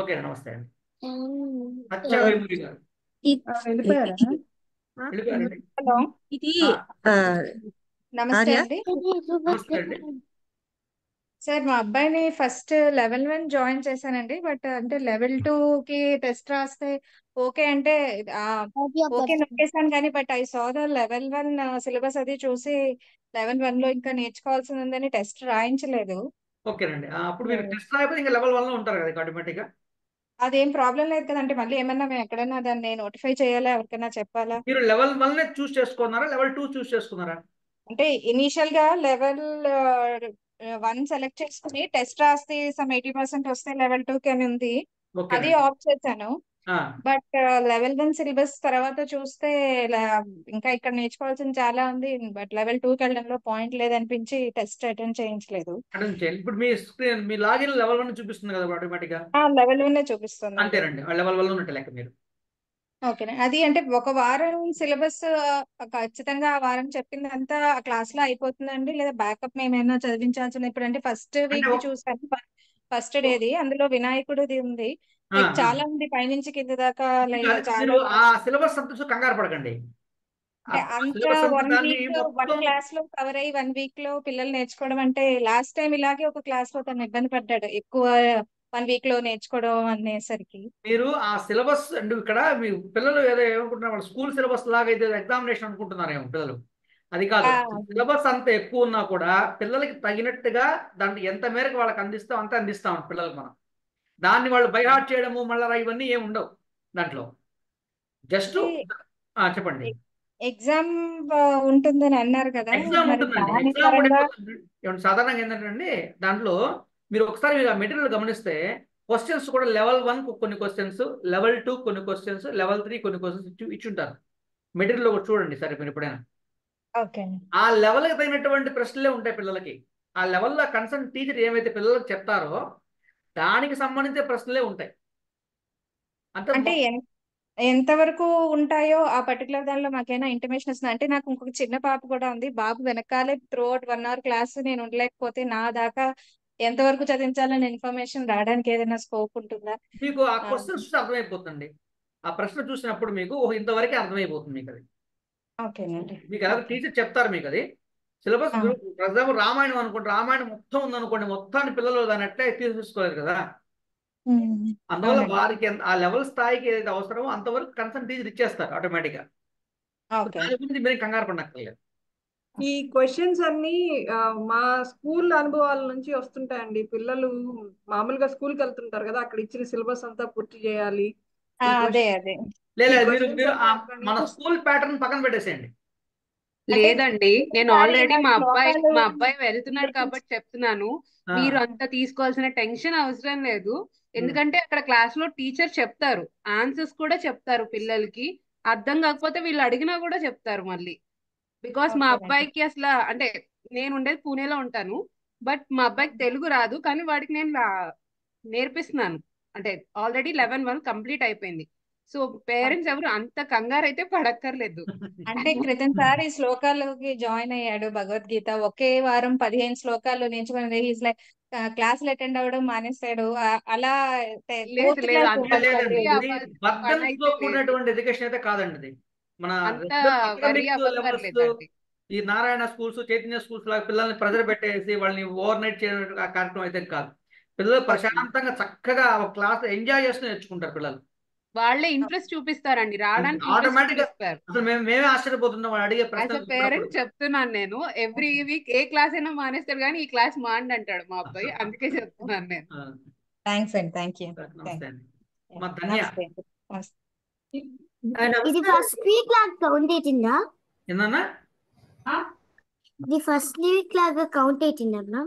Speaker 1: ఓకే, నమస్తే అండి.
Speaker 7: నమస్తే అండి సార్. మా అబ్బాయిని ఫస్ట్ లెవెల్ 1 జాయిన్ చేశానండి. బట్ అంటే లెవెల్ 2 కి టెస్ట్ రాస్తే ఓకే అంటే ఓకే నొక్కేసాను కానీ, but I saw the level 1 syllabus అది చూసి లెవెల్ 1 లో ఇంకా నేర్చుకోవాల్సింది ఉందని టెస్ట్ రాయించలేదు.
Speaker 1: ఓకేనండి. అప్పుడు మీరు టెస్ట్ రాయకపోతే ఇంకా లెవెల్ 1 లో ఉంటారు కదా ఆటోమేటిక్ గా.
Speaker 7: అదేం ప్రాబ్లం లేదు కదంటే, మళ్ళీ ఏమన్నా మేము ఎక్కడైనా దాన్ని నోటిఫై చేయాలా, ఎవరికైనా చెప్పాలా?
Speaker 1: మీరు లెవెల్ 1 చూస్ చేసుకున్నారా, లెవెల్ 2 చూస్ చేసుకున్నారా?
Speaker 7: అంటే ఇనీషియల్ గా లెవెల్ 1 సెలెక్ట్ చేసుకుని టెస్ట్ రాస్తే సమ్ 80% వస్తే లెవెల్ 2 కి అని ఉంది, అది ఆఫ్ చేశాను. బట్ లెవెల్ 1 సిలబస్ తర్వాత చూస్తే ఇంకా ఇక్కడ నేర్చుకోవాల్సింది చాలా ఉంది, బట్ లెవెల్ 2 కి వెళ్ళడంలో పాయింట్ లేదనిపించి టెస్ట్ అటెండ్ చేయించలేదు.
Speaker 1: ఇప్పుడు మీ స్క్రీన్ మీ లాగిన్ లెవెల్ 1 చూపిస్తుంది కదా ఆటోమేటిక్ గా?
Speaker 7: లెవెల్ 1 చూపిస్తుంది.
Speaker 1: అంతేనండి, లెవెల్ 1 లో ఉన్నట్టు లెక్క మీరు.
Speaker 7: ఓకే, అది అంటే ఒక వారం సిలబస్ ఖచ్చితంగా ఆ వారం చెప్పిందంతా ఆ క్లాస్ లో అయిపోతుందండి, లేదా బ్యాకప్ మేమైనా చదివించాల్సింది? ఇప్పుడు అంటే ఫస్ట్ వీక్ చూసాను, ఫస్ట్ డేది, అందులో వినాయకుడిది ఉంది, చాలా ఉంది పైనుంచి కింద దాకా.
Speaker 1: ఆ సిలబస్ అంతా కంగారు పడకండి.
Speaker 7: అంత 1 వీక్ 1 క్లాస్ లో కవర్ అయ్యి 1 వీక్ లో పిల్లలు నేర్చుకోవడం అంటే, లాస్ట్ టైం ఇలాగే ఒక క్లాస్ లో తను ఇబ్బంది పడ్డాడు, ఎక్కువ 1 వీక్ లో నేర్చుకోవడం అనేసరికి.
Speaker 1: మీరు ఆ సిలబస్ అంటే ఇక్కడ మీ పిల్లలు ఏదో ఏమనుకుంటున్నారు, వాళ్ళ స్కూల్ సిలబస్ లాగా అయితే ఎగ్జామినేషన్ అనుకుంటున్నారేమో పిల్లలు. అది కాదు, సిలబస్ అంత ఎక్కువ ఉన్నా కూడా పిల్లలకి తగినట్టుగా దాంట్లో ఎంత మేరకు వాళ్ళకి అందిస్తాం అంత అందిస్తాం పిల్లలకి మనం. దాన్ని వాళ్ళు బైహార్ట్ చేయడము మళ్ళీ ఇవన్నీ ఏమి ఉండవు దాంట్లో. జస్ట్ చెప్పండి.
Speaker 7: ఎగ్జామ్ ఉంటుందని అన్నారు కదా,
Speaker 1: ఎగ్జామ్ ఉంటుందండి. ఎగ్జామ్ సాధారణంగా ఏంటంటే దాంట్లో మీరు ఒకసారి మీరు ఆ మెటీరియల్ గమనిస్తే క్వశ్చన్స్ కూడా లెవెల్ 1 కొన్ని క్వశ్చన్స్, లెవెల్ 2 కొన్ని క్వశ్చన్స్, లెవెల్ 3 కొన్ని క్వశ్చన్స్ ఇచ్చి ఉంటారు మెటీరియల్ కూడా. చూడండి సరే మీరు ఎప్పుడైనా
Speaker 7: ఓకే.
Speaker 1: ఆ లెవెల్కి తగినటువంటి ప్రశ్నలే ఉంటాయి పిల్లలకి. ఆ లెవెల్లో కన్సర్న్ టీచర్ ఏమైతే పిల్లలకు చెప్తారో దానికి సంబంధించిన ప్రశ్నలే ఉంటాయి.
Speaker 7: అంటే ఎంతవరకు ఉంటాయో ఆ పర్టికులర్ దానిలో మాకైనా ఇంటిమేషన్ వస్తుంది. అంటే నాకు ఇంకొక చిన్న పాప కూడా ఉంది. బాబు వెనకాలే త్రూ అవుట్ 1 అవర్ క్లాస్ నేను ఉండలేకపోతే నా దాకా ఎంతవరకు చదివించాలని ఇన్ఫర్మేషన్ రావడానికి ఏదైనా స్కోప్ ఉంటుందా?
Speaker 1: మీకు ఆ క్వశ్చన్ చూస్తే అర్థమైపోతుందండి. ఆ ప్రశ్న చూసినప్పుడు మీకు ఇంతవరకే అర్థమైపోతుంది మీకు అది.
Speaker 7: ఓకేనండి.
Speaker 1: మీకు ఎలా టీచర్ చెప్తారు మీకు అది సిలబస్. ఫర్ ఎగ్జాంపుల్ రామాయణం అనుకోండి, రామాయణం మొత్తం ఉందనుకోండి, మొత్తాన్ని పిల్లలు దాన్ని ఎట్లా తీసుకోలేరు కదా. అందువల్ల వారికి ఆ లెవెల్ స్థాయికి ఏదైతే అవసరమో అంతవరకు కన్సర్న్ టీచర్ ఇచ్చేస్తారు ఆటోమేటిక్గా. దాని గురించి మీరు కంగారు పడక్కర్లేదు.
Speaker 8: ఈ క్వశ్చన్స్ అన్ని మా స్కూల్ అనుభవాల నుంచి వస్తుంటాయండి. పిల్లలు మామూలుగా స్కూల్కి వెళ్తుంటారు కదా, అక్కడ ఇచ్చిన సిలబస్ అంతా పూర్తి చేయాలి.
Speaker 7: అదే అదే
Speaker 1: లేదు మీరు మన స్కూల్ ప్యాటర్న్ పక్కన పెట్టేసేయండి.
Speaker 5: లేదండి, నేను ఆల్రెడీ మా
Speaker 7: శ్లోకాలు
Speaker 5: అబ్బాయి వెళ్తున్నాడు కాబట్టి చెప్తున్నాను. మీరు అంత తీసుకోవాల్సిన టెన్షన్ అవసరం లేదు. ఎందుకంటే అక్కడ క్లాస్ లో టీచర్ చెప్తారు, ఆన్సర్స్ కూడా చెప్తారు. పిల్లలకి అర్థం కాకపోతే వీళ్ళు అడిగినా కూడా చెప్తారు మళ్ళీ. బికాస్ మా అబ్బాయికి అసలు అంటే నేను ఉండేది పూణేలో ఉంటాను, బట్ మా అబ్బాయికి తెలుగు రాదు, కానీ వాడికి నేను నేర్పిస్తున్నాను. అంటే ఆల్రెడీ 11 కంప్లీట్ అయిపోయింది. సో పేరెంట్స్ ఎవరు అంత కంగారు అయితే పడక్కర్లేదు.
Speaker 7: అంటే క్రితం సారి శ్లోకాలకి జాయిన్ అయ్యాడు. భగవద్గీత ఒకే వారం 15 శ్లోకాలు నేర్చుకుని లైక్ క్లాసులు అటెండ్ అవ్వడం మానేస్తాడు. అలా
Speaker 5: లేదు
Speaker 7: ఫోర్త్
Speaker 5: లేదు,
Speaker 7: క్లాస్
Speaker 1: బర్డన్స్తో కూడినటువంటి ఎడ్యుకేషన్ అయితే కాదండి ఇది. మన అకాడమిక్ లెవెల్స్ ఈ నారాయణ స్కూల్స్, చైతన్య స్కూల్స్ లాగా పిల్లల్ని ప్రెజర్ పెట్టేసి వాళ్ళని ఓవర్ నైట్ చేయడం కార్యక్రమం అయితే కాదు. పిల్లలు ప్రశాంతంగా చక్కగా క్లాస్ ఎంజాయ్ చేస్తూ నేర్చుకుంటారు పిల్లలు.
Speaker 5: వాళ్ళే ఇంట్రెస్ట్ చూపిస్తారండి, రావడానికి
Speaker 1: ఆటోమేటిక్ గా. అసలు మేమే ఆశ్చర్యపోతున్నాం వాళ్ళు అడిగే ప్రశ్న.
Speaker 5: పేరెంట్స్ చెప్తున్నాను నేను, ఎవ్రీ వీక్ ఏ క్లాస్ అయినా మానేస్తాడు కానీ ఈ క్లాస్ మాండి అంటాడు మా అబ్బాయి. అందుకే చెప్తున్నాను నేను.
Speaker 7: థ్యాంక్స్ అండి, థ్యాంక్ యూ.
Speaker 1: నమస్తే అండి. మా ధన్య.
Speaker 4: ఇది ఫస్ట్ వీక్ లాగా కౌంట్ అవుతుందా?
Speaker 1: ఏందన్నా
Speaker 4: ఇది ఫస్ట్ వీక్ లాగా కౌంట్ అవుతుందమ్మా?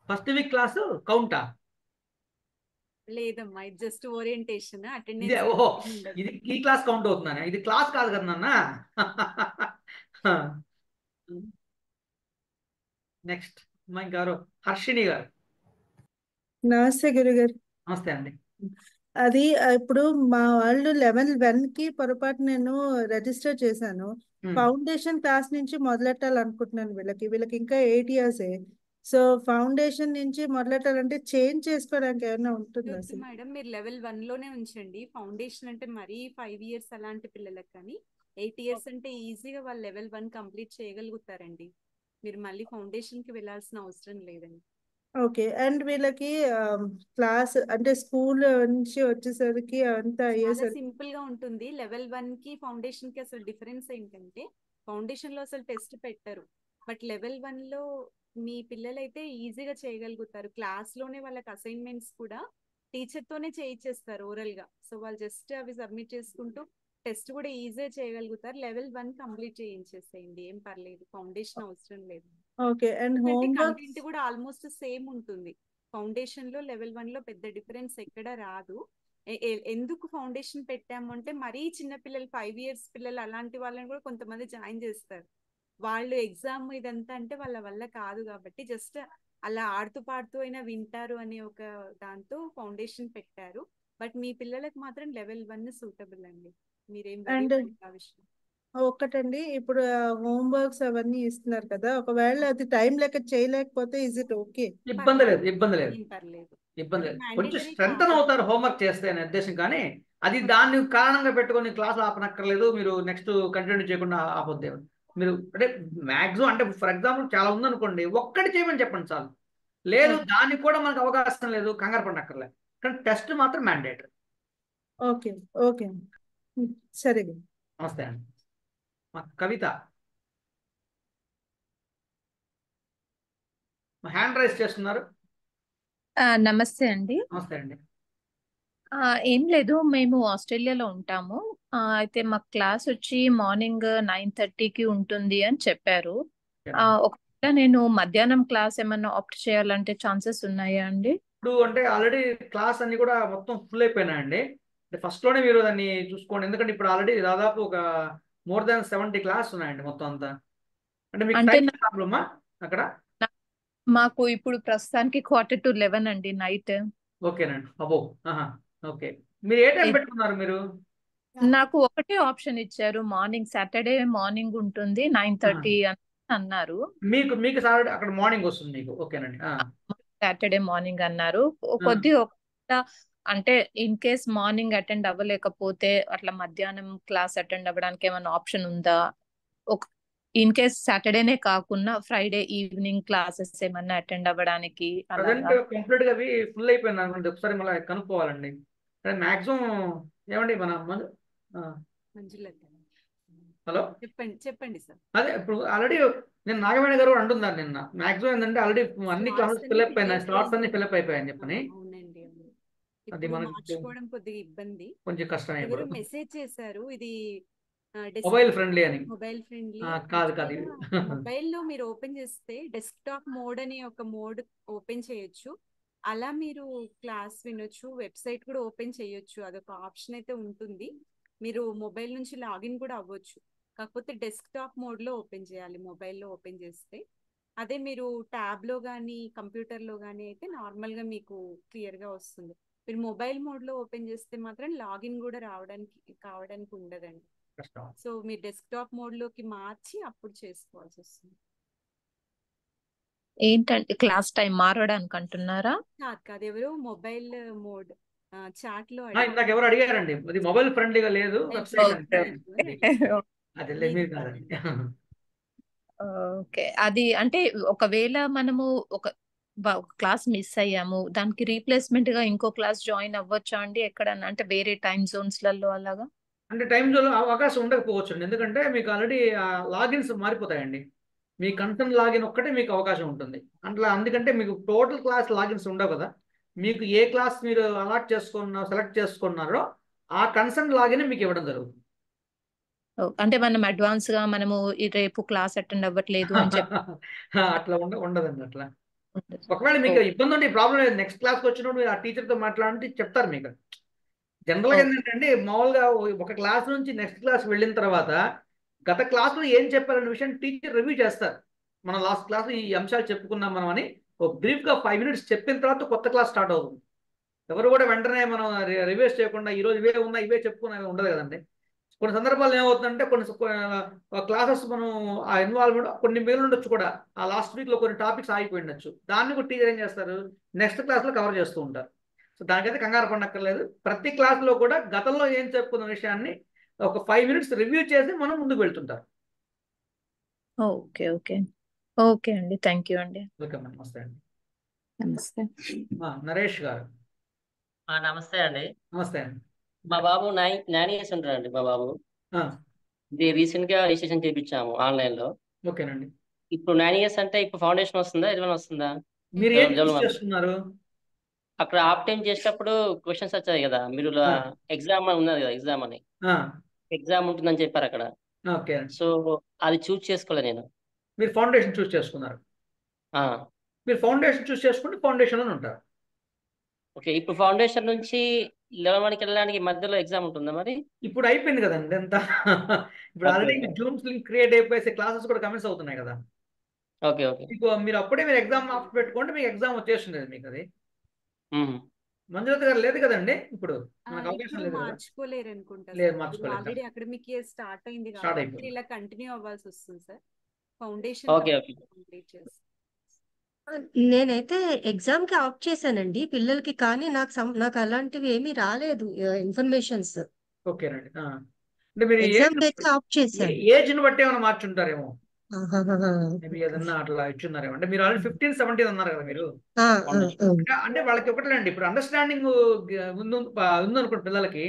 Speaker 1: ఫస్ట్ వీక్ క్లాస్ కౌంటా?
Speaker 2: లేదమ్మా, ఇది జస్ట్ ఓరియంటేషన్.
Speaker 1: ఓహో,
Speaker 2: అటెండెన్స్
Speaker 1: ఇది ఈ క్లాస్ కౌంట్ అవుతుందా? ఇది క్లాస్ కాదు కదా నాన్న. నెక్స్ట్ మా గారు హర్షిణి గారు.
Speaker 10: నమస్తే గురుగారు.
Speaker 1: నమస్తే అండి.
Speaker 10: అది ఇప్పుడు మా వాళ్ళు లెవెల్ 1 కి పొరపాటు నేను రిజిస్టర్ చేశాను. ఫౌండేషన్ క్లాస్ నుంచి మొదలెట్టాలనుకుంటున్నాను. వీళ్ళకి ఇంకా 8 years. సో ఫౌండేషన్ నుంచి మొదలెట్టాలంటే చేంజ్ చేసుకోవడానికి ఏమైనా ఉంటుందా అసలు?
Speaker 2: మేడం, మీరు లెవెల్ 1 లోనే ఉంచండి. ఫౌండేషన్ అంటే మరీ 5 years అలాంటి పిల్లలకు, కానీ 8 years అంటే ఈజీగా వాళ్ళు లెవెల్ 1 కంప్లీట్ చేయగలుగుతారండి. మీరు మళ్ళీ ఫౌండేషన్ కి వెళ్ళాల్సిన అవసరం లేదండి.
Speaker 10: ఓకే. అండ్ వీళ్ళకి క్లాస్ అంటే స్కూల్ నుంచి వచ్చేసరికి అంతా
Speaker 2: చాలా
Speaker 10: అయ్యేసరికి
Speaker 2: సింపుల్ గా ఉంటుంది. లెవెల్ 1 కి ఫౌండేషన్ కి అసలు డిఫరెన్స్ ఏంటంటే, ఫౌండేషన్ లో అసలు టెస్ట్ పెట్టరు, బట్ లెవెల్ 1 లో మీ పిల్లలైతే ఈజీగా చేయగలుగుతారు. క్లాస్ లోనే వాళ్ళకి అసైన్మెంట్స్ కూడా టీచర్ తోనే చేయించేస్తారు ఓరల్ గా. సో వాళ్ళు జస్ట్ అవి సబ్మిట్ చేసుకుంటూ టెస్ట్ కూడా ఈజీగా చేయగలుగుతారు. లెవెల్ 1 కంప్లీట్ చేయించేసేయండి, ఏం పర్లేదు, ఫౌండేషన్ అవసరం లేదు.
Speaker 10: ఓకే. అండ్ హోంవర్క్
Speaker 2: కంటెంట్ కూడా ఆల్మోస్ట్ సేమ్ ఉంటుంది. ఫౌండేషన్ లో లెవెల్ 1 లో పెద్ద డిఫరెన్స్ ఎక్కడ రాదు. ఎందుకు ఫౌండేషన్ పెట్టాము అంటే, మరీ చిన్న పిల్లలు 5 years పిల్లలు అలాంటి వాళ్ళని కూడా కొంతమంది జాయిన్ చేస్తారు. వాళ్ళు ఎగ్జామ్ ఇదంతా అంటే వాళ్ళ వల్ల కాదు కాబట్టి జస్ట్ అలా ఆడుతూ పాడుతూ అయినా వింటారు అనే ఒక దాంతో ఫౌండేషన్ పెట్టారు. బట్ మీ పిల్లలకు మాత్రం లెవెల్ 1 సూటబుల్ అండి, మీరేం
Speaker 10: అండ్
Speaker 2: ఆ విషయం.
Speaker 10: ఒకటండి, ఇప్పుడు హోంవర్క్స్ అవన్నీ ఇస్తున్నారు కదా, ఒకవేళ అది టైం లెక్క చేయలేకపోతే ఇజ్ ఇట్ ఓకే?
Speaker 1: ఇబ్బంది లేదు, ఇబ్బంది లేదు,
Speaker 2: ఏం పర్లేదు.
Speaker 1: ఇబ్బంది లేదు. కొంచెం
Speaker 2: Mandatory
Speaker 1: స్ట్రెంగ్
Speaker 2: కాదు.
Speaker 1: అవుతారు హోంవర్క్ చేస్తే అనే ఉద్దేశం, కానీ అది దాన్ని కారణంగా పెట్టుకొని క్లాసులు ఆపనక్కర్లేదు. మీరు నెక్స్ట్ కంటిన్యూ చేయకుండా ఆపొద్దే. మీరు అంటే మ్యాక్సిమం అంటే ఫర్ ఎగ్జాంపుల్ చాలా ఉందనుకోండి, ఒక్కటి చేయమని చెప్పండి చాలు. లేదు దానికి కూడా మనకు అవకాశం లేదు, కంగారు పడనక్కర్లేదు. కానీ టెస్ట్ మాత్రం మ్యాండేటరీ.
Speaker 10: ఓకే. ఓకే, సరే.
Speaker 1: నమస్తే అండి. మా కవిత హ్యాండ్ రైజ్ చేస్తున్నారు.
Speaker 11: నమస్తే అండి.
Speaker 1: నమస్తే అండి.
Speaker 11: ఏం లేదు, మేము ఆస్ట్రేలియాలో ఉంటాము. అయితే మా క్లాస్ వచ్చి మార్నింగ్ 9:30కి ఉంటుంది అని చెప్పారు. ఒకవేళ నేను మధ్యాహ్నం క్లాస్ ఏమన్నా ఆప్ట్ చేయాలంటే ఛాన్సెస్ ఉన్నాయా అండి?
Speaker 1: ఇప్పుడు అంటే ఆల్రెడీ క్లాస్ అన్ని కూడా మొత్తం ఫుల్ అయిపోయినాయండి. అంటే ఫస్ట్ లోనే మీరు దాన్ని చూసుకోండి, ఎందుకంటే ఇప్పుడు ఆల్రెడీ దాదాపు ఒక more than 70 క్లాస్ ఉన్నాయండి మొత్తం అంతా. అంటే మీకు
Speaker 11: అంటే
Speaker 1: టైం ప్రాబ్లమా అక్కడ?
Speaker 11: నా- మాకు ఇప్పుడు ప్రస్తుతానికి 11:45 అండి నైట్.
Speaker 1: ఓకేనండి. అబ్బో. ఆహా. ఓకే. మీరు ఏ టైం పెట్టుకున్నారు మీరు?
Speaker 11: నాకు ఒకటే ఆప్షన్ ఇచ్చారు, మార్నింగ్ సాటర్డే మార్నింగ్ ఉంటుంది 9:30 అని అన్నారు.
Speaker 1: మీకు మీకు సాటర్డే అక్కడ మార్నింగ్ వస్తుంది మీకు. ఓకేనండి.
Speaker 11: సాటర్డే మార్నింగ్ అన్నారు. కొద్దిగా అంటే ఇన్ కేస్ మార్నింగ్ అటెండ్ అవ్వలేకపోతే అట్లా మధ్యాహ్నం క్లాస్ అటెండ్ అవ్వడానికి ఏమైనా ఆప్షన్ ఉందా? ఒక ఇన్ కేస్ సాటర్డేనే కాకుండా ఫ్రైడే ఈవినింగ్ క్లాసెస్ ఏమన్నా అటెండ్ అవ్వడానికి
Speaker 1: ప్రజెంట్
Speaker 11: అలాగా?
Speaker 1: కంప్లీట్ గా అవి ఫుల్ అయిపోయింది అనుకోండి. ఒకసారి మళ్ళీ కనుక్కోవాలండి. మాక్సిమం ఏమండి మన హలో
Speaker 2: చెప్పండి సార్.
Speaker 1: అదే ఇప్పుడు ఆల్రెడీ నేను నాగవేణి గారు అంటున్నారు నిన్న మాక్సిమం ఏంటంటే ఆల్రెడీ అన్ని క్లాసెస్ ఫిల్ అయిపోయినాయి, స్లాట్స్ అన్ని ఫిల్ అయిపోయాయని చెప్పని.
Speaker 2: అవునండి.
Speaker 1: అది
Speaker 2: ఇప్పుడు
Speaker 1: మనకి
Speaker 2: మార్చుకోవడం కొద్దిగా ఇబ్బంది.
Speaker 1: కొంచెం కష్టం
Speaker 2: ఎవరు
Speaker 1: ఇప్పుడు.
Speaker 2: మెసేజ్ చేశారు ఇది
Speaker 1: మొబైల్ ఫ్రెండ్లీ అని.
Speaker 2: మొబైల్ ఫ్రెండ్లీ
Speaker 1: కాదు కాదు.
Speaker 2: మొబైల్లో మీరు ఓపెన్ చేస్తే డెస్క్టాప్ మోడ్ అని ఒక మోడ్ ఓపెన్ చేయొచ్చు. అలా మీరు క్లాస్ వినొచ్చు. వెబ్సైట్ కూడా ఓపెన్ చేయొచ్చు. అదొక ఆప్షన్ అయితే ఉంటుంది. మీరు మొబైల్ నుంచి లాగిన్ కూడా అవ్వచ్చు. కాకపోతే డెస్క్టాప్ మోడ్లో ఓపెన్ చేయాలి మొబైల్లో ఓపెన్ చేస్తే. అదే మీరు ట్యాబ్లో కానీ కంప్యూటర్లో కానీ అయితే నార్మల్గా మీకు క్లియర్గా వస్తుంది. మీరు మొబైల్ మోడ్లో ఓపెన్ చేస్తే మాత్రం లాగిన్ కూడా కావడానికి ఉండదండి. సో మీరు డెస్క్టాప్ మోడ్లోకి మార్చి అప్పుడు చేసుకోవాల్సి వస్తుంది.
Speaker 11: ఏంటంటే క్లాస్ టైం మారడానికి అంటున్నారా?
Speaker 2: కాదు ఎవరో మొబైల్ మోడ్ చాట్లో
Speaker 1: ఇందాక ఎవరు అడిగారండి, అది మొబైల్ ఫ్రెండ్లీగా లేదు వెబ్సైట్ అంటే. అది లేదు మీరు కాదండి.
Speaker 11: ఓకే. అది అంటే ఒకవేళ మనము ఒక క్లాస్ మిస్ అయ్యాము, దానికి రీప్లేస్మెంట్ గా ఇంకో క్లాస్ జాయిన్ అవ్వచ్చా అండి ఎక్కడన్నా? అంటే వేరే టైం జోన్స్లలో అలాగా?
Speaker 1: అంటే టైం జోన్ అవకాశం ఉండకపోవచ్చు అండి. ఎందుకంటే మీకు ఆల్రెడీ లాగిన్స్ మారిపోతాయండి. మీ కన్సర్న్ లాగిన్ ఒక్కటే మీకు అవకాశం ఉంటుంది. అట్లా అందుకంటే మీకు టోటల్ క్లాస్ లాగిన్స్ ఉండవు కదా. మీకు ఏ క్లాస్ మీరు సెలెక్ట్ చేసుకున్నారో ఆ కన్సర్న్ లాగిన్ మీకు ఇవ్వడం జరుగుతుంది.
Speaker 11: అంటే మనం అడ్వాన్స్ గా మనము రేపు క్లాస్ అటెండ్ అవ్వట్లేదు అని చెప్పి
Speaker 1: అట్లా ఉండదండి. అట్లా ఒకవేళ మీకు ఇబ్బంది ఉంటే ప్రాబ్లం లేదు, నెక్స్ట్ క్లాస్కి వచ్చినప్పుడు మీరు ఆ టీచర్తో మాట్లాడంటే చెప్తారు మీకు. జనరల్గా ఏంటంటే మామూలుగా ఒక క్లాస్ నుంచి నెక్స్ట్ క్లాస్ వెళ్ళిన తర్వాత గత క్లాస్లో ఏం చెప్పారనే విషయం టీచర్ రివ్యూ చేస్తారు. మనం లాస్ట్ క్లాస్ ఈ అంశాలు చెప్పుకున్నాం మనం అని ఒక బ్రీఫ్గా 5 minutes చెప్పిన తర్వాత కొత్త క్లాస్ స్టార్ట్ అవుతుంది. ఎవరు కూడా వెంటనే మనం రివైజ్ చేయకుండా ఈరోజు ఇవే ఉన్నాయి ఇవే చెప్పుకునే ఉండదు కదండి. కొన్ని సందర్భాల్లో ఏమవుతుందంటే కొన్ని క్లాసెస్ మనం ఆ ఇన్వాల్వ్మెంట్ కొన్ని మిగిలి ఉండొచ్చు కూడా. ఆ లాస్ట్ వీక్లో కొన్ని టాపిక్స్ ఆగిపోయి ఉండొచ్చు. దాన్ని కూడా టీచర్ ఏం చేస్తారు, నెక్స్ట్ క్లాస్లో కవర్ చేస్తూ ఉంటారు. సో దానికైతే కంగారు పడక్కర్లేదు. ప్రతి క్లాస్లో కూడా గతంలో ఏం చెప్పుకున్న విషయాన్ని ఒక 5 minutes రివ్యూ చేసి మనం ముందుకు వెళ్తుంటారు.
Speaker 11: ఓకే ఓకే ఓకే అండి. థ్యాంక్ యూ అండి.
Speaker 1: వెల్కమ్. నమస్తే అండి.
Speaker 11: నమస్తే.
Speaker 1: నరేష్ గారు.
Speaker 12: నమస్తే అండి.
Speaker 1: నమస్తే అండి.
Speaker 12: మా బాబు 9 years ఉంటాడండి. మా బాబు ఇది రీసెంట్ గా రిజిస్ట్రేషన్ చేయించాము ఆన్లైన్ లో.
Speaker 1: ఓకేనండి.
Speaker 12: ఇప్పుడు 9 years అంటే ఇప్పుడు ఫౌండేషన్ వస్తుందా, ఎలివెన్ వస్తుందా?
Speaker 1: మీరు ఏం చేస్తున్నారు?
Speaker 12: అక్కడ హాఫ్ టైం చేసేటప్పుడు క్వశ్చన్స్ వచ్చాయి కదా, మీరు ఎగ్జామ్ ఉన్నది కదా, ఎగ్జామ్ ఉంటుందని చెప్పారు అక్కడ.
Speaker 1: ఓకే.
Speaker 12: సో అది చూస్ చేసుకోలేదు నేను.
Speaker 1: మీరు ఫౌండేషన్ చూస్ చేసుకున్నారు. మీరు ఫౌండేషన్ చూస్ చేసుకుంటే ఫౌండేషన్ అని ఉంటారు.
Speaker 12: ఓకే. ఇప్పుడు ఫౌండేషన్ నుంచి 11 వెళ్ళడానికి మధ్యలో ఎగ్జామ్ ఉంటుందా మరి?
Speaker 1: ఇప్పుడు అయిపోయింది కదండి అంతా. ఇప్పుడు ఆల్రెడీ జూమ్స్ లింక్ క్రియేట్ అయిపోయి క్లాసెస్ కూడా కమెంట్స్ అవుతున్నాయి కదా.
Speaker 12: Okay okay.
Speaker 1: మీరు అప్పుడే మీరు ఎగ్జామ్ ఆఫ్ పెట్టుకోండి, మీకు ఎగ్జామ్ వచ్చేస్తుంది. మీకు అది మంజులత గారు లేదు కదండి ఇప్పుడు మనకు అవకాశం లేదు కదా.
Speaker 2: మార్చుకోలేరు అనుకుంటా.
Speaker 1: లేదు మార్చుకోలేదు.
Speaker 2: ఆల్రెడీ అకాడమిక్ ఇయర్ స్టార్ట్ అయింది
Speaker 1: స్టార్ట్
Speaker 2: కాబట్టి
Speaker 1: అయిపోయింది.
Speaker 2: ఇలా కంటిన్యూ అవ్వాల్సి వస్తుంది సార్. ఫౌండేషన్ కంప్లీట్ చేసి
Speaker 6: నేనైతే ఎగ్జామ్ కి ఆప్ట్ చేశానండి పిల్లలకి, కానీ నాకు అలాంటివి ఏమీ రాలేదు ఇన్ఫర్మేషన్స్.
Speaker 1: ఓకేనండి. అంటే మీరు
Speaker 6: ఎగ్జామ్ కి అయితే ఆప్ట్ చేశాను.
Speaker 1: ఏజ్ని బట్టి ఏమైనా మార్చుంటారేమో, మేబీ ఏదన్నా అట్లా ఇచ్చున్నారేమో. అంటే మీరు ఆల్రెడీ 15, 17 అన్నారు కదా మీరు. అంటే వాళ్ళకి ఒకటేనండి, ఇప్పుడు అండర్స్టాండింగ్ ఉందనుకోండి పిల్లలకి,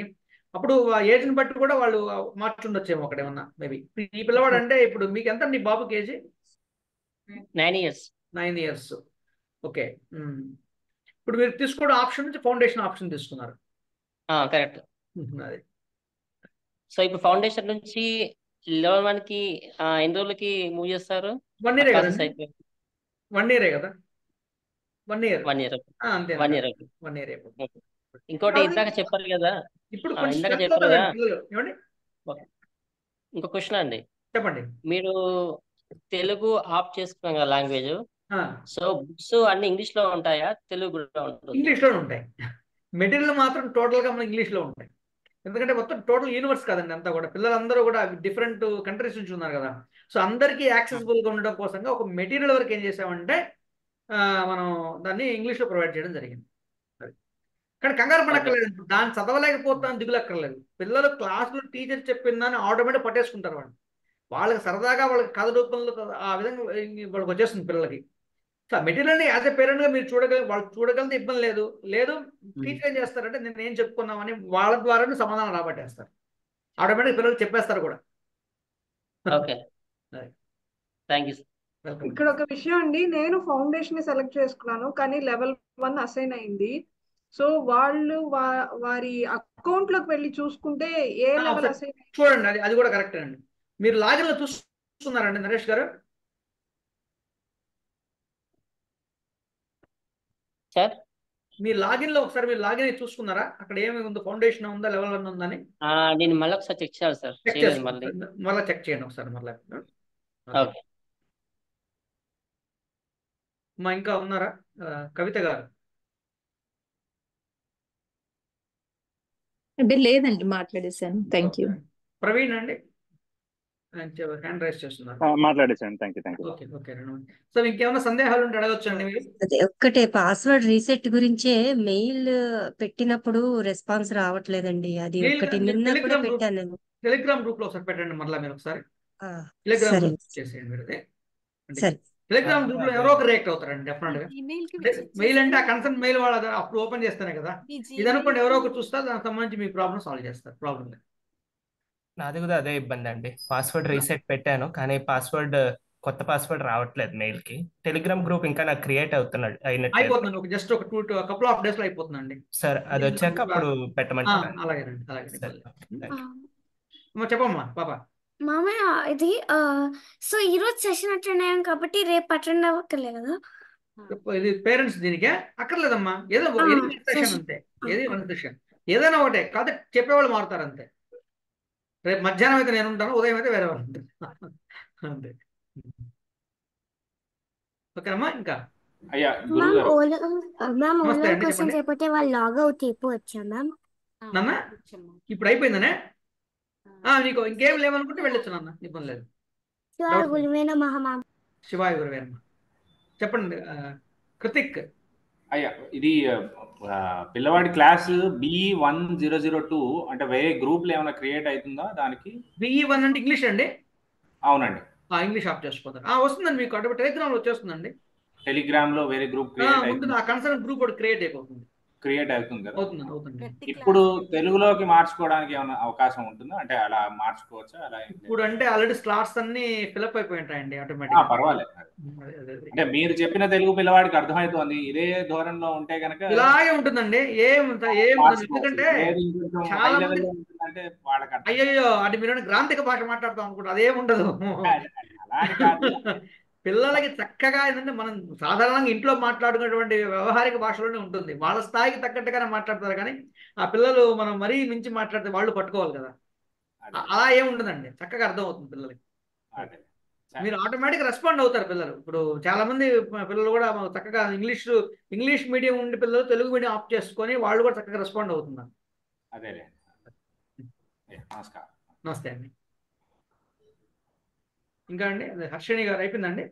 Speaker 1: అప్పుడు ఆ ఏజ్ని బట్టి కూడా వాళ్ళు మార్చుండొచ్చేమో ఒకటేమన్నా మేబీ. ఈ పిల్లవాడు అంటే ఇప్పుడు మీకు ఎంత మీ బాబుకి ఏజ్?
Speaker 12: 9 years.
Speaker 1: 9 years. ఓకే. ఇప్పుడు మీరు తీసుకోవడం ఆప్షన్ నుంచి ఫౌండేషన్ ఆప్షన్ తీసుకున్నారు.
Speaker 12: కరెక్ట్.
Speaker 1: అది.
Speaker 12: సో ఇప్పుడు ఫౌండేషన్ నుంచి 11 కి ఎన్ని రోజులకి మూవ్ చేస్తారు?
Speaker 1: 1 year కదా. 1 year కదా. 1 year.
Speaker 12: 1 year.
Speaker 1: అంతే.
Speaker 12: 1 year.
Speaker 1: 1 year.
Speaker 12: ఇంకోటి ఇందాక చెప్పారు కదా,
Speaker 1: ఇప్పుడు
Speaker 12: ఇందాక చెప్పారు కదా.
Speaker 1: ఏమండి?
Speaker 12: ఇంకో క్వశ్చన్ అండి.
Speaker 1: చెప్పండి.
Speaker 12: మీరు తెలుగు ఆప్ చేసుకున్నాం కదా లాంగ్వేజ్. సో బుక్స్ అన్ని ఇంగ్లీష్ లో ఉంటాయా, తెలుగు కూడా ఉంటుంది?
Speaker 1: ఇంగ్లీష్లోనే ఉంటాయి. మెటీరియల్ మాత్రం టోటల్గా మన ఇంగ్లీష్లో ఉంటాయి. ఎందుకంటే మొత్తం టోటల్ యూనివర్స్ కదండి అంతా కూడా, పిల్లలందరూ కూడా డిఫరెంట్ కంట్రీస్ నుంచి ఉన్నారు కదా. సో అందరికీ యాక్సెసిబుల్గా ఉండడం కోసంగా ఒక మెటీరియల్ వరకు ఏం చేసామంటే మనం దాన్ని ఇంగ్లీష్లో ప్రొవైడ్ చేయడం జరిగింది. కానీ కంగారు పడక్కర్లేదు, దాన్ని చదవలేకపోతాను దిగులక్కర్లేదు. పిల్లలు క్లాసులో టీచర్ చెప్పిన దాన్ని ఆటోమేటిక్ పట్టేసుకుంటారు వాళ్ళు. వాళ్ళకి సరదాగా వాళ్ళకి కథ రూపంలో ఆ విధంగా వాళ్ళకి వచ్చేస్తుంది పిల్లలకి. సో మెటీరియల్ని యాజ్ ఎ పేరెంట్గా మీరు వాళ్ళు చూడగలిగితే ఇబ్బంది లేదు. లేదు టీచర్ ఏం చేస్తారంటే నేను ఏం చెప్పుకున్నామని వాళ్ళ ద్వారానే సమాధానం రాబట్టేస్తారు. ఆటోమేటిక్ పిల్లలు చెప్పేస్తారు కూడా.
Speaker 12: Okay, thank you.
Speaker 8: ఇక్కడ ఒక విషయం అండి, నేను ఫౌండేషన్ సెలెక్ట్ చేసుకున్నాను కానీ లెవెల్ 1 అసైన్ అయింది. సో వాళ్ళు వారి అకౌంట్ లోకి వెళ్ళి చూసుకుంటే ఏ లెవెల్ అసైన్
Speaker 1: చూడండి, అది కూడా కరెక్ట్ అండి. మీరు లాగిన్ లో చూస్తున్నారండి నరేష్ గారు?
Speaker 12: సార్
Speaker 1: మీరు లాగిన్ లో ఒకసారి మీరు లాగిన్ అయ్యి చూసుకున్నారా? అక్కడ ఏమి ఉందో, ఫౌండేషన్ ఉందా, లెవెల్ 1 ఉందని?
Speaker 12: నేను మళ్ళీ ఒకసారి చెక్ చేయాలి సార్.
Speaker 1: చెక్
Speaker 12: చేయలేదు
Speaker 1: చేసుకోండి,
Speaker 12: మళ్ళీ.
Speaker 1: మళ్ళీ చెక్ చేయండి ఒకసారి మళ్ళీ.
Speaker 12: ఓకే.
Speaker 1: మా ఇంకా ఉన్నారా? కవిత గారు?
Speaker 11: అంటే లేదండి, మాట్లాడేశాను. Thank you.
Speaker 1: ప్రవీణ్ అండి హ్యాండ్ రైస్ చేస్తున్నారు.
Speaker 9: మాట్లాడేసాను. Thank you.
Speaker 1: Okay okay. So ఇంకేమైనా సందేహాలు ఉంటే అడగచ్చు అండి మీరు.
Speaker 6: అదే ఒక్కటే పాస్వర్డ్ రీసెట్ గురించే మెయిల్ పెట్టినప్పుడు రెస్పాన్స్ రావట్లేదండి. అది ఒక్కటి నిన్న కూడా పెట్టాను నేను.
Speaker 1: టెలిగ్రామ్ గ్రూప్ లో ఒకసారి పెట్టండి మళ్ళీ మీరు ఒకసారి.
Speaker 6: ఆ,
Speaker 1: టెలిగ్రామ్
Speaker 6: సరే
Speaker 1: గ్రూప్ చేసేయండి మీరు. అదే
Speaker 6: సరే.
Speaker 1: టెలిగ్రామ్ గ్రూప్ లో ఎవరో ఒకరు రియాక్ట్ అవుతారండి డెఫినెట్ గా. మెయిల్ అంటే ఆ కన్సర్న్ మెయిల్ వాళ్ళ అప్పుడు ఓపెన్ చేస్తేనే కదా. ఇది అనుకోండి ఎవరో ఒకరు చూస్తారు, దానికి సంబంధించి మీ ప్రాబ్లమ్ సాల్వ్ చేస్తారు. ప్రాబ్లం లేదు.
Speaker 13: నాది కూడా అదే ఇబ్బంది అండి. పాస్వర్డ్ రీసెట్ పెట్టాను కానీ కొత్త పాస్వర్డ్ రావట్లేదు మెయిల్ కి. టెలిగ్రామ్ గ్రూప్ ఇంకా నాకు క్రియేట్ అయినట్లేదు.
Speaker 1: అయిపోతుంది, ఒక జస్ట్ ఒక కపుల్ ఆఫ్ డేస్ లో అయిపోతుందండి.
Speaker 13: సార్ అది వచ్చాక అప్పుడు పెట్టమంటారా?
Speaker 1: అలాగేనండి, అలాగే. చెప్పమ్మా పాప.
Speaker 4: మామయ్య ఇది సో ఈ రోజు సెషన్ అటెండ్ అయ్యాం కాబట్టి రేపు అటెండ్ అవ్వక్కర్లే కదా?
Speaker 1: ఇది పేరెంట్స్ దీనికే అక్కర్లేదమ్మా. ఏదో సెషన్ అంతే, ఏది వన్ సెషన్ ఏదైనా ఒకటే కాదు, చెప్పేవాళ్ళు మారుతారు అంతే. రేపు మధ్యాహ్నం అయితే నేను ఉంటాను, ఉదయం అయితే వేరే వాళ్ళు ఉంటారు అంతే. ఓకేనమ్మా. ఇంకా
Speaker 4: మ్యామ్
Speaker 1: నమస్తే అండి,
Speaker 4: క్వశ్చన్స్
Speaker 1: చెప్పండి.
Speaker 4: అయిపోతే వాళ్ళు లాగ్ అవుట్ అయిపోవచ్చా మ్యామ్?
Speaker 1: నాన్న ఇప్పుడు అయిపోయిందనే? నీకు ఇంకేం లేవనుకుంటే వెళ్ళొచ్చు నాన్న, ఇబ్బంది లేదు.
Speaker 4: శివాయ గురువేన మహా.
Speaker 1: శివాయ గురువేనమ్మా. చెప్పండి కృతిక్.
Speaker 14: అయ్యా ఇది పిల్లవాడి క్లాస్ BE1002 అంటే వేరే గ్రూప్ లో ఏమైనా క్రియేట్ అవుతుందా దానికి?
Speaker 1: BE1 అంటే ఇంగ్లీష్ అండి?
Speaker 14: అవునండి.
Speaker 1: ఇంగ్లీష్ ఆఫ్ చేసుకోతారు. వస్తుందండి మీకు, అటు టెలిగ్రామ్ లో వచ్చేస్తుందండి.
Speaker 14: టెలిగ్రామ్ లో వేరే గ్రూప్ క్రియేట్
Speaker 1: అవుతుంది, ఆ కన్సర్న్ గ్రూప్ ఒకటి క్రియేట్ అయిపోతుంది.
Speaker 14: క్రియేట్ అవుతుంది కదా?
Speaker 1: అవుతుంది.
Speaker 14: ఇప్పుడు తెలుగులోకి మార్చుకోవడానికి ఏమైనా అవకాశం ఉంటుందా? అంటే అలా మార్చుకోవచ్చా? అలా
Speaker 1: ఇప్పుడు అంటే ఆల్రెడీ స్లాట్స్ అన్ని ఫిల్అప్ అయిపోయి ఉంటాయండి ఆటోమేటిక్.
Speaker 14: పర్వాలేదు. అంటే మీరు చెప్పిన తెలుగు పిల్లవాడికి అర్థమవుతోంది. ఇదే ధోరణిలో ఉంటే కనుక
Speaker 1: ఇలాగే ఉంటుందండి. ఎందుకంటే చాలా మంది అయ్యో అది మీరు గ్రాంథిక భాష మాట్లాడతాం అనుకుంటారు, అదేముండదు. పిల్లలకి చక్కగా ఏంటంటే మనం సాధారణంగా ఇంట్లో మాట్లాడుకునేటువంటి వ్యవహారిక భాషలోనే ఉంటుంది. వాళ్ళ స్థాయికి తగ్గట్టుగానే మాట్లాడతారు, కానీ ఆ పిల్లలు మనం మరీ మించి మాట్లాడితే వాళ్ళు పట్టుకోవాలి కదా. అలా ఏముండదండి, చక్కగా అర్థం అవుతుంది పిల్లలకి. మీరు ఆటోమేటిక్ రెస్పాండ్ అవుతారు పిల్లలు. ఇప్పుడు చాలా మంది పిల్లలు కూడా చక్కగా ఇంగ్లీష్ మీడియం ఉండి పిల్లలు తెలుగు మీడియం ఆఫ్ చేసుకొని వాళ్ళు కూడా చక్కగా రెస్పాండ్ అవుతున్నారు.
Speaker 14: నమస్కారం.
Speaker 1: నమస్తే అండి. ఇంకా అండి హర్షిణి గారు అయిపోయిందండి.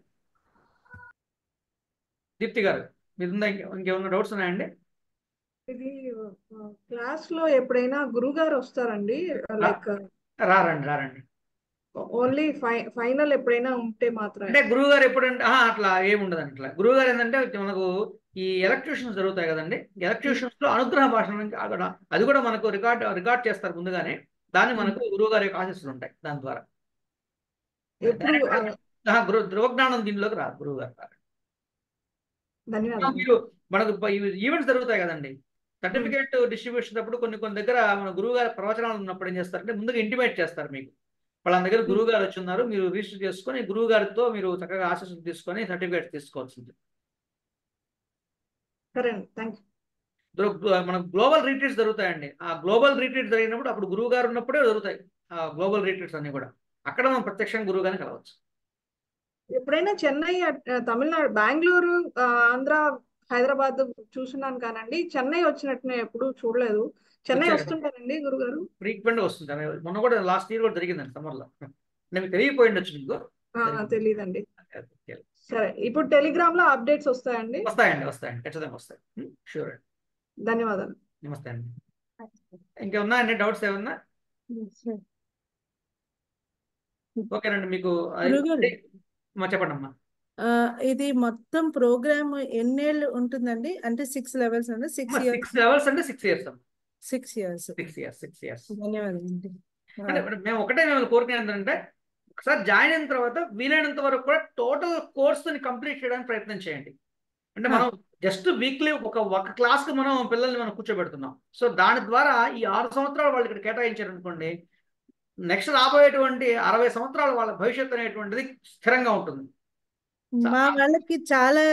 Speaker 1: దీప్తి గారు మీరుందా? ఇంకేమన్నా డౌట్స్ ఉన్నాయండి?
Speaker 8: ఇది క్లాస్ లో ఎప్పుడైనా గురువు గారు వస్తారండి? లైక్
Speaker 1: రారండి.
Speaker 8: ఓన్లీ ఫైనల్ ఎప్పుడైనా ఉంటే మాత్రం.
Speaker 1: అంటే గురువు గారు ఎప్పుడంటే అట్లా ఏముండదండి. అట్లా గురువు గారు ఏంటంటే మనకు ఈ ఎలక్ట్యూషన్స్ జరుగుతాయి కదండి, ఎలక్ట్యూషన్స్ లో అనుగ్రహ భాష నుంచి అది కూడా మనకు రికార్డ్ చేస్తారు ముందుగానే. దాన్ని మనకు గురువు గారి యొక్క ఆశీస్సులు ఉంటాయి దాని ద్వారా. ధ్రువజ్ఞానం దీనిలోకి రాదు గురువు గారు. మీరు మనకు ఈవెంట్స్ జరుగుతాయి కదండి, సర్టిఫికేట్ డిస్ట్రిబ్యూషన్ అప్పుడు కొన్ని దగ్గర మన గురువు గారి ప్రవచనాలు ఉన్నప్పుడు ఏం చేస్తారంటే ముందుగా ఇంటిమేట్ చేస్తారు మీకు. వాళ్ళ దగ్గర గురువు గారు వచ్చి ఉన్నారు, మీరు రిజిస్టర్ చేసుకొని గురువు గారితో మీరు చక్కగా ఆశీస్సులు తీసుకొని సర్టిఫికేట్ తీసుకోవాల్సింది. మనకు గ్లోబల్ రీట్రీట్స్ జరుగుతాయండి. ఆ గ్లోబల్ రీట్రీట్ జరిగినప్పుడు అప్పుడు గురువు గారు ఉన్నప్పుడే జరుగుతాయి ఆ గ్లోబల్ రీట్రీట్స్ అన్ని కూడా. అక్కడ మనం ప్రత్యక్షంగా గురువు గారిని కలవచ్చు.
Speaker 8: ఎప్పుడైనా చెన్నై తమిళనాడు బెంగళూరు ఆంధ్ర హైదరాబాద్ చూస్తున్నాను కానండి, చెన్నై వచ్చినట్టు నేను ఎప్పుడు చూడలేదు. చెన్నై వస్తుంటారండి గురుగారు?
Speaker 1: ఫ్రీక్వెంట్ వస్తుంటారు. మొన్న కూడా లాస్ట్ ఇయర్ కూడా జరిగిందండి సమ్మర్ లో. మీకు తెలియపోయి ఉండొచ్చు మీకు.
Speaker 8: తెలియదండి. సరే, ఇప్పుడు టెలిగ్రామ్ లో అప్డేట్స్ వస్తాయండి?
Speaker 1: వస్తాయండి ఖచ్చితంగా వస్తాయి. షూర్ అండి.
Speaker 8: ధన్యవాదాలు.
Speaker 1: నమస్తే అండి. ఇంకేమున్నాయండి డౌట్స్ ఏమన్నా? ఓకేనండి. మీకు చెప్పండి అమ్మా.
Speaker 10: ఇది మొత్తం ప్రోగ్రామ్ ఎన్నేళ్ళు ఉంటుందండి? అంటే 6 levels అండి? 6 years?
Speaker 1: 6 levels అంటే 6 years అమ్మా.
Speaker 10: 6 years.
Speaker 1: 6 years.
Speaker 10: ధన్యవాదాలండి.
Speaker 1: అంటే మేము ఒకటే కోరుకునేది ఏంటంటే ఒకసారి జాయిన్ అయిన తర్వాత వీలైనంత వరకు కూడా టోటల్ కోర్సుని కంప్లీట్ చేయడానికి ప్రయత్నం చేయండి. అంటే మనం జస్ట్ వీక్లీ ఒక క్లాస్ కి మనం పిల్లల్ని మనం కూర్చోబెడుతున్నాం. సో దాని ద్వారా ఈ 6 సంవత్సరాలు వాళ్ళు ఇక్కడ కేటాయించారు అనుకోండి, నెక్స్ట్ రాబోయేటువంటి 60 సంవత్సరాలు వాళ్ళ భవిష్యత్తు అనేటువంటిది స్థిరంగా ఉంటుంది.
Speaker 10: మా వాళ్ళకి చాలా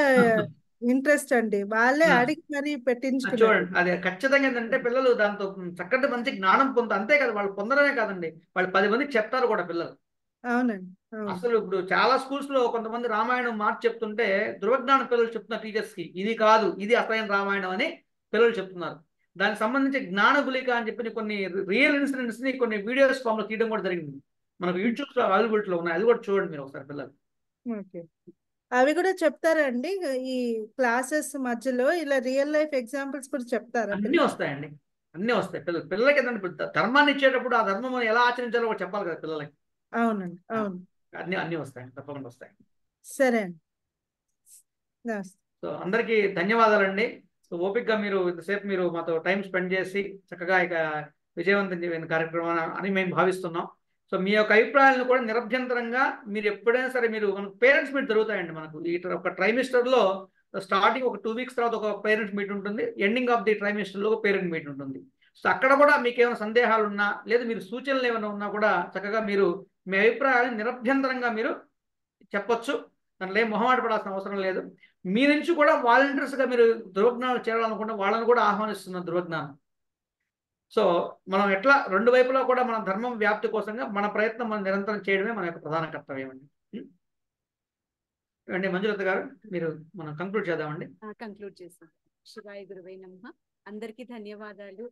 Speaker 10: ఇంట్రెస్ట్ అండి. వాళ్ళే అడిగి మరీ పెట్టించుకున్నారు.
Speaker 1: చూడండి, అదే ఖచ్చితంగా ఏంటంటే పిల్లలు దాంతో చక్కటి మంచి జ్ఞానం పొందుతారు. అంతే కదా, వాళ్ళు పొందడమే కాదండి, వాళ్ళు 10 మందికి చెప్తారు కూడా పిల్లలు.
Speaker 10: అవునండి.
Speaker 1: అసలు ఇప్పుడు చాలా స్కూల్స్ లో కొంతమంది రామాయణం మాట చెప్తుంటే ధృవజ్ఞాన పిల్లలు చెప్తున్నారు టీచర్స్ కి, ఇది కాదు, ఇది అసలైన రామాయణం అని పిల్లలు చెప్తున్నారు. దానికి సంబంధించి జ్ఞాన గులిక అని చెప్పి కొన్ని రియల్ ఇన్సిడెంట్స్ ని కొన్ని వీడియోస్ ఫామ్ లో తీయడం కూడా జరిగింది. మనకు యూట్యూబ్ లో అవైలబిలిటీ లో ఉన్నాయి, అది కూడా చూడండి మీరు ఒకసారి పిల్లలు.
Speaker 10: ఓకే, అవి కూడా చెప్తారండి ఈ క్లాసెస్ మధ్యలో? ఇలా రియల్ లైఫ్ ఎగ్జాంపుల్స్ కూడా చెప్తారా?
Speaker 1: అన్ని వస్తాయండి, అన్ని వస్తాయి. పిల్లలకి ఏంటంటే ధర్మాన్ని ఇచ్చేటప్పుడు ఆ ధర్మం ఎలా ఆచరించాలో కూడా చెప్పాలి కదా పిల్లలకి.
Speaker 10: అవునండి, అవును.
Speaker 1: అన్ని వస్తాయండి, తప్పకుండా వస్తాయి.
Speaker 10: సరే అండి.
Speaker 1: సో అందరికీ ధన్యవాదాలండి. సో ఓపికగా మీరు ఇంతసేపు మీరు మాతో టైం స్పెండ్ చేసి చక్కగా ఇక విజయవంతం చేయని కార్యక్రమం అని మేము భావిస్తున్నాం. సో మీ యొక్క అభిప్రాయాలను కూడా నిరభ్యంతరంగా మీరు ఎప్పుడైనా సరే మనకు పేరెంట్స్ మీట్ జరుగుతాయండి. మనకు ఈ ఒక ట్రైమిస్టర్లో స్టార్టింగ్ ఒక 2 weeks తర్వాత ఒక పేరెంట్స్ మీట్ ఉంటుంది, ఎండింగ్ ఆఫ్ ది ట్రైమిస్టర్లో ఒక పేరెంట్ మీట్ ఉంటుంది. సో అక్కడ కూడా మీకు ఏమైనా సందేహాలు ఉన్నా లేదా మీరు సూచనలు ఏమైనా ఉన్నా కూడా చక్కగా మీరు మీ అభిప్రాయాలను నిరభ్యంతరంగా మీరు చెప్పొచ్చు. దాంట్లో ఏం మొహమాట పడాల్సిన అవసరం లేదు. మీ నుంచి కూడా వాలంటీర్స్గా మీరు ధృవజ్ఞానం చేయాలనుకుంటే వాళ్ళని కూడా ఆహ్వానిస్తున్న ధృవజ్ఞానం. సో మనం ఎట్లా రెండు వైపులా కూడా మన ధర్మం వ్యాప్తి కోసంగా మన ప్రయత్నం మనం నిరంతరం చేయడమే మన యొక్క ప్రధాన కర్తవ్యం అండి. అండి మంజులత గారు, మీరు మనం కంక్లూడ్ చేద్దామండి.
Speaker 2: కంక్లూడ్ చేస్తాం. శివాయ గురువై నమః. అందరికీ ధన్యవాదాలు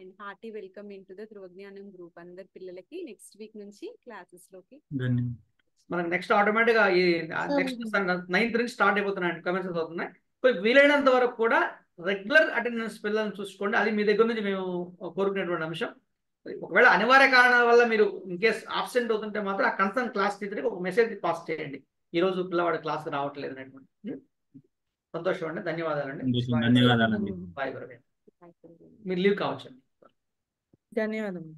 Speaker 2: and hearty welcome in to the ధృవజ్ఞానం గ్రూప్. అందరి పిల్లలకి నెక్స్ట్ వీక్ నుంచి క్లాసెస్ లోకి
Speaker 1: మనకు నెక్స్ట్ ఆటోమేటిక్ గా ఈ నెక్స్ట్ 9th నుంచి స్టార్ట్ అయిపోతున్నాయి, కమెంట్స్ అవుతున్నాయి. వీలైనంత వరకు కూడా రెగ్యులర్ అటెండెన్స్ పిల్లల్ని చూసుకోండి. అది మీ దగ్గర నుంచి మేము కోరుకునేటువంటి అంశం. ఒకవేళ అనివార్య కారణాల వల్ల మీరు ఇన్ కేస్ ఆబ్సెంట్ అవుతుంటే మాత్రం ఆ కన్సర్న్ క్లాస్ టీచర్కి ఒక మెసేజ్ పాస్ చేయండి, ఈ రోజు పిల్లవాడు క్లాస్కి రావట్లేదు అనేటువంటి. సంతోషం అండి, ధన్యవాదాలండి.
Speaker 3: ధన్యవాదాలండి.
Speaker 1: బాయ్ గురువే. మీరు లీవ్ కావచ్చండి.
Speaker 10: ధన్యవాదాలు.